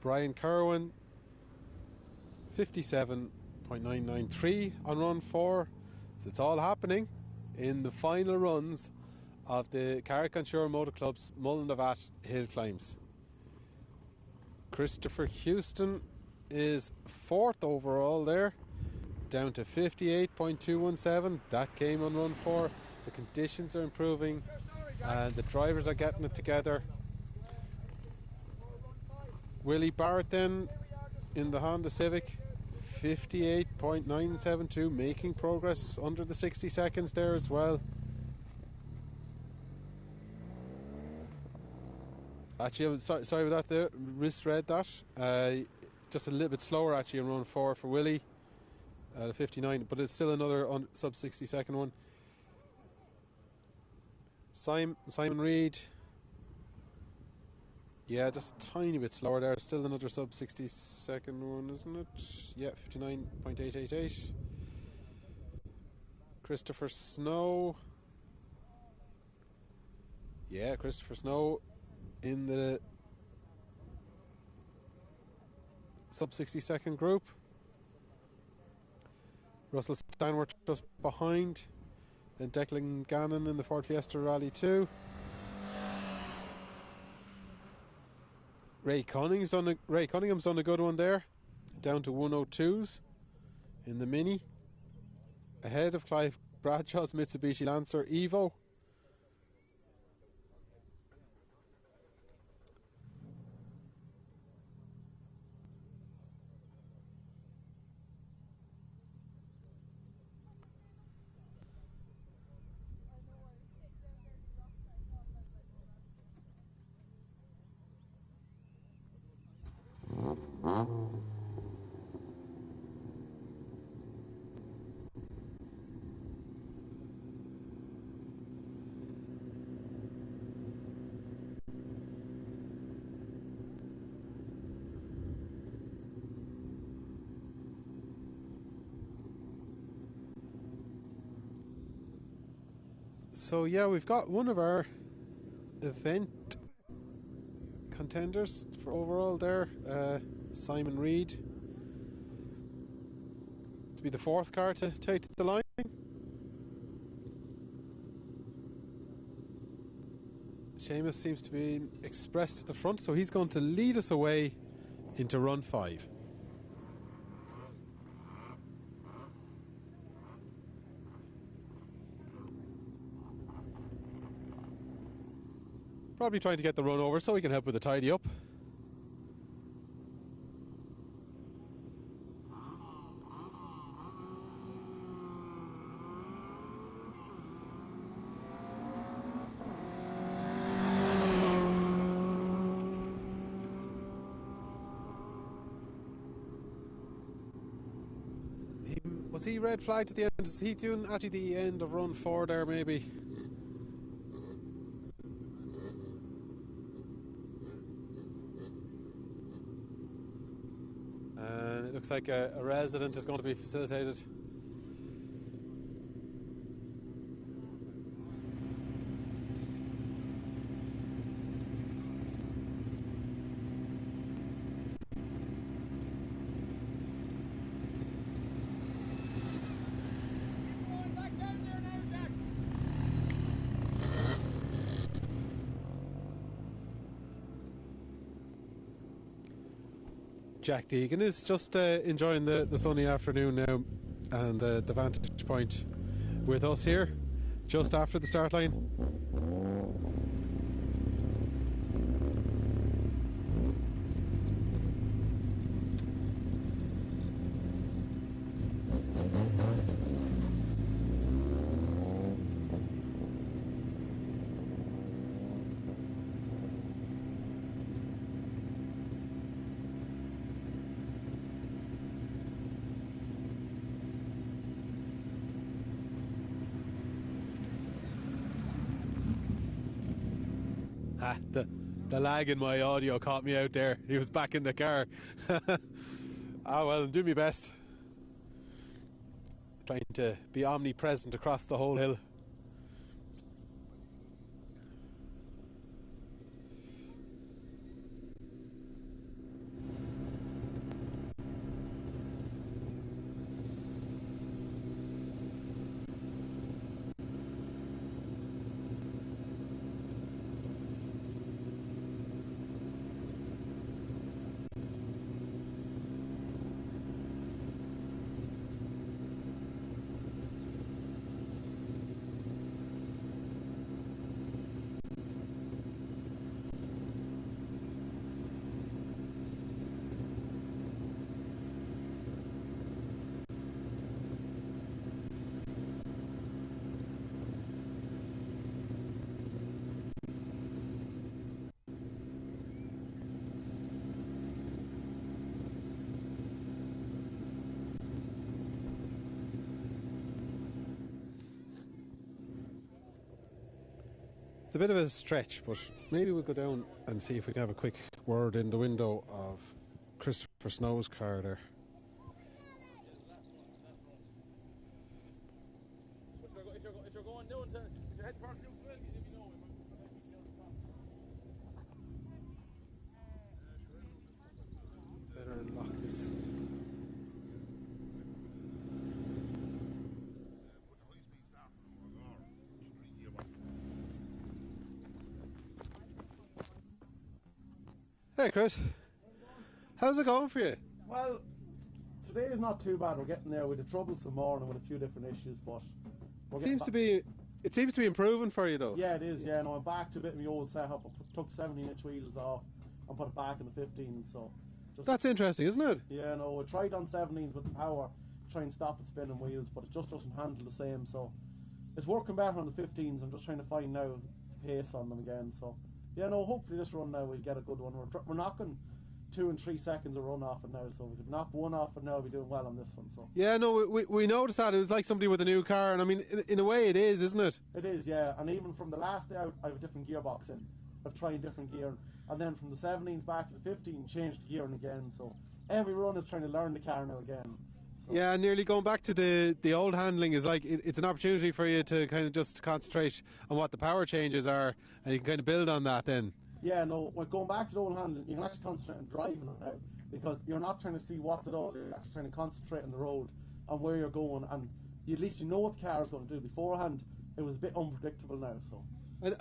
Brian Kerwin 57.993 on run 4. So it's all happening in the final runs of the Carrick-on-Suir Motor Club's Mullinavat Hill Climbs. Christopher Houston is 4th overall there, down to 58.217. That came on run 4. The conditions are improving and the drivers are getting it together. Willie Barrett then in the Honda Civic, 58.972, making progress under the 60 seconds there as well. Actually, I'm sorry about that there, misread that. Just a little bit slower actually in run 4 for Willie, 59, but it's still another sub 60 second one. Simon Reed, yeah, just a tiny bit slower there. Still another sub 60 second one, isn't it? Yeah, 59.888. Christopher Snow. Yeah, Christopher Snow in the sub 60 second group. Russell Steinworth just behind. Then Declan Gannon in the Ford Fiesta Rally 2. Ray Cunningham's done a good one there, down to 102s in the Mini, ahead of Clive Bradshaw's Mitsubishi Lancer Evo. So yeah, we've got one of our event contenders for overall there, Simon Reed, to be the 4th car to take the line. Seamus seems to be expressed to the front, so he's going to lead us away into run 5. Probably trying to get the run over so he can help with the tidy up. Was he red flagged at the end? Is he doing actually the end of run 4 there maybe? And it looks like a resident is going to be facilitated. Jack Deegan is just enjoying the sunny afternoon now and the vantage point with us here just after the start line. The lag in my audio caught me out there. He was back in the car. Well, do my best. Trying to be omnipresent across the whole hill. It's a bit of a stretch, but maybe we'll go down and see if we can have a quick word in the window of Christopher Snow's car there. If you're going down to, if you're heading for New Swell, if you know, Better unlock this. Hey Chris, how's it going for you? Well, today is not too bad. We're getting there. With a troublesome morning with a few different issues, but It seems to be improving for you though. Yeah, it is. Yeah, no, I'm back to a bit of my old setup. I took 17-inch wheels off and put it back in the 15s. So That's interesting, isn't it? yeah, no, I tried on 17s with the power to try and stop it spinning wheels, but it just doesn't handle the same. So it's working better on the 15s. I'm just trying to find now the pace on them again. So yeah, no, hopefully this run now we'll get a good one. We're knocking 2 and 3 seconds a run off it now, so we could knock one off and now we'll be doing well on this one. So Yeah, no, we noticed that. It was like somebody with a new car, and I mean, in a way it is, isn't it? it is, yeah. And even from the last day out, I have a different gearbox in. I've tried different gear, and then from the 17s back to the 15, changed the gearing again. So every run is trying to learn the car now again. So, Yeah, nearly going back to the old handling is like, it's an opportunity for you to kind of just concentrate on what the power changes are, and you can kind of build on that then. yeah, no, when going back to the old handling, you can actually concentrate on driving it now, because you're not trying to see what's it all. You're actually trying to concentrate on the road and where you're going, and at least you know what the car is going to do. Beforehand, it was a bit unpredictable now. So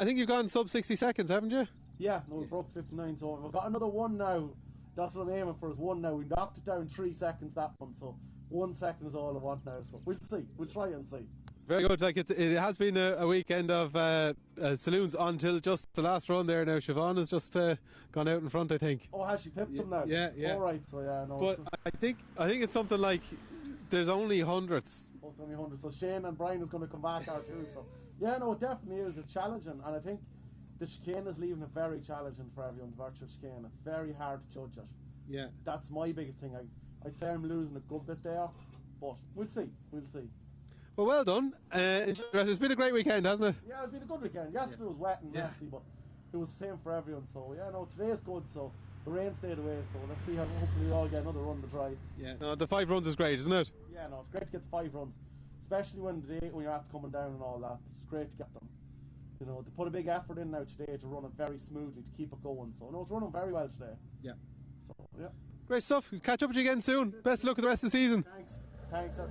I think you've gone sub 60 seconds, haven't you? yeah, no, we broke 59, so we've got another one now. That's what I'm aiming for, is one now. We knocked it down 3 seconds, that one, so 1 second is all I want now. So we'll see. We'll try and see. Very good. Like it has been a weekend of saloons until just the last run there. Now Siobhan has just gone out in front, I think. Oh, has she pipped them now? Yeah, yeah. All right, so yeah, no. But I think it's something like there's only hundreds. Oh, it's only 100. So Shane and Brian is going to come back out too. So yeah, no, it definitely is. It's challenging, and I think the chicane is leaving it very challenging for everyone. The virtual chicane, it's very hard to judge it. Yeah. That's my biggest thing. I'd say I'm losing a good bit there, but we'll see. We'll see. Well done. It's been a great weekend, hasn't it? Yeah, it's been a good weekend. Yesterday was wet and messy, but it was the same for everyone. So yeah, no, today is good. So the rain stayed away. So let's see how hopefully we all get another run to try. Yeah. No, the 5 runs is great, isn't it? Yeah, no, it's great to get the 5 runs, especially when you're after coming down and all that. It's great to get them. You know, to put a big effort in now today to run it very smoothly, to keep it going. So no, it's running very well today. Yeah. So yeah. Great stuff. We'll catch up with you again soon. Best of luck with the rest of the season. Thanks. Sir.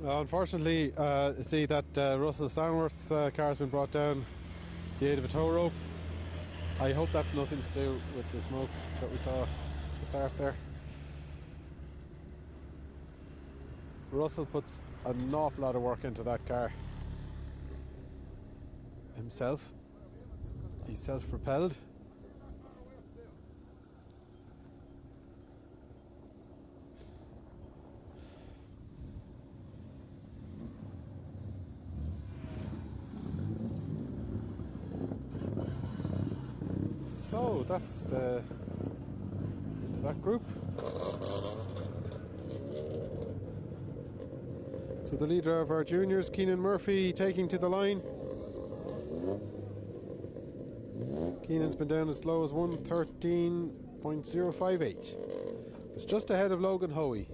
Unfortunately, see that Russell Stanworth's car has been brought down the aid of a tow rope. I hope that's nothing to do with the smoke that we saw at the start there. Russell puts an awful lot of work into that car himself. He's self-propelled. So that's the into that group. So the leader of our juniors, Keenan Murphy, taking to the line. Keenan's been down as low as 1:13.058. It's just ahead of Logan Hoey.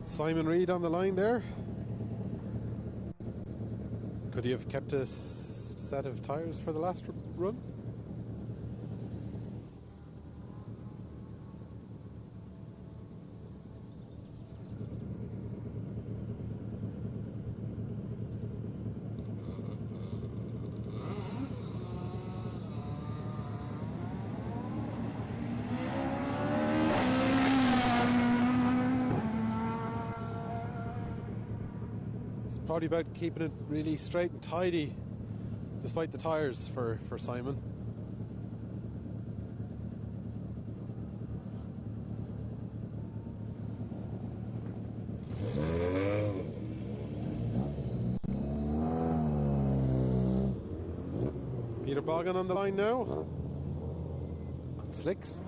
Simon Reid on the line there. Could he have kept a set of tyres for the last run? Probably about keeping it really straight and tidy despite the tyres for Simon. Peter Bogan on the line now. On slicks.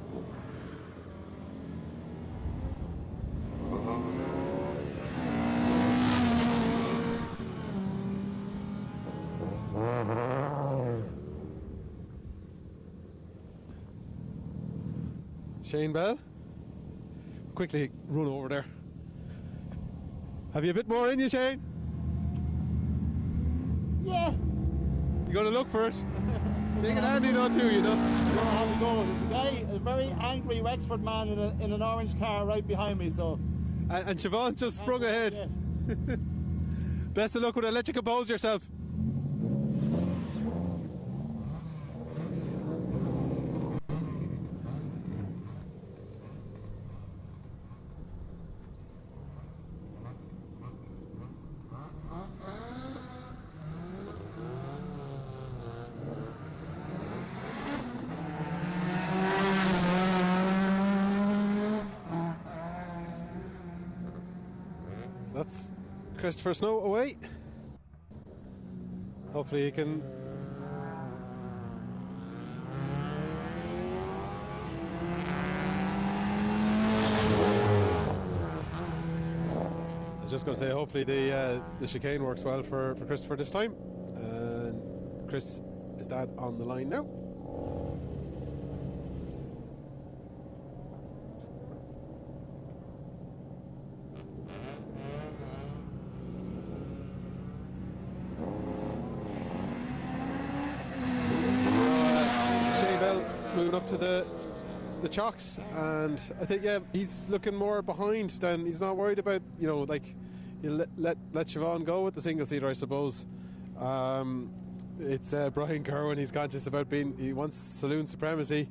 Shane Bell, quickly run over there. Have you a bit more in you, Shane? Yeah. You gonna look for it? Take it handy though too, you know. How we go? There's a guy, a very angry Wexford man in an orange car right behind me. So. And Siobhan just sprung ahead. Yeah. Best of luck with it. Let you compose yourself. That's Christopher Snow away. Hopefully he can I was just going to say hopefully the chicane works well for Christopher this time. And Chris, is that on the line now? Moving up to the chocks, and I think he's looking more behind than he's not worried about. You know, like you let Siobhan go with the single seater, I suppose. It's Brian Kerwin. He's conscious about he wants saloon supremacy.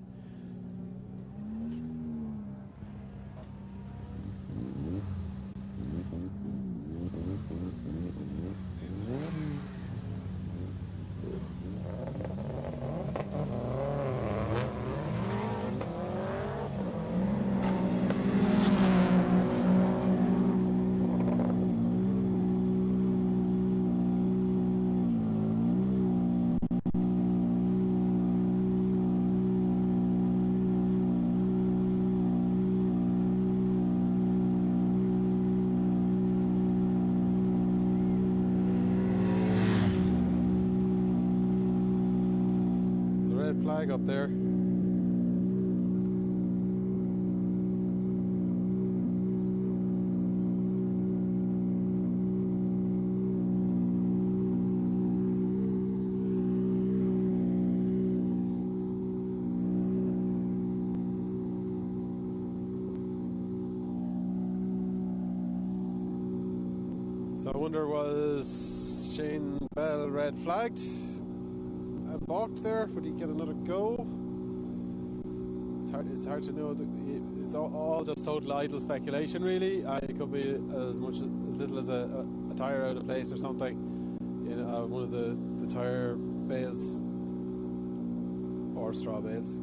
flag up there. So I wonder, was Shane Bell red flagged and balked there? Would he get another go? It's hard to know. It's all just total idle speculation, really. It could be as little as a tyre out of place or something in one of the tyre bales or straw bales.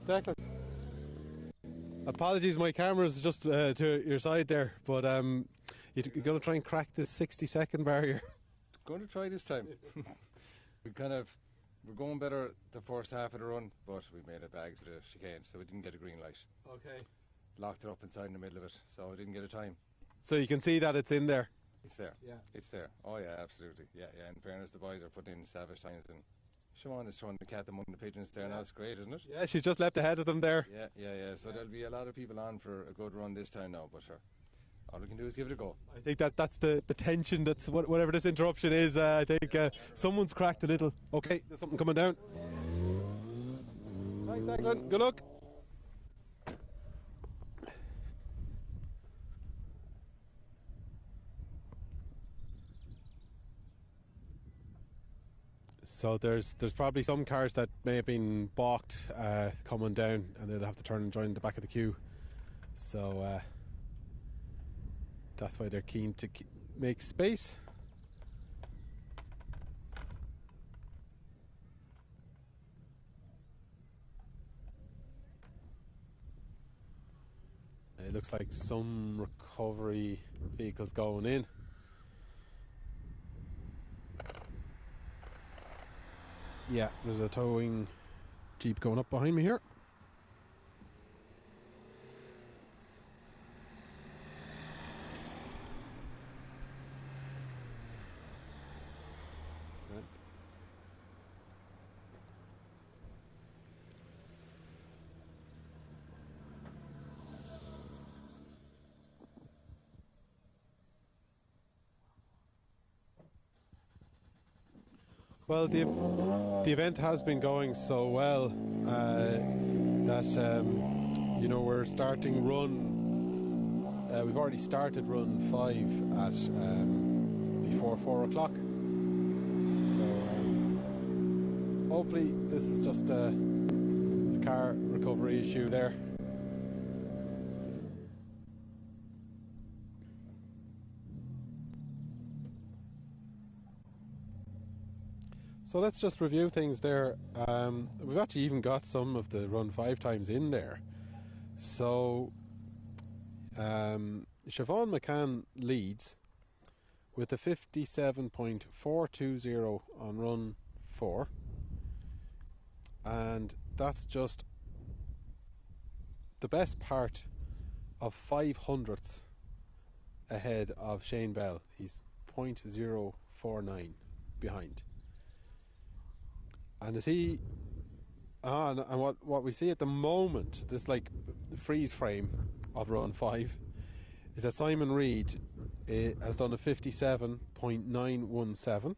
Declan. Apologies, my camera's just to your side there, but you're going to try and crack this 60-second barrier. Going to try this time. We're going better the first half of the run, but we made a bags of the chicane, so we didn't get a green light. Okay. Locked it up inside in the middle of it, so I didn't get a time. So you can see that it's in there. It's there. Yeah. It's there. Oh yeah, absolutely. Yeah. In fairness, the boys are putting in savage times, and Siobhan is throwing the cat among the pigeons there, and that's great, isn't it? Yeah, she's just left ahead of them there. Yeah. So there'll be a lot of people on for a good run this time now, but sure, all we can do is give it a go. I think that's the tension, that's whatever this interruption is. I think someone's cracked a little. Okay, there's something coming down. Thanks, Declan. Good luck. So there's probably some cars that may have been balked coming down, and they'll have to turn and join the back of the queue. So that's why they're keen to make space. It looks like some recovery vehicles going in. Yeah, there's a towing jeep going up behind me here. Well, the event has been going so well that we're starting run. We've already started run 5 at before 4 o'clock. So hopefully this is just a car recovery issue there. So let's just review things there. We've actually even got some of the run 5 times in there. So Siobhan McCann leads with a 57.420 on run 4. And that's just the best part of 500ths ahead of Shane Bell. He's 0.049 behind. And what we see at the moment, this like the freeze frame of run 5, is that Simon Reid has done a 57.917,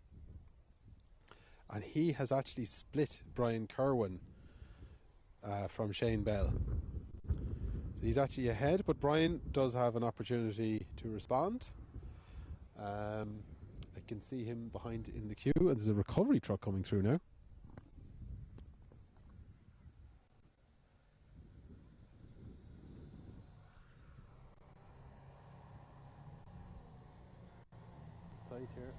and he has actually split Brian Kerwin from Shane Bell. So he's actually ahead, but Brian does have an opportunity to respond. I can see him behind in the queue, and there's a recovery truck coming through now. It's tight here.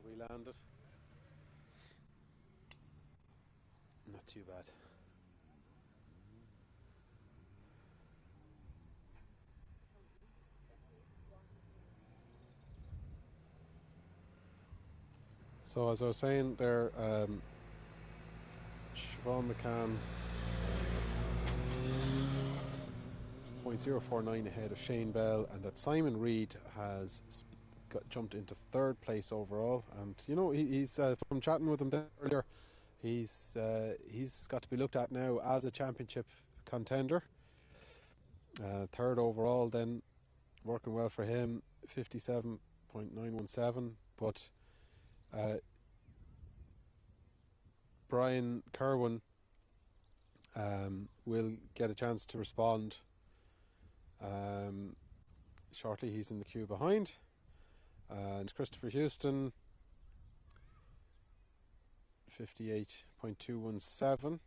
We landed. Not too bad. So as I was saying there, Siobhan McCann 0.049 ahead of Shane Bell, and that Simon Reid has jumped into third place overall. And you know, he's from chatting with him there earlier, he's got to be looked at now as a championship contender. Third overall, then, working well for him, 57.917. But Brian Kerwin will get a chance to respond shortly. He's in the queue behind. And Christopher Houston, 58.217.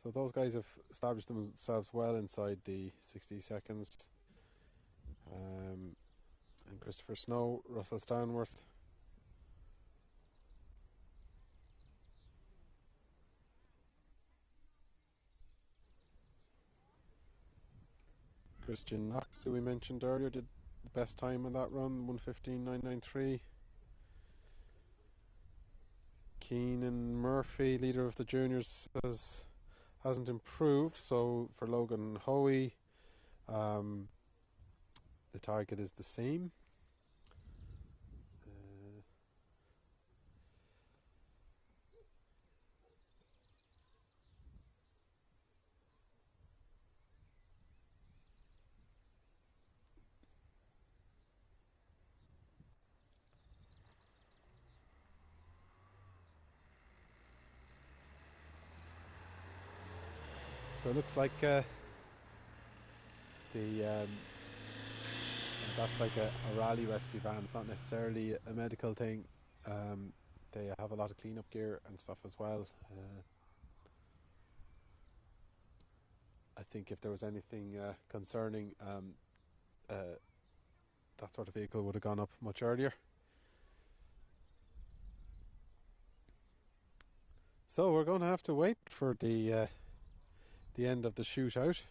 So those guys have established themselves well inside the 60 seconds. And Christopher Snow, Russell Stanworth, Christian Knox, who we mentioned earlier, did the best time on that run, 1:15.993. Keenan Murphy, leader of the juniors, hasn't improved. So for Logan Hoey, the target is the same. So it looks like that's like a rally rescue van. It's not necessarily a medical thing. They have a lot of cleanup gear and stuff as well. I think if there was anything concerning, that sort of vehicle would have gone up much earlier. So we're going to have to wait for the end of the shootout.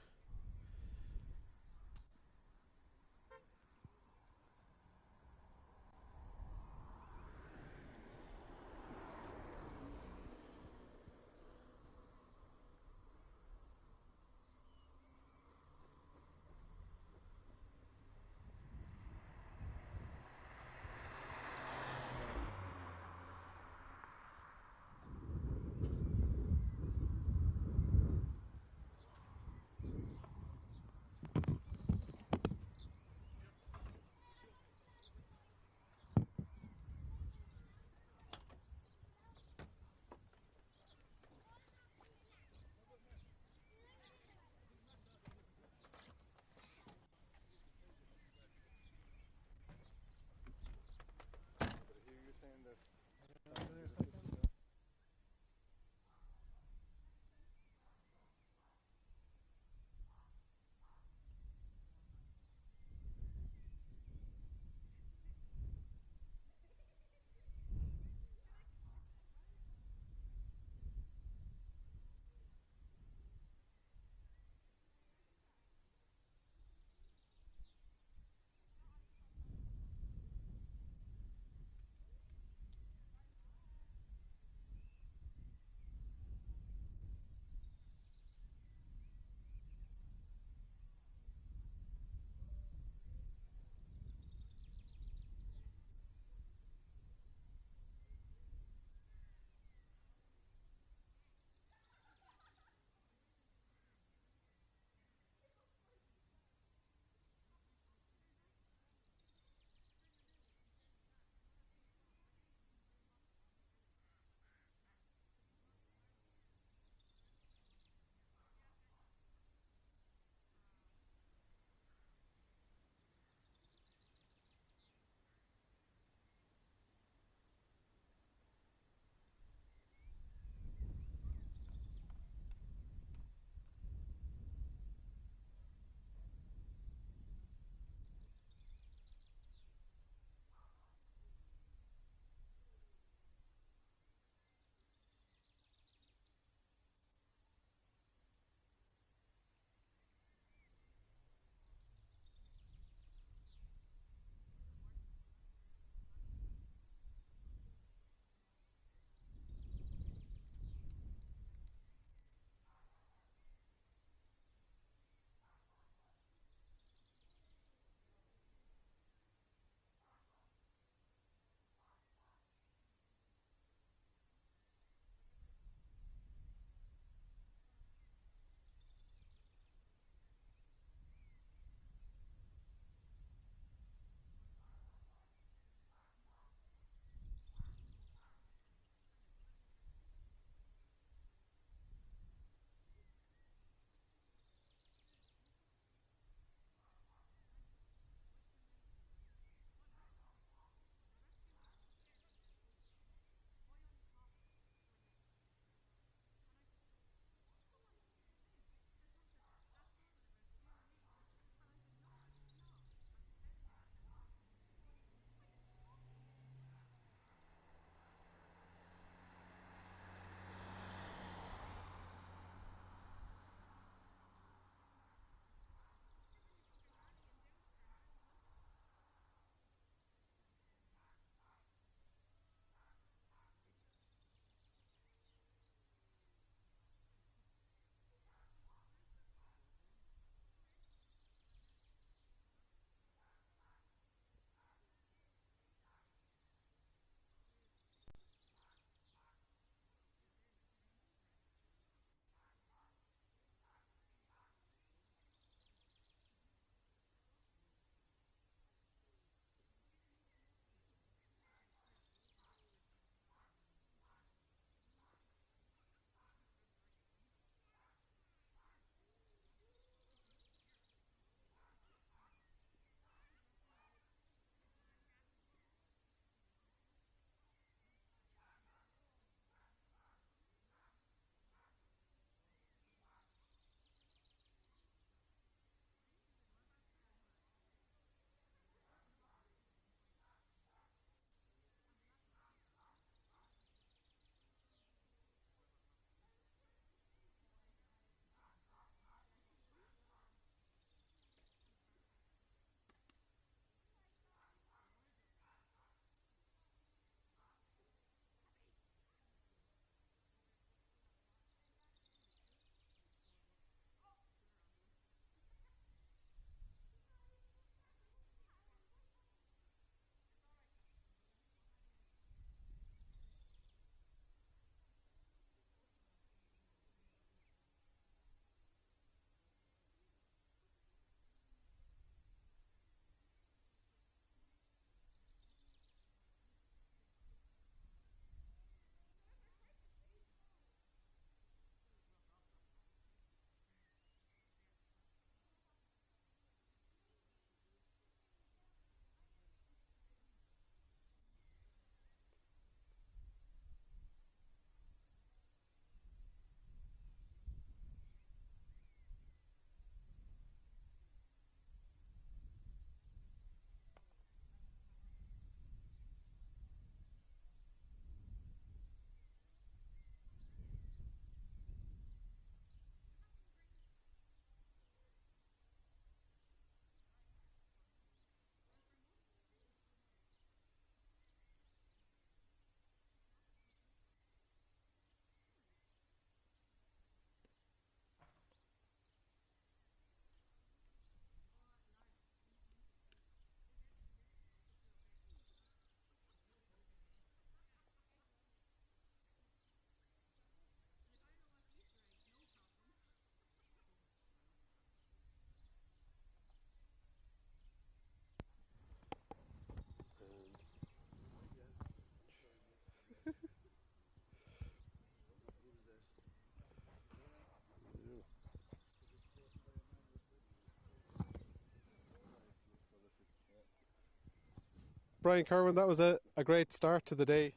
Brian Kerwin, that was a great start to the day.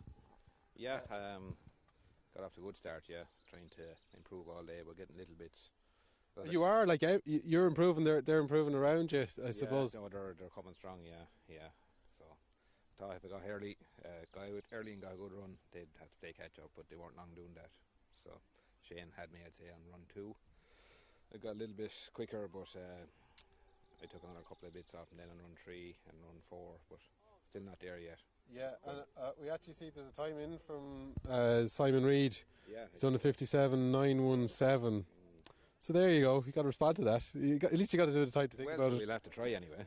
Yeah, got off to a good start, yeah. Trying to improve all day, but getting little bits. You are, like, you're improving, they're improving around you, I suppose. Yeah, no, they're coming strong, yeah. So, thought if I got early, and got a good run, they'd have to play catch up, but they weren't long doing that. So, Shane had me, I'd say, on run 2. I got a little bit quicker, but I took another couple of bits off, and then on run 3 and run 4, but still not there yet. Yeah, and we actually see there's a time in from Simon Reid. Yeah, he's done a 57.917. So there you go. You got to respond to that. At least you got to do the time to think about it. We'll have to try anyway.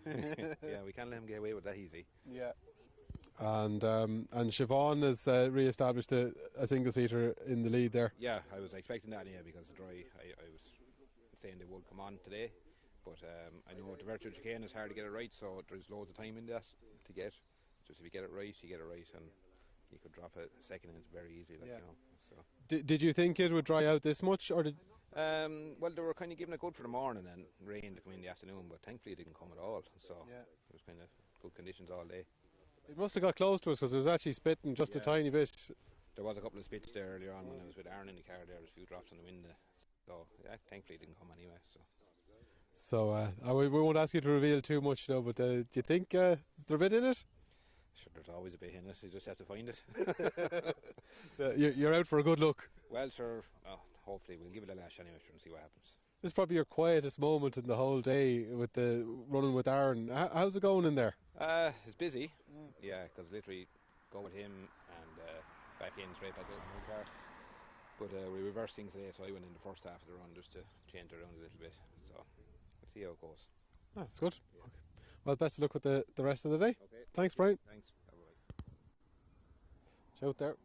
Yeah, we can't let him get away with that easy. Yeah. And Siobhan has re-established a single seater in the lead there. Yeah, I was expecting that, yeah, because the dry, I was saying they would come on today, but I know the virtual chicane is hard to get it right, so there's loads of time in that to get. Just if you get it right, you get it right, and you could drop a second, and it's very easy, like, you know. So. Did you think it would dry out this much, or did? Well, they were kind of giving it good for the morning and rain to come in the afternoon, but thankfully it didn't come at all. So it was kind of good conditions all day. It must have got close to us because it was actually spitting just a tiny bit. There was a couple of spits there earlier on when I was with Aaron in the car. There was a few drops on the window. So yeah, thankfully it didn't come anyway. So we won't ask you to reveal too much though. But do you think is there a bit in it? Sure, there's always a bit in it. You just have to find it. So you're out for a good look. Well, sure. Hopefully we'll give it a lash anyway and see what happens. This is probably your quietest moment in the whole day with the running with Aaron. How's it going in there? It's busy. Yeah, because literally go with him and back in straight back out in my car. But we reversed things today, so I went in the first half of the run just to change it around a little bit. So let's see how it goes. That's good. Okay. Well, best of luck with the rest of the day. Okay. Thanks, Brian. Thanks. Bye-bye. Out there.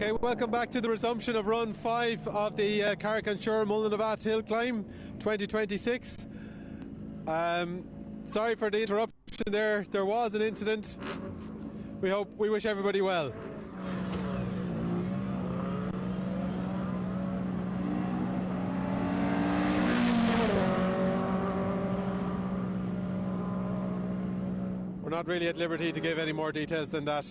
Okay, welcome back to the resumption of run 5 of the Carrick-on-Suir Mullinavat Hillclimb 2026. Sorry for the interruption there. There was an incident. We wish everybody well. We're not really at liberty to give any more details than that.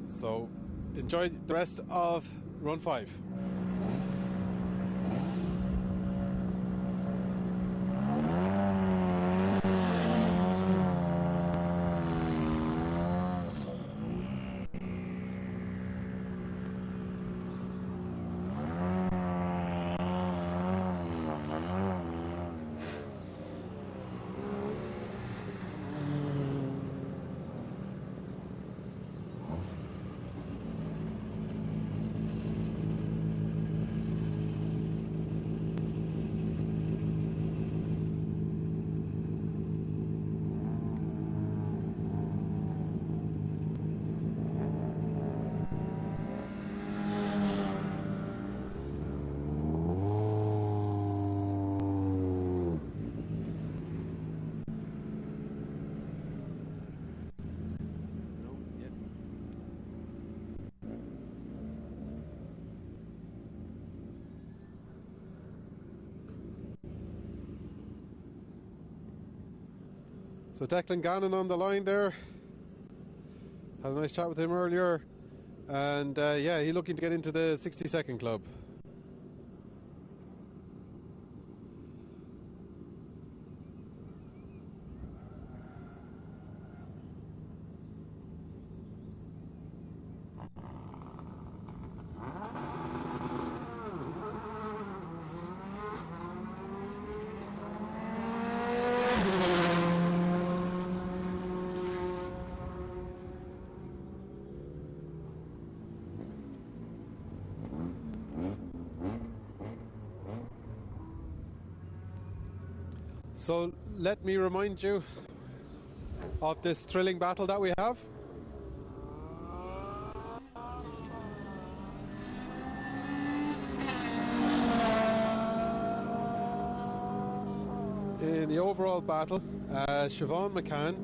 So enjoy the rest of run 5. So Declan Gannon on the line there. Had a nice chat with him earlier. And yeah, he's looking to get into the 60-second club. So let me remind you of this thrilling battle that we have. In the overall battle, Siobhan McCann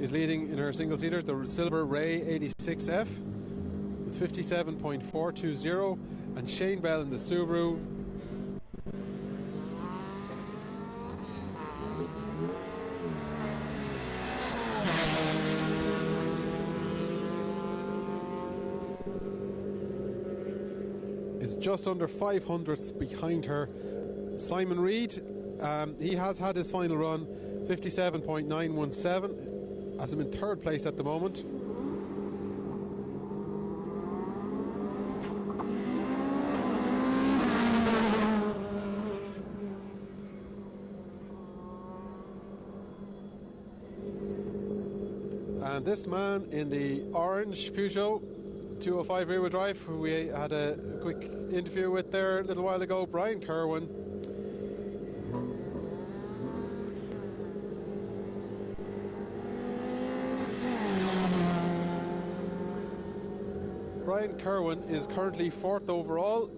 is leading in her single-seater, the Silver Ray 86F with 57.420, and Shane Bell in the Subaru is just under 500ths behind her. Simon Reid, he has had his final run, 57.917, as I'm in third place at the moment. And this man in the orange Peugeot 205 rear-wheel drive, who we had a quick interview with there a little while ago, Brian Kerwin. Brian Kerwin is currently 4th overall.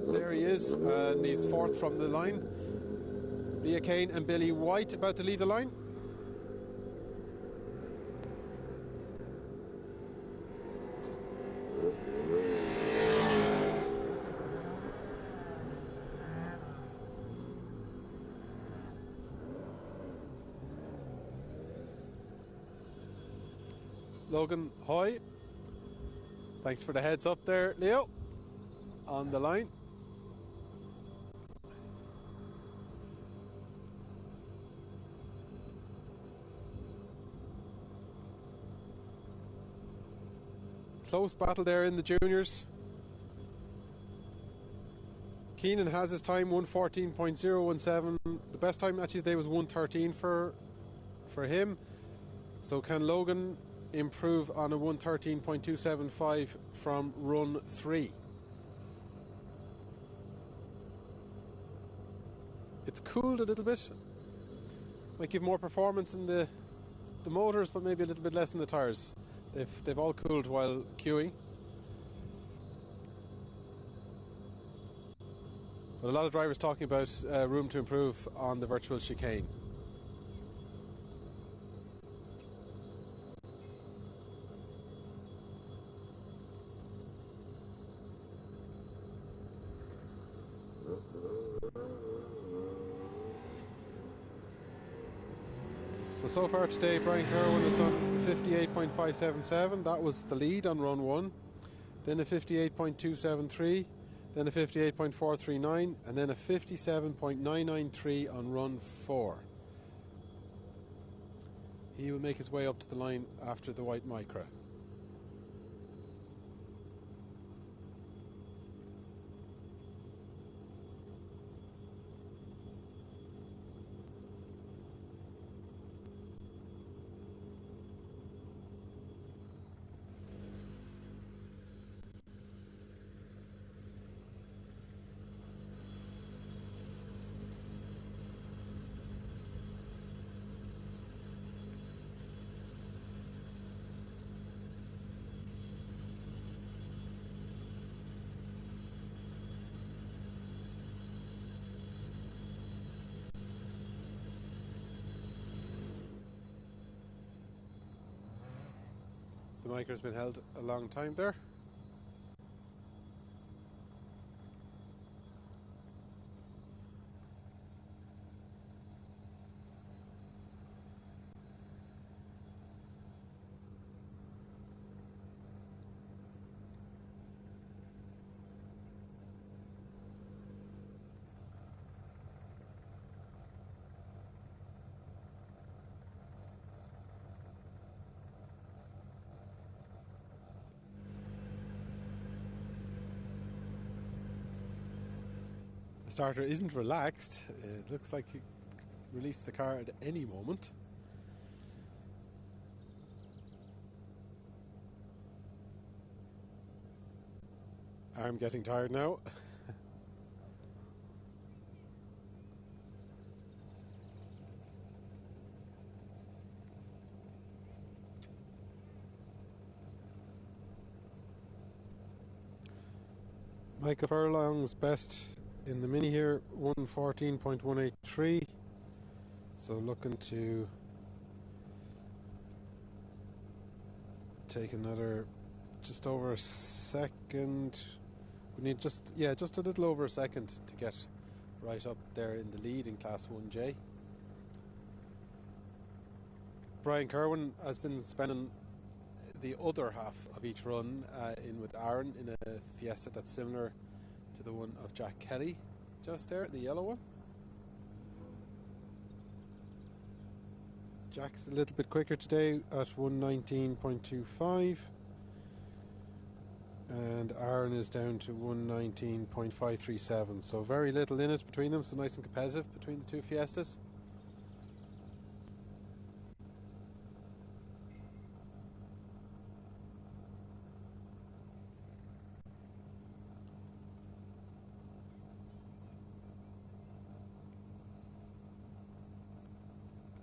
There he is, and he's 4th from the line. Leah Kane and Billy White about to leave the line. Logan Hoy, thanks for the heads up there, Leo, on the line. Close battle there in the juniors. Keenan has his time, 1:14.017. The best time actually today was 1:13 for him. So can Logan improve on a 1:13.275 from run 3? It's cooled a little bit. Might give more performance in the motors, but maybe a little bit less in the tyres. They've all cooled while queuing. But a lot of drivers talking about room to improve on the virtual chicane. So far today, Brian Kerwin has done 58.577. That was the lead on run 1. Then a 58.273. Then a 58.439. And then a 57.993 on run 4. He will make his way up to the line after the white Micra. The Micra's been held a long time there. The starter isn't relaxed. It looks like he could release the car at any moment. I'm getting tired now. Michael Furlong's best in the mini here, 1:14.183. So looking to take another just over a second. We need just a little over a second to get right up there in the lead in Class 1J. Brian Kerwin has been spending the other half of each run in with Aaron in a Fiesta that's similar to the one of Jack Kelly, just there, the yellow one. Jack's a little bit quicker today at 1:19.25, and Aaron is down to 1:19.537. So very little in it between them. So nice and competitive between the two Fiestas.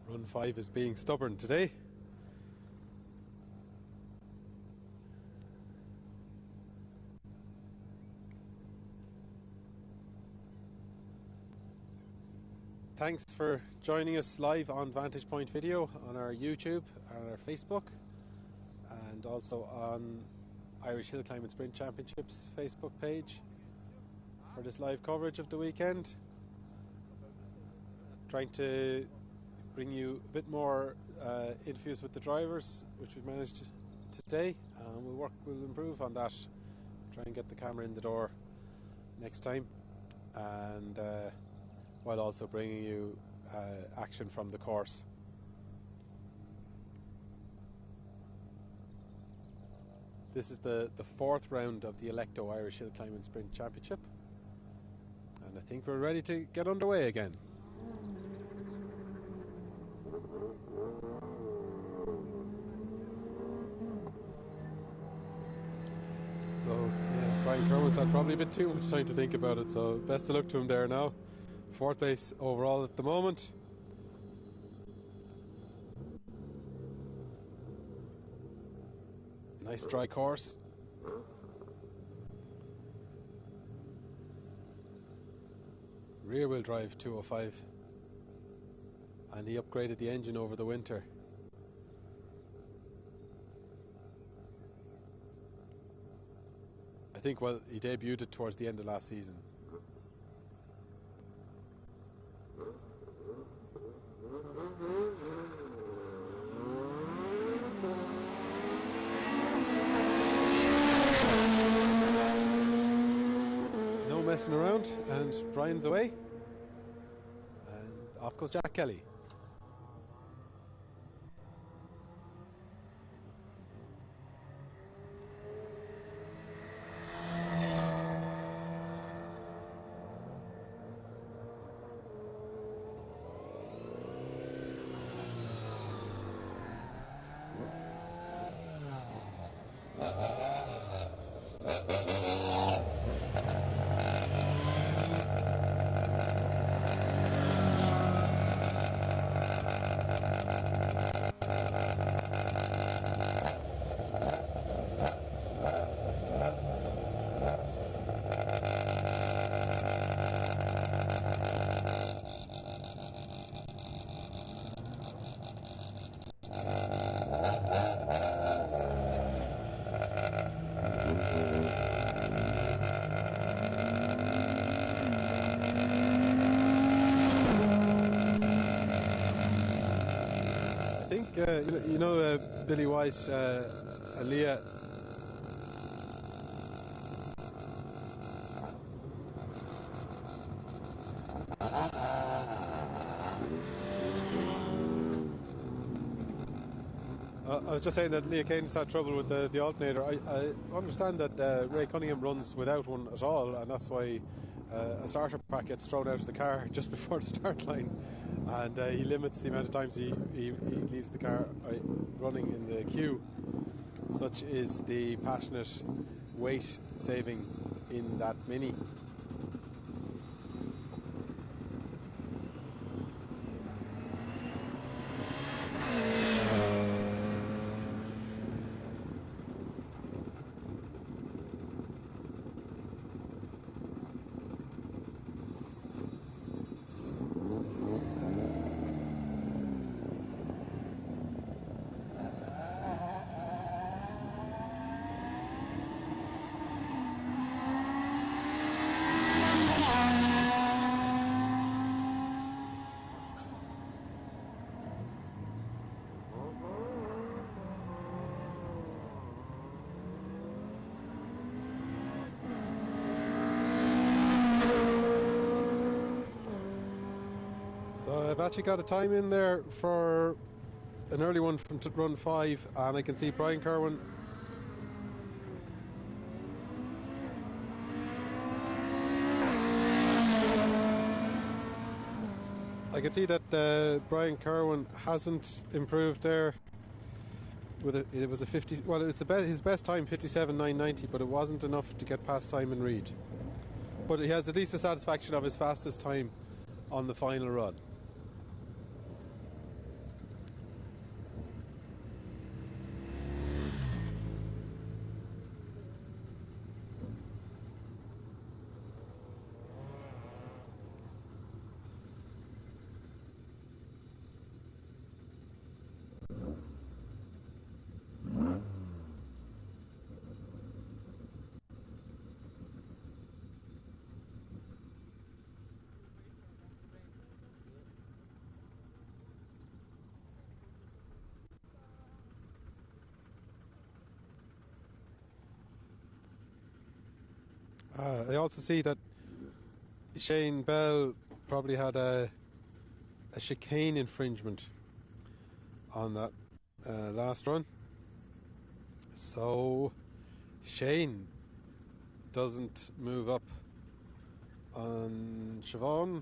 Run 5 is being stubborn today. Thanks for joining us live on Vantage Point Video on our YouTube, on our Facebook, and also on Irish Hillclimb and Sprint Championships Facebook page for this live coverage of the weekend. Trying to bring you a bit more interviews with the drivers, which we've managed today. We'll improve on that. Try and get the camera in the door next time, and while also bringing you action from the course. This is the fourth round of the Electo Irish Hillclimb and Sprint Championship, and I think we're ready to get underway again. So, yeah, Brian Kerwin's had probably a bit too much time to think about it, so best of luck to him there now. Fourth place overall at the moment. Nice dry course. rear-wheel drive 205, and he upgraded the engine over the winter. I think, well, he debuted it towards the end of last season. No messing around, and Brian's away, and off goes Jack Kelly. Billy White and Leah. I was just saying that Leah Kane's had trouble with the alternator. I understand that Ray Cunningham runs without one at all, and that's why a starter pack gets thrown out of the car just before the start line, and he limits the amount of times he leaves the car running in the queue. Such is the passionate weight saving in that Mini. So I've actually got a time in there for an early one from run 5, and I can see Brian Kerwin Brian Kerwin hasn't improved there. It was a 50. Well, it's his best time, 57.990, but it wasn't enough to get past Simon Reed. But he has at least the satisfaction of his fastest time on the final run. I also see that Shane Bell probably had a chicane infringement on that last run. So Shane doesn't move up on Siobhan.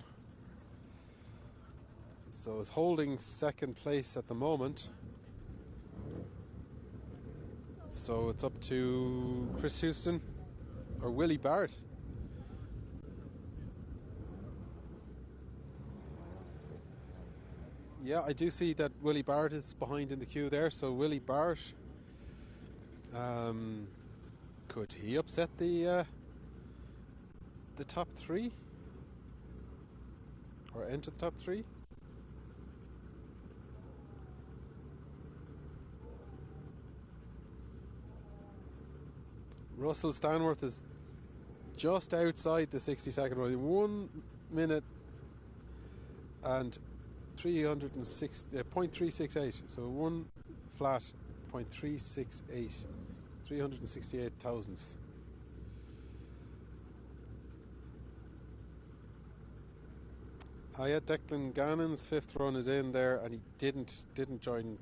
So is holding second place at the moment. So it's up to Chris Houston or Willie Barrett. Yeah, I do see that Willie Barrett is behind in the queue there. So Willie Barrett, could he upset the top three? or enter the top 3. Russell Stanworth is just outside the 60-second run. 1 minute and 0.368. So 1 flat 0.368. 368 thousandths. Declan Gannon's 5th run is in there, and he didn't join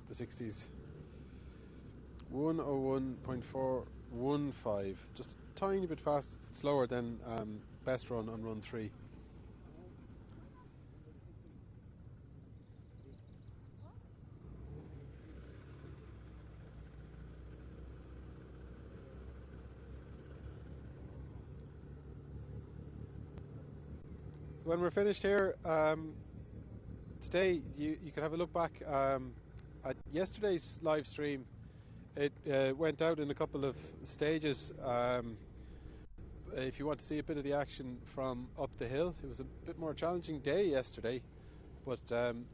the 60s. 101.415, just a tiny bit slower than best run on run 3. So when we're finished here today, you can have a look back at yesterday's live stream. It went out in a couple of stages. If you want to see a bit of the action from up the hill, it was a bit more challenging day yesterday, but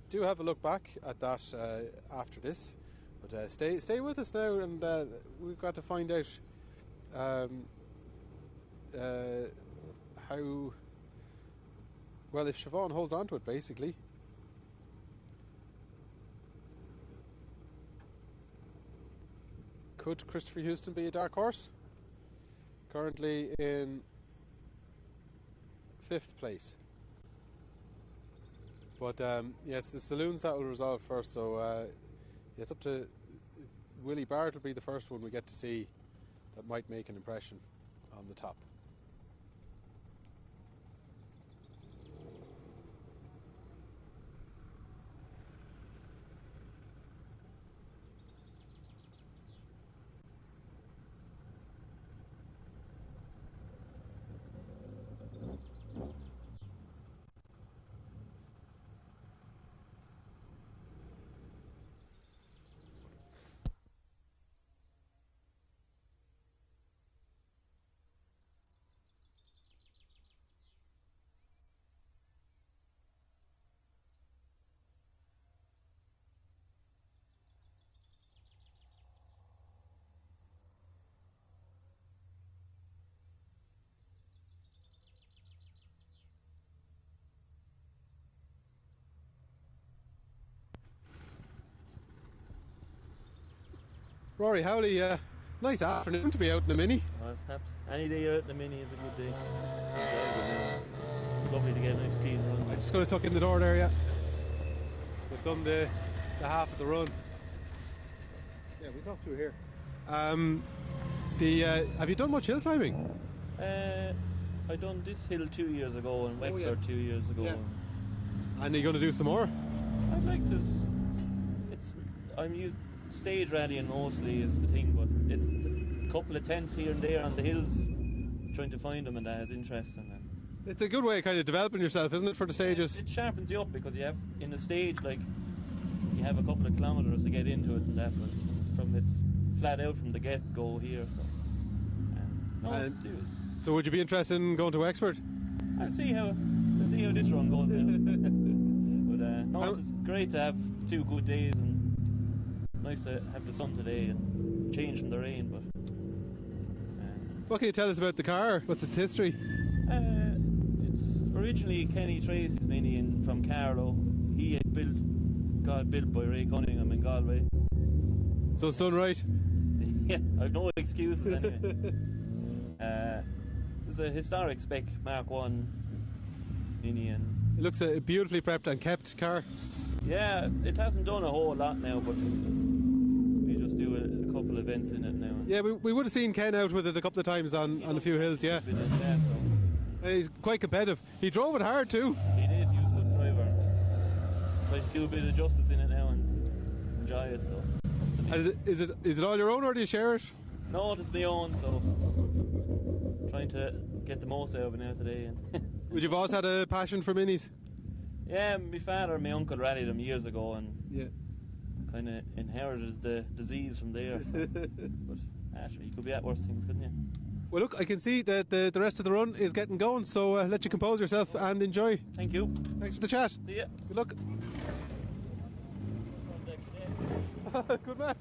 do have a look back at that after this. But stay with us now, and we've got to find out how well, if Siobhan holds on to it, basically. Could Christopher Houston be a dark horse? Currently in 5th place. But yeah, it's the saloons that will resolve first, so yeah, it's up to Willie Barrett will be the first one we get to see that might make an impression on the top. Rory Howley, nice afternoon to be out in the Mini. Oh, it's happy. Any day out in the Mini is a good day. It's lovely to get a nice clean run. I'm just going to tuck in the door there, yeah. We've done the half of the run. Yeah, we talk through here. Have you done much hill climbing? I done this hill 2 years ago and Wexford 2 years ago. Yeah. And are you going to do some more? I'd like to. I'm used. Stage rallying mostly is the thing, but it's a couple of tents here and there on the hills, trying to find them, and that is interesting. And it's a good way of kind of developing yourself, isn't it, for the stages? It sharpens you up, because you have in a stage, like, you have a couple of kilometres to get into it and that, but it's flat out from the get-go here, so so would you be interested in going to Wexford? I'll see how this run goes now. But it's great to have 2 good days, and nice to have the sun today and change from the rain. But what can you tell us about the car? What's its history? It's originally Kenny Tracy's Mini from Carlow. He had got built by Ray Cunningham in Galway. So it's done right? Yeah, I've no excuses anyway. It's a historic spec Mark 1 Mini, and it looks a beautifully prepped and kept car. Yeah, it hasn't done a whole lot now, but we just do a couple of events in it now. Yeah, we would have seen Ken out with it a couple of times on a few hills, yeah. He's quite competitive. He drove it hard too. He did, he was a good driver. Tried to do a bit of justice in it now and enjoy it, so. And is it all your own, or do you share it? No, it's my own, so trying to get the most out of it now today. Would you've always had a passion for minis? Yeah, my father and my uncle rallied them years ago, and kind of inherited the disease from there. So. But actually, you could be at worse things, couldn't you? Well, look, I can see that the rest of the run is getting going, so let you compose yourself and enjoy. Thank you. Thanks for the chat. See ya. Good luck. Good man.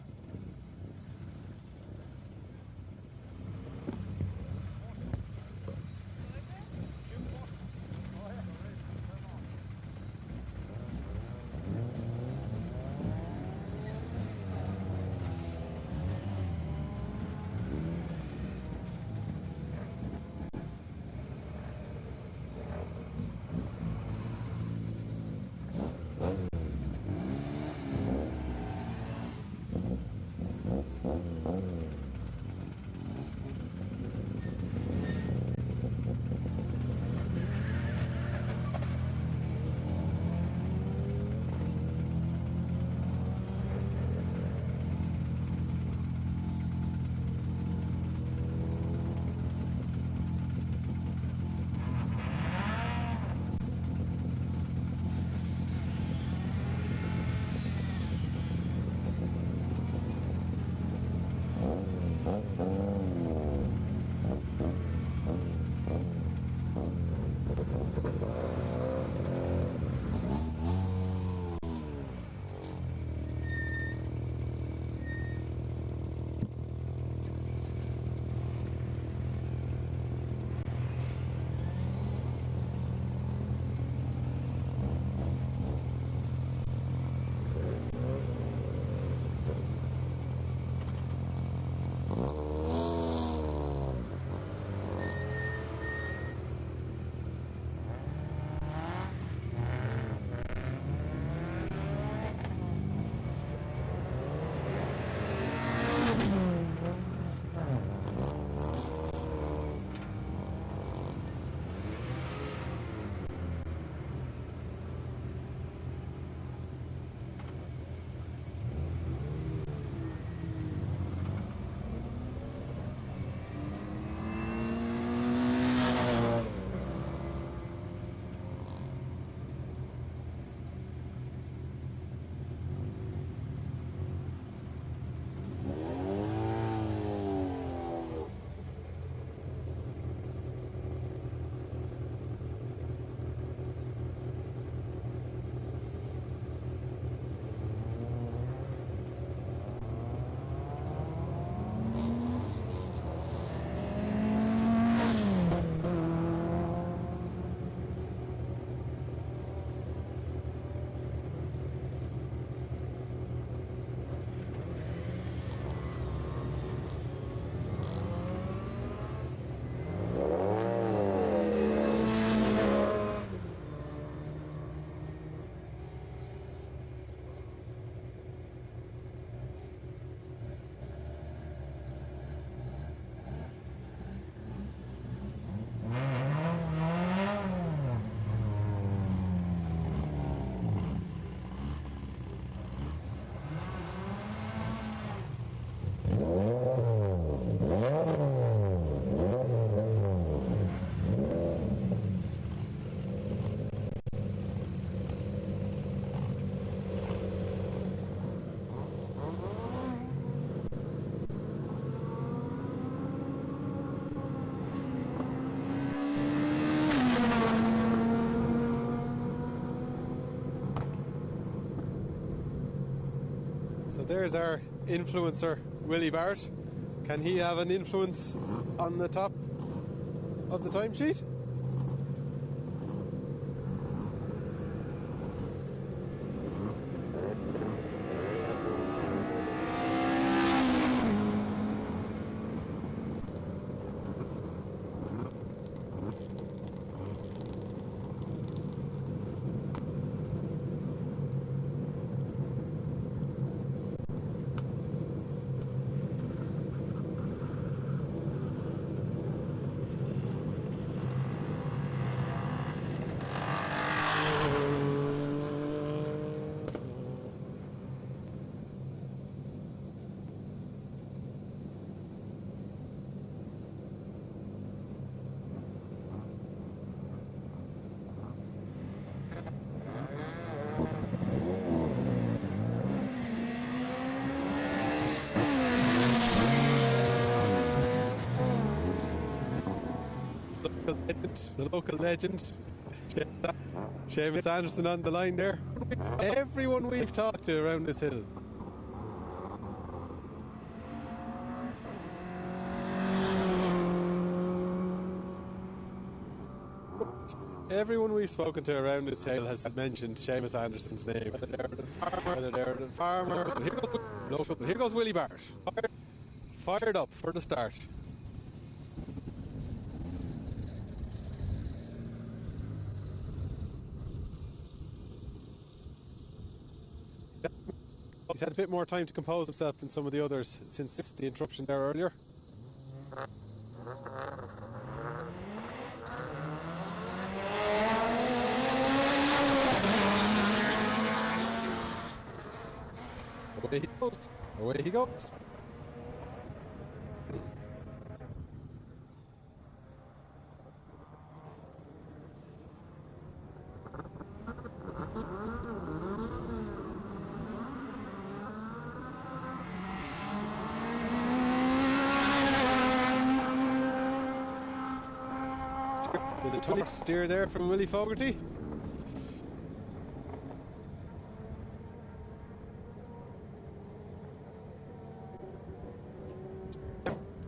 So there's our influencer, Willie Barrett. Can he have an influence on the top of the timesheet? The local legend. Seamus Anderson on the line there. Everyone we've talked to around this hill. Everyone we've spoken to around this hill has mentioned Seamus Anderson's name. Whether they're the farmer. Here goes Willie Barrett. Fired up for the start. He's had a bit more time to compose himself than some of the others since the interruption there earlier. Away he goes. Away he goes. With a tough steer there from Willie Fogarty.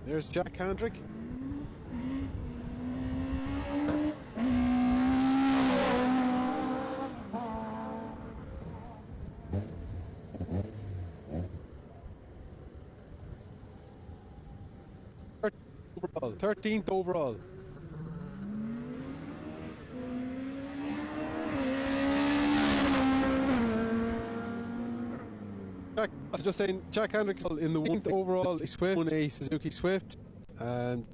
There's Jack Handrick. Overall, 13th overall. I was just saying, Jack Hendrick in the 1st overall Swift won a Suzuki Swift, and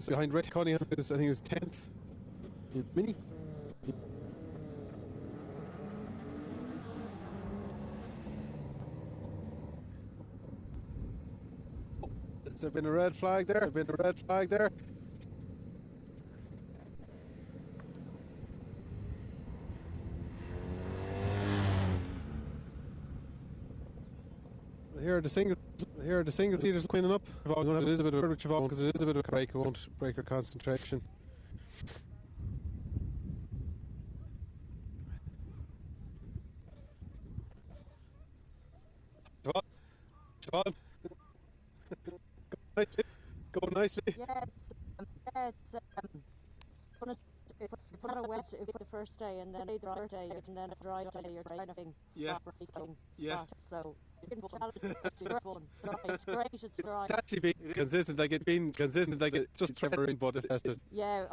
behind Ray Cunningham, I think it was 10th in Mini. Has there been a red flag there? There's been a red flag there. Here are the single seaters cleaning up. It is a bit of a because it is a bit of a break. It won't break her concentration. Siobhan. Go nicely. Yeah, it's put a wet the first day, and then the third day, and then a dry day. You're trying to so it's great. It's dry. It's actually been consistent. Like it's been consistent. Like it's just Trevor in, but it's tested. Yeah,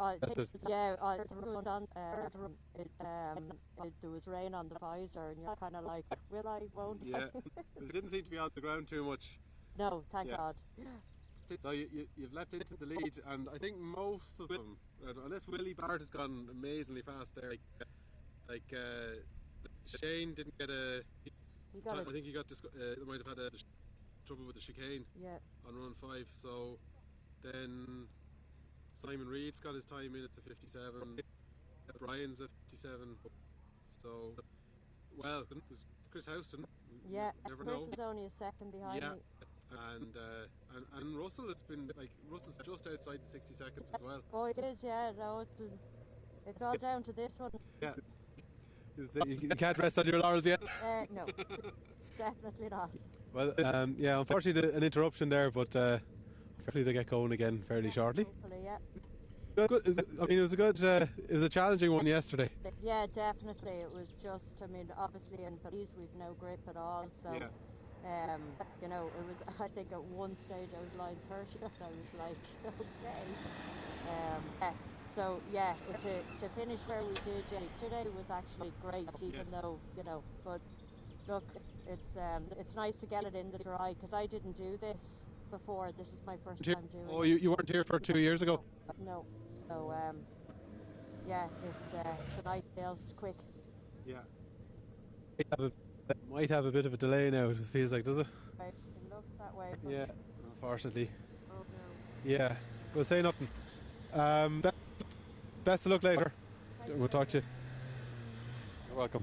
there was rain on the visor, and you're kind of like, will I? Won't I? Yeah, it didn't seem to be on the ground too much. No, thank God. So you've leapt into the lead, and I think most of them, unless Willie Barrett has gone amazingly fast there, like Shane didn't get a. I think he got might have had trouble with the chicane on run 5. So then Simon Reed's got his time in. It's a 57. Brian's a 57. So well, there's Chris Houston. Yeah, never Chris know. is only a second behind me. And Russell, Russell's just outside the 60 seconds as well. Oh, it is, yeah. No, it's all down to this one. Yeah. You can't rest on your laurels yet. No, definitely not. Well, yeah. Unfortunately, an interruption there, but hopefully they get going again fairly shortly. Hopefully, yeah. I mean, it was a challenging one yesterday. Yeah, definitely. It was just, I mean, obviously in Belize we've no grip at all, so. Yeah. You know, it was, I think at one stage I was lying 30 and I was like, okay. So yeah, to finish where we did yesterday was actually great, even though, you know, but look, it's nice to get it in the dry, because I didn't do this before. This is my first time doing it. Oh, you weren't here for 2 years ago? No. So, yeah, it's a nice deal, it's quick. Yeah. Might have a bit of a delay now, it feels like, does it? It looks that way. Yeah, unfortunately. Oh, no. Yeah, we'll say nothing. Best of luck later. We'll talk to you. You're welcome.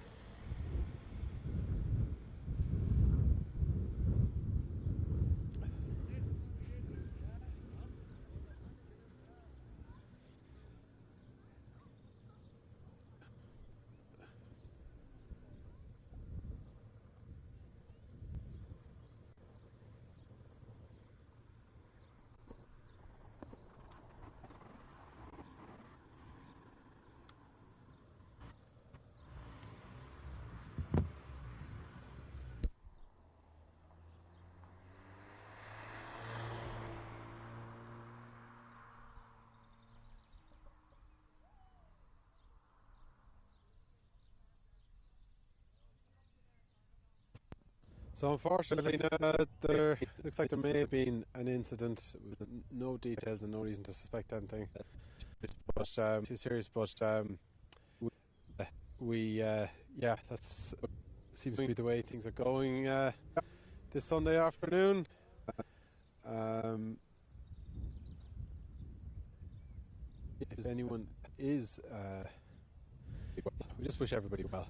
So unfortunately, there looks like there may have been an incident with no details and no reason to suspect anything. But too serious. But that's seems to be the way things are going this Sunday afternoon. If anyone is, we just wish everybody well.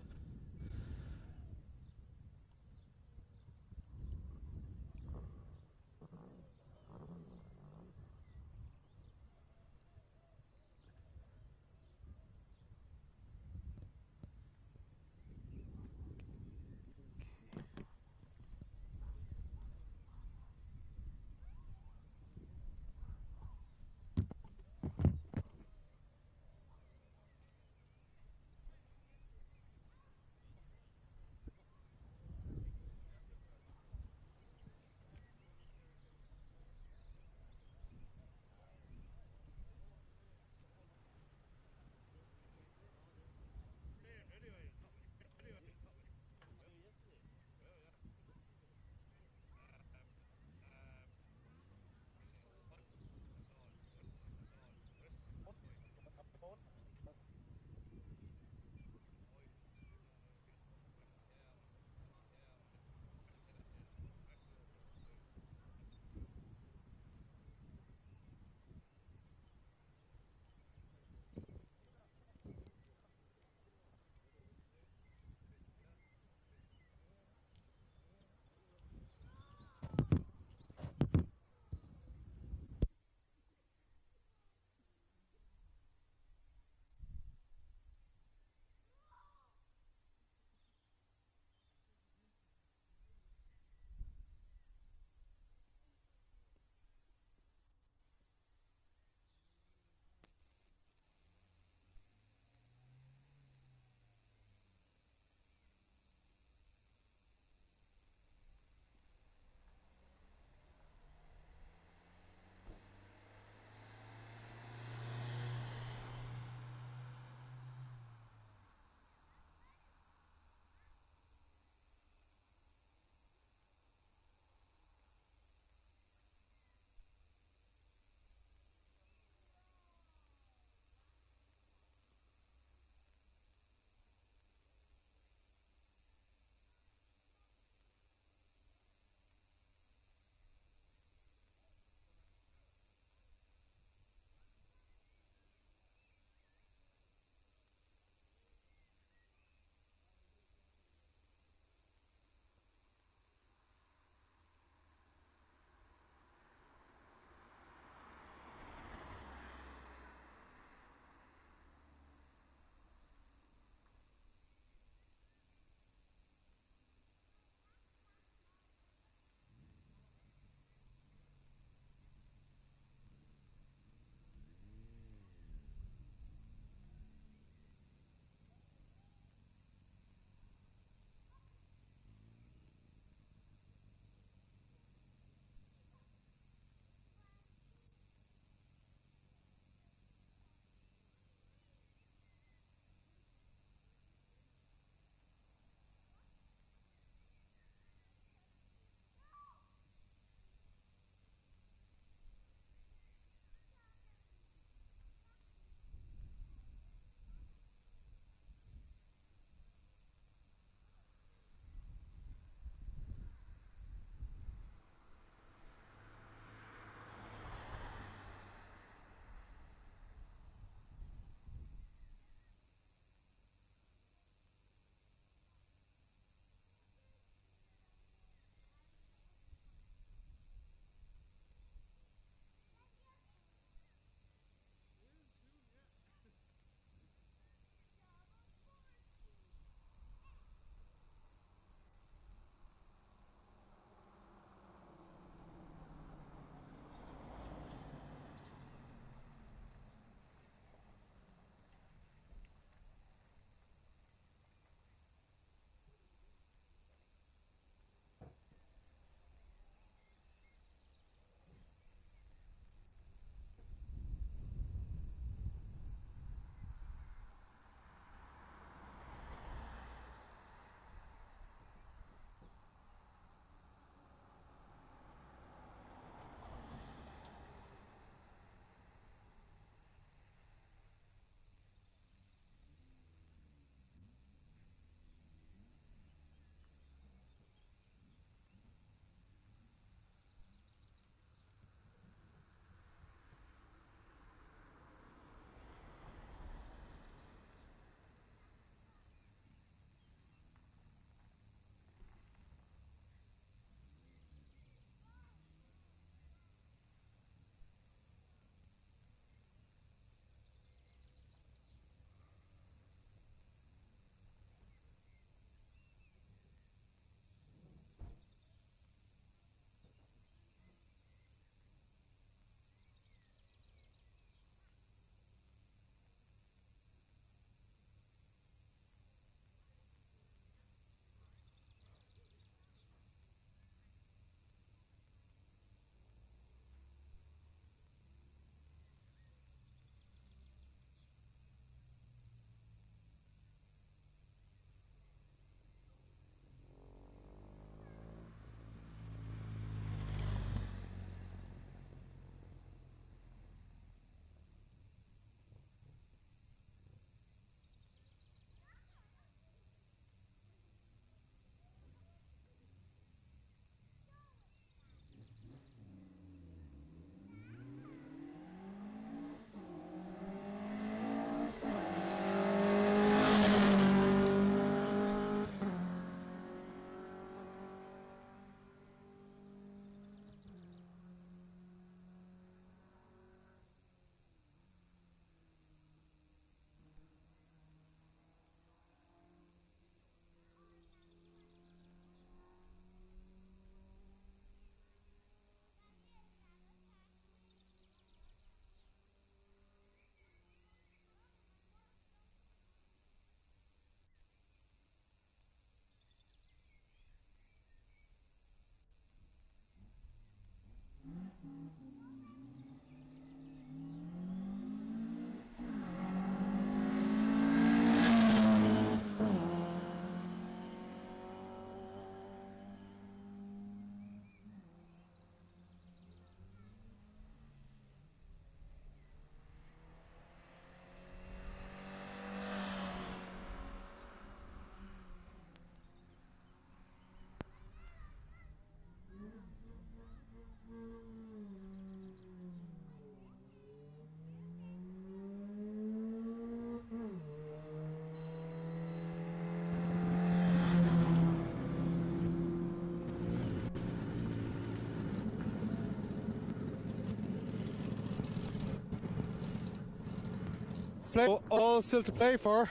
All still to play for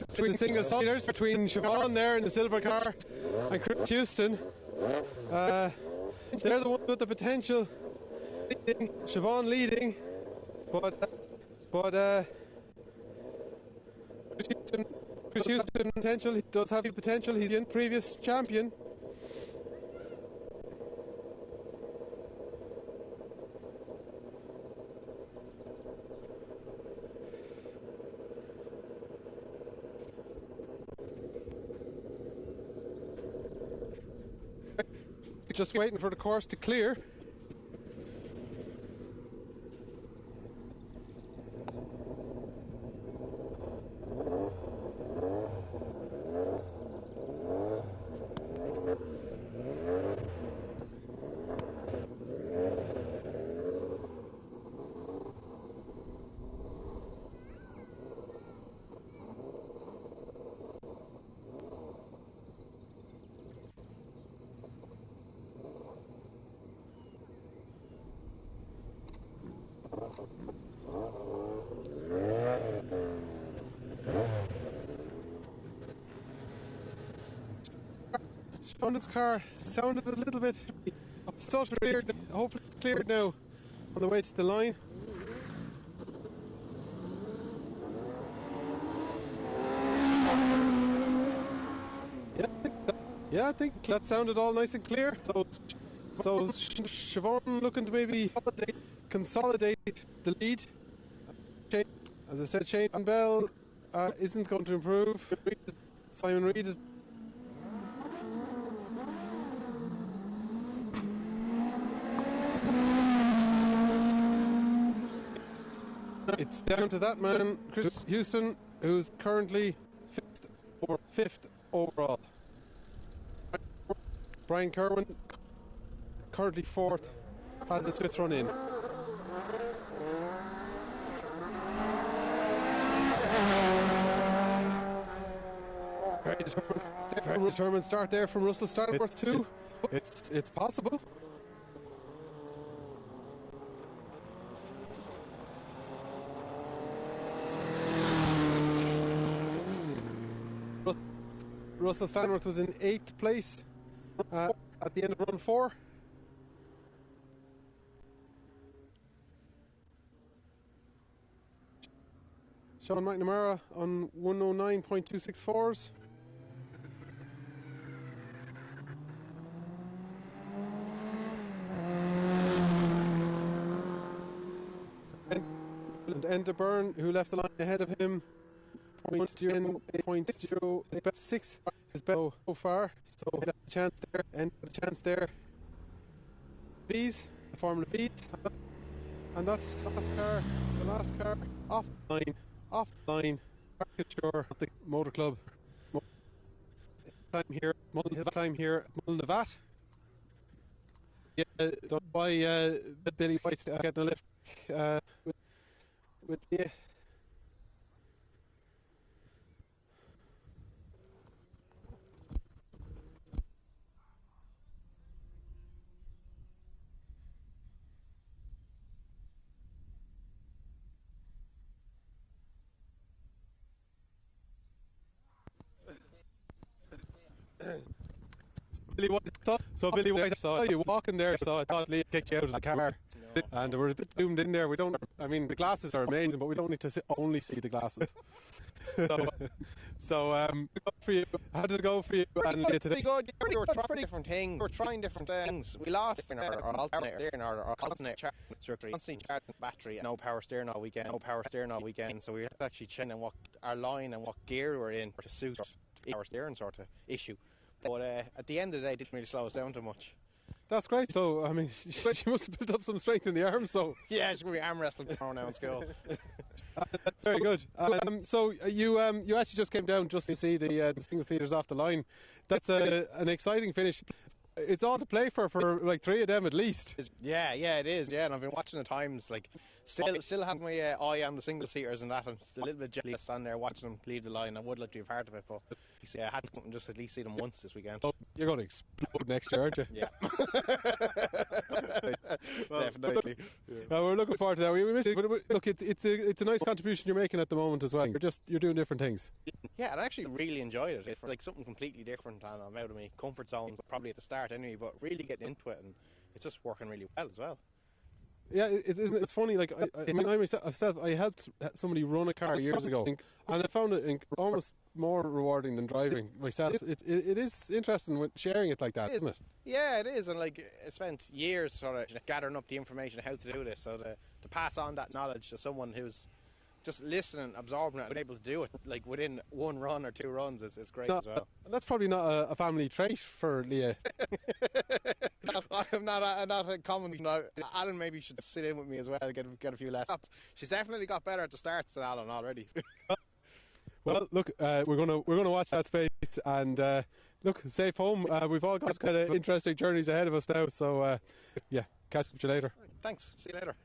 between the single siders, between Siobhan there in the silver car and Chris Houston. They're the ones with the potential. Siobhan leading, but Chris Houston potential. He does have the potential. He's the previous champion. Just waiting for the course to clear. Siobhan's car sounded a little bit stuttered. Hopefully it's cleared now on the way to the line. Yeah, I think that sounded all nice and clear. So Siobhan looking to maybe consolidate the lead. As I said, Shane Bell isn't going to improve. Simon Reid is. It's down to that man, Chris Houston, who's currently fifth overall. Brian Kerwin, currently fourth, has his fifth run in. Very determined start there from Russell Stanworth too. It's possible. Russell Stanworth was in 8th place at the end of run 4. Sean McNamara on 109.264s. And Enda Byrne, who left the line ahead of him, 0.06 is better so far. So a chance there, and a chance there. Bees, the Formula Bees, and that's the last car off the line. Carrick-on-Suir, the motor club. Time here at Mullinavat. Yeah, don't know why Billy White's getting a lift with the. Billy White saw you walking there, so I thought Lee kicked you out of the car. And we're a bit zoomed in there. The glasses are amazing, but we don't need to only see the glasses. For you, how did it go for you and today? Pretty good. We were trying different things. We were trying different things. We lost our alternator in our alternator circuit. Constantly charging the battery and no power steering all weekend. So we had to actually change what our line and what gear we were in to suit our steering sort of issue. But at the end of the day, it didn't really slow us down too much. That's great. So, I mean, she must have built up some strength in the arms. So yeah, she's going to be arm wrestling tomorrow now in school. That's very good. So you actually just came down just to see the single seaters off the line. That's an exciting finish. It's all to play for like 3 of them at least. Yeah, it is. Yeah, and I've been watching the times. Like, still have my eye on the single seaters and that. I'm still a little bit jealous standing there watching them leave the line. I would like to be a part of it, but I had to just at least see them once this weekend. Oh, you're going to explode next year, aren't you? Yeah. Definitely. We're looking forward to that. We missed it, but look, it's a nice contribution you're making at the moment as well. You're doing different things. Yeah, and I actually really enjoyed it. It's like something completely different, and I'm out of my comfort zone probably at the start anyway, but really getting into it, and it's just working really well as well. Yeah, it's funny. Like I helped somebody run a car years ago, and I found it almost more rewarding than driving myself. It is interesting with sharing it like that, isn't it? Yeah, it is, and like I spent years sort of gathering up the information on how to do this, so to pass on that knowledge to someone who's just listening, absorbing it, and able to do it like within 1 run or 2 runs is great as well. That's probably not a family trait for Leah. I'm not a common. Alan maybe should sit in with me as well and get a few lessons. She's definitely got better at the starts than Alan already. Well, look, we're gonna watch that space and look, safe home. We've all got kind of interesting journeys ahead of us now, so yeah, catch up with you later. Thanks. See you later.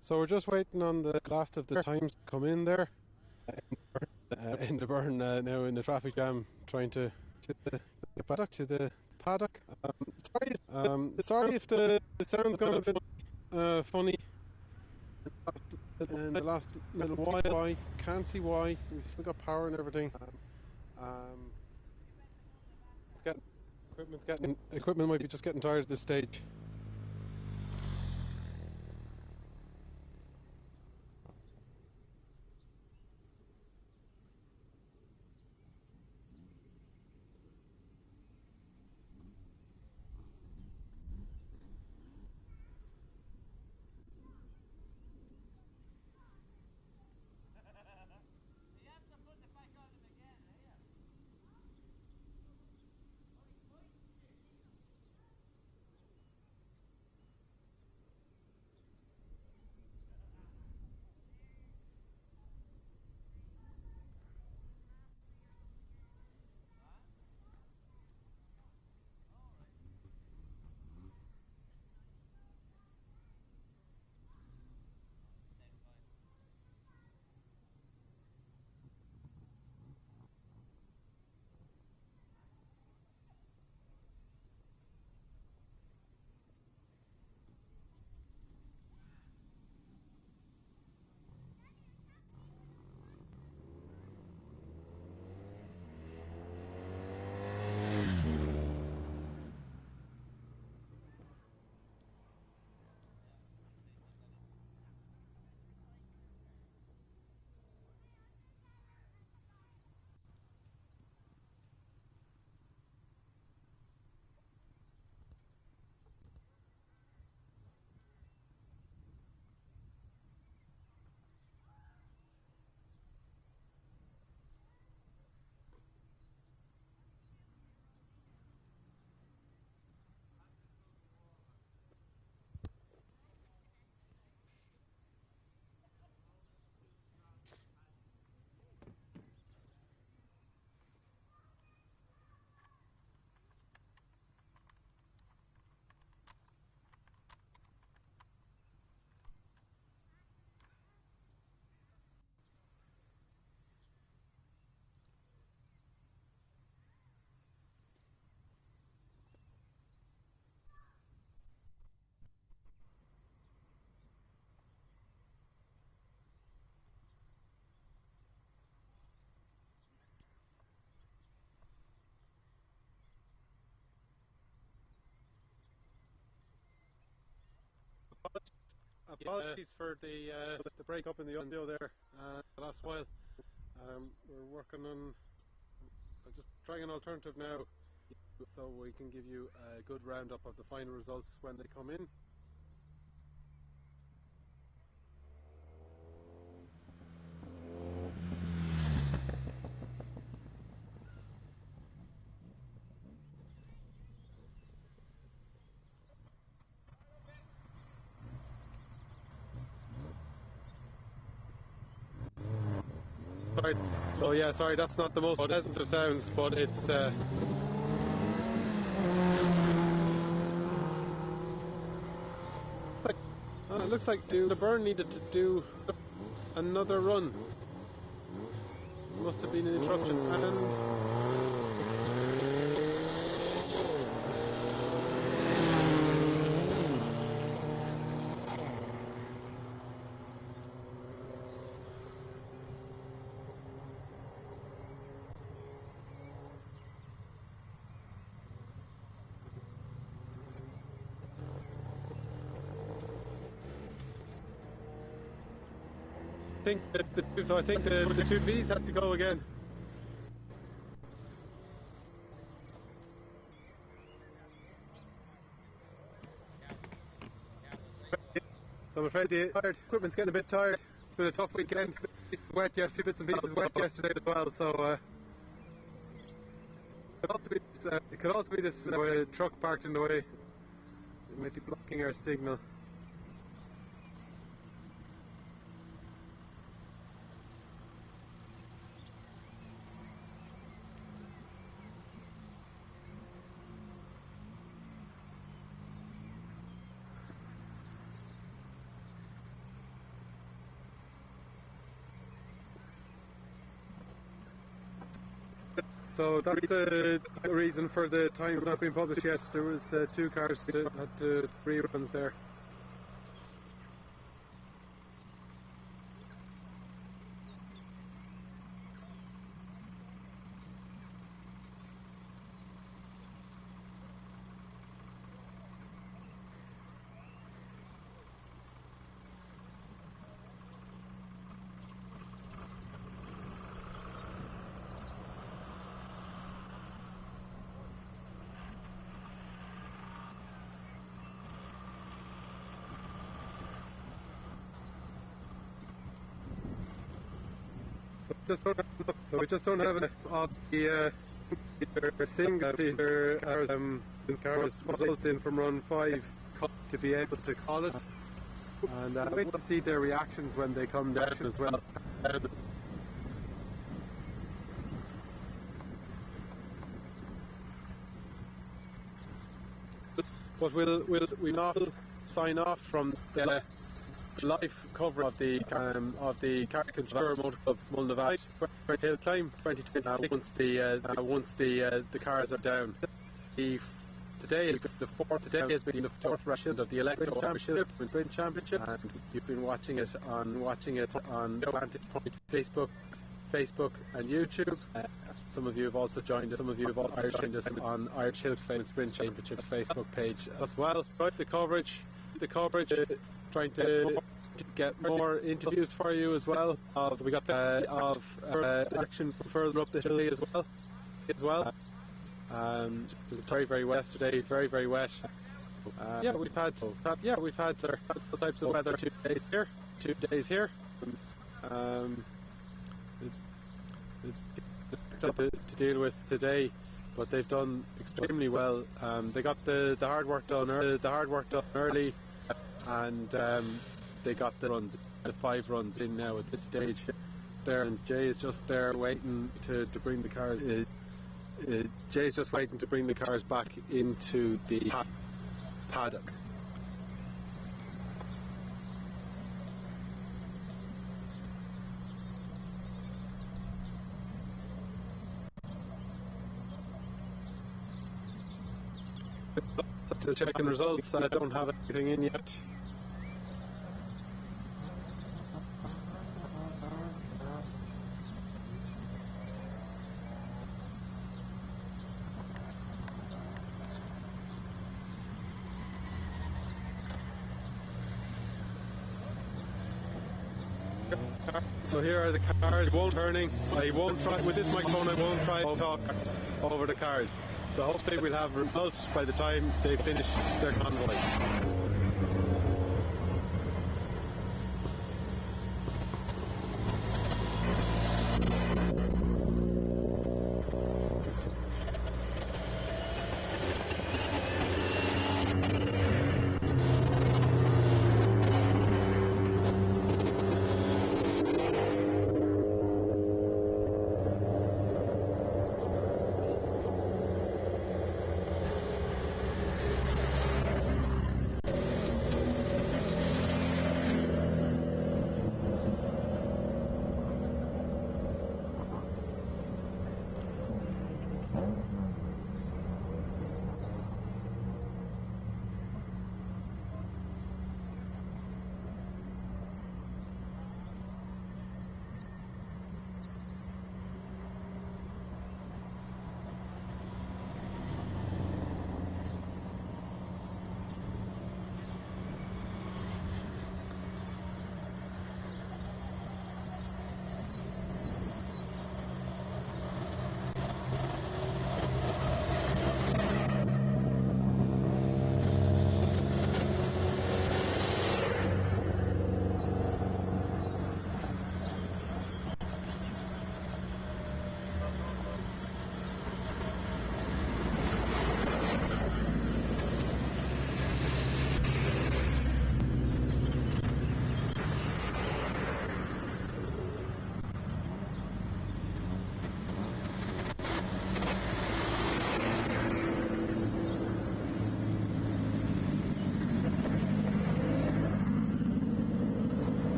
So we're just waiting on the last of the times to come in there. In the burn now in the traffic jam, trying to the paddock. Sorry if the sound's gone a bit funny in the last little while. I can't see why. We've still got power and everything. Equipment might be just getting tired at this stage. apologies for the break up in the audio there the last while. We're working on just trying an alternative now, so we can give you a good roundup of the final results when they come in. Sorry. So yeah, sorry, that's not the most pleasant of sounds, but it's it looks like the burn needed to do another run. Must have been an interruption. I think the two V's have to go again. So I'm afraid the equipment's getting a bit tired. It's been a tough weekend. Wet, yeah, a few bits and pieces wet yesterday as well. So it could also be this truck parked in the way. It might be blocking our signal. So that's the reason for the times not being published yet. There was two cars that had reruns there. So we just don't have enough of the single cars results in from run 5 to be able to call it, and wait to see their reactions when they come down as well. But we'll not sign off from the live cover of the Carrick-on-Suir Motor Club Mullinavat Hillclimb 2020 once the cars are down. Today is the fourth. Today has been the fourth round of the Electro Championship and Sprint Championship, and you've been watching it on Vantage Point Facebook and YouTube. Some of you have also joined us. Some of you have also joined us on Irish Hillclimb Sprint Championship Facebook page as well. The coverage. Trying to get more interviews for you as well. We got of action further up the hill as well. It was very wet yesterday. Very wet. We've had all types of weather 2 days here. 2 days here. To deal with today, but they've done extremely well. They got the hard work done early, and they got the 5 runs in now at this stage. There, and Jay is just there waiting to bring the cars. Jay's just waiting to bring the cars back into the paddock. Still checking results. I don't have anything in yet. So here are the cars. Won't turning. I won't try with this microphone. I won't try to talk over the cars. So hopefully we'll have results by the time they finish their convoy.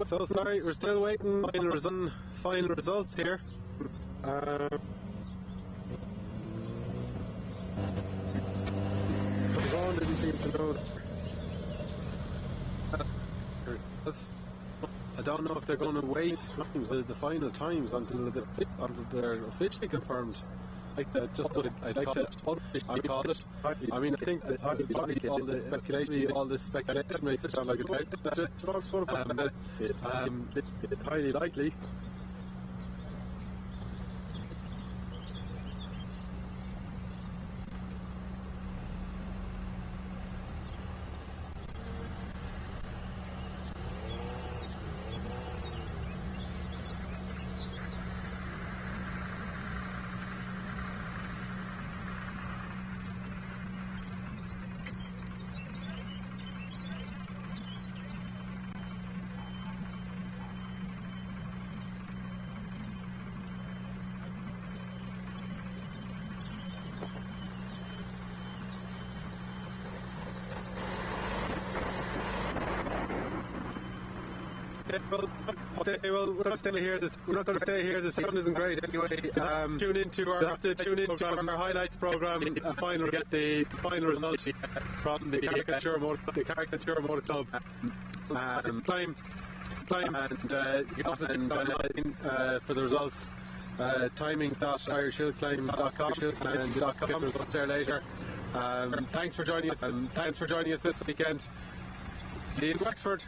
So sorry, we're still waiting on final results here. Ron didn't seem to know. I don't know if they're going to wait the final times until they're officially confirmed. I'd like to call it. I mean, I think that all the speculation makes it sound like it's highly likely. Okay, well, we're not staying here. We're not going to stay here. The sound isn't great anyway. Tune into our highlights program. Finally, get the final result from the Carrick-on-Suir Motor Club. Climb, and for the results. Timing.irishhillclimb.com. Results there later. Thanks for joining us. Thanks for joining us this weekend. See you in Wexford.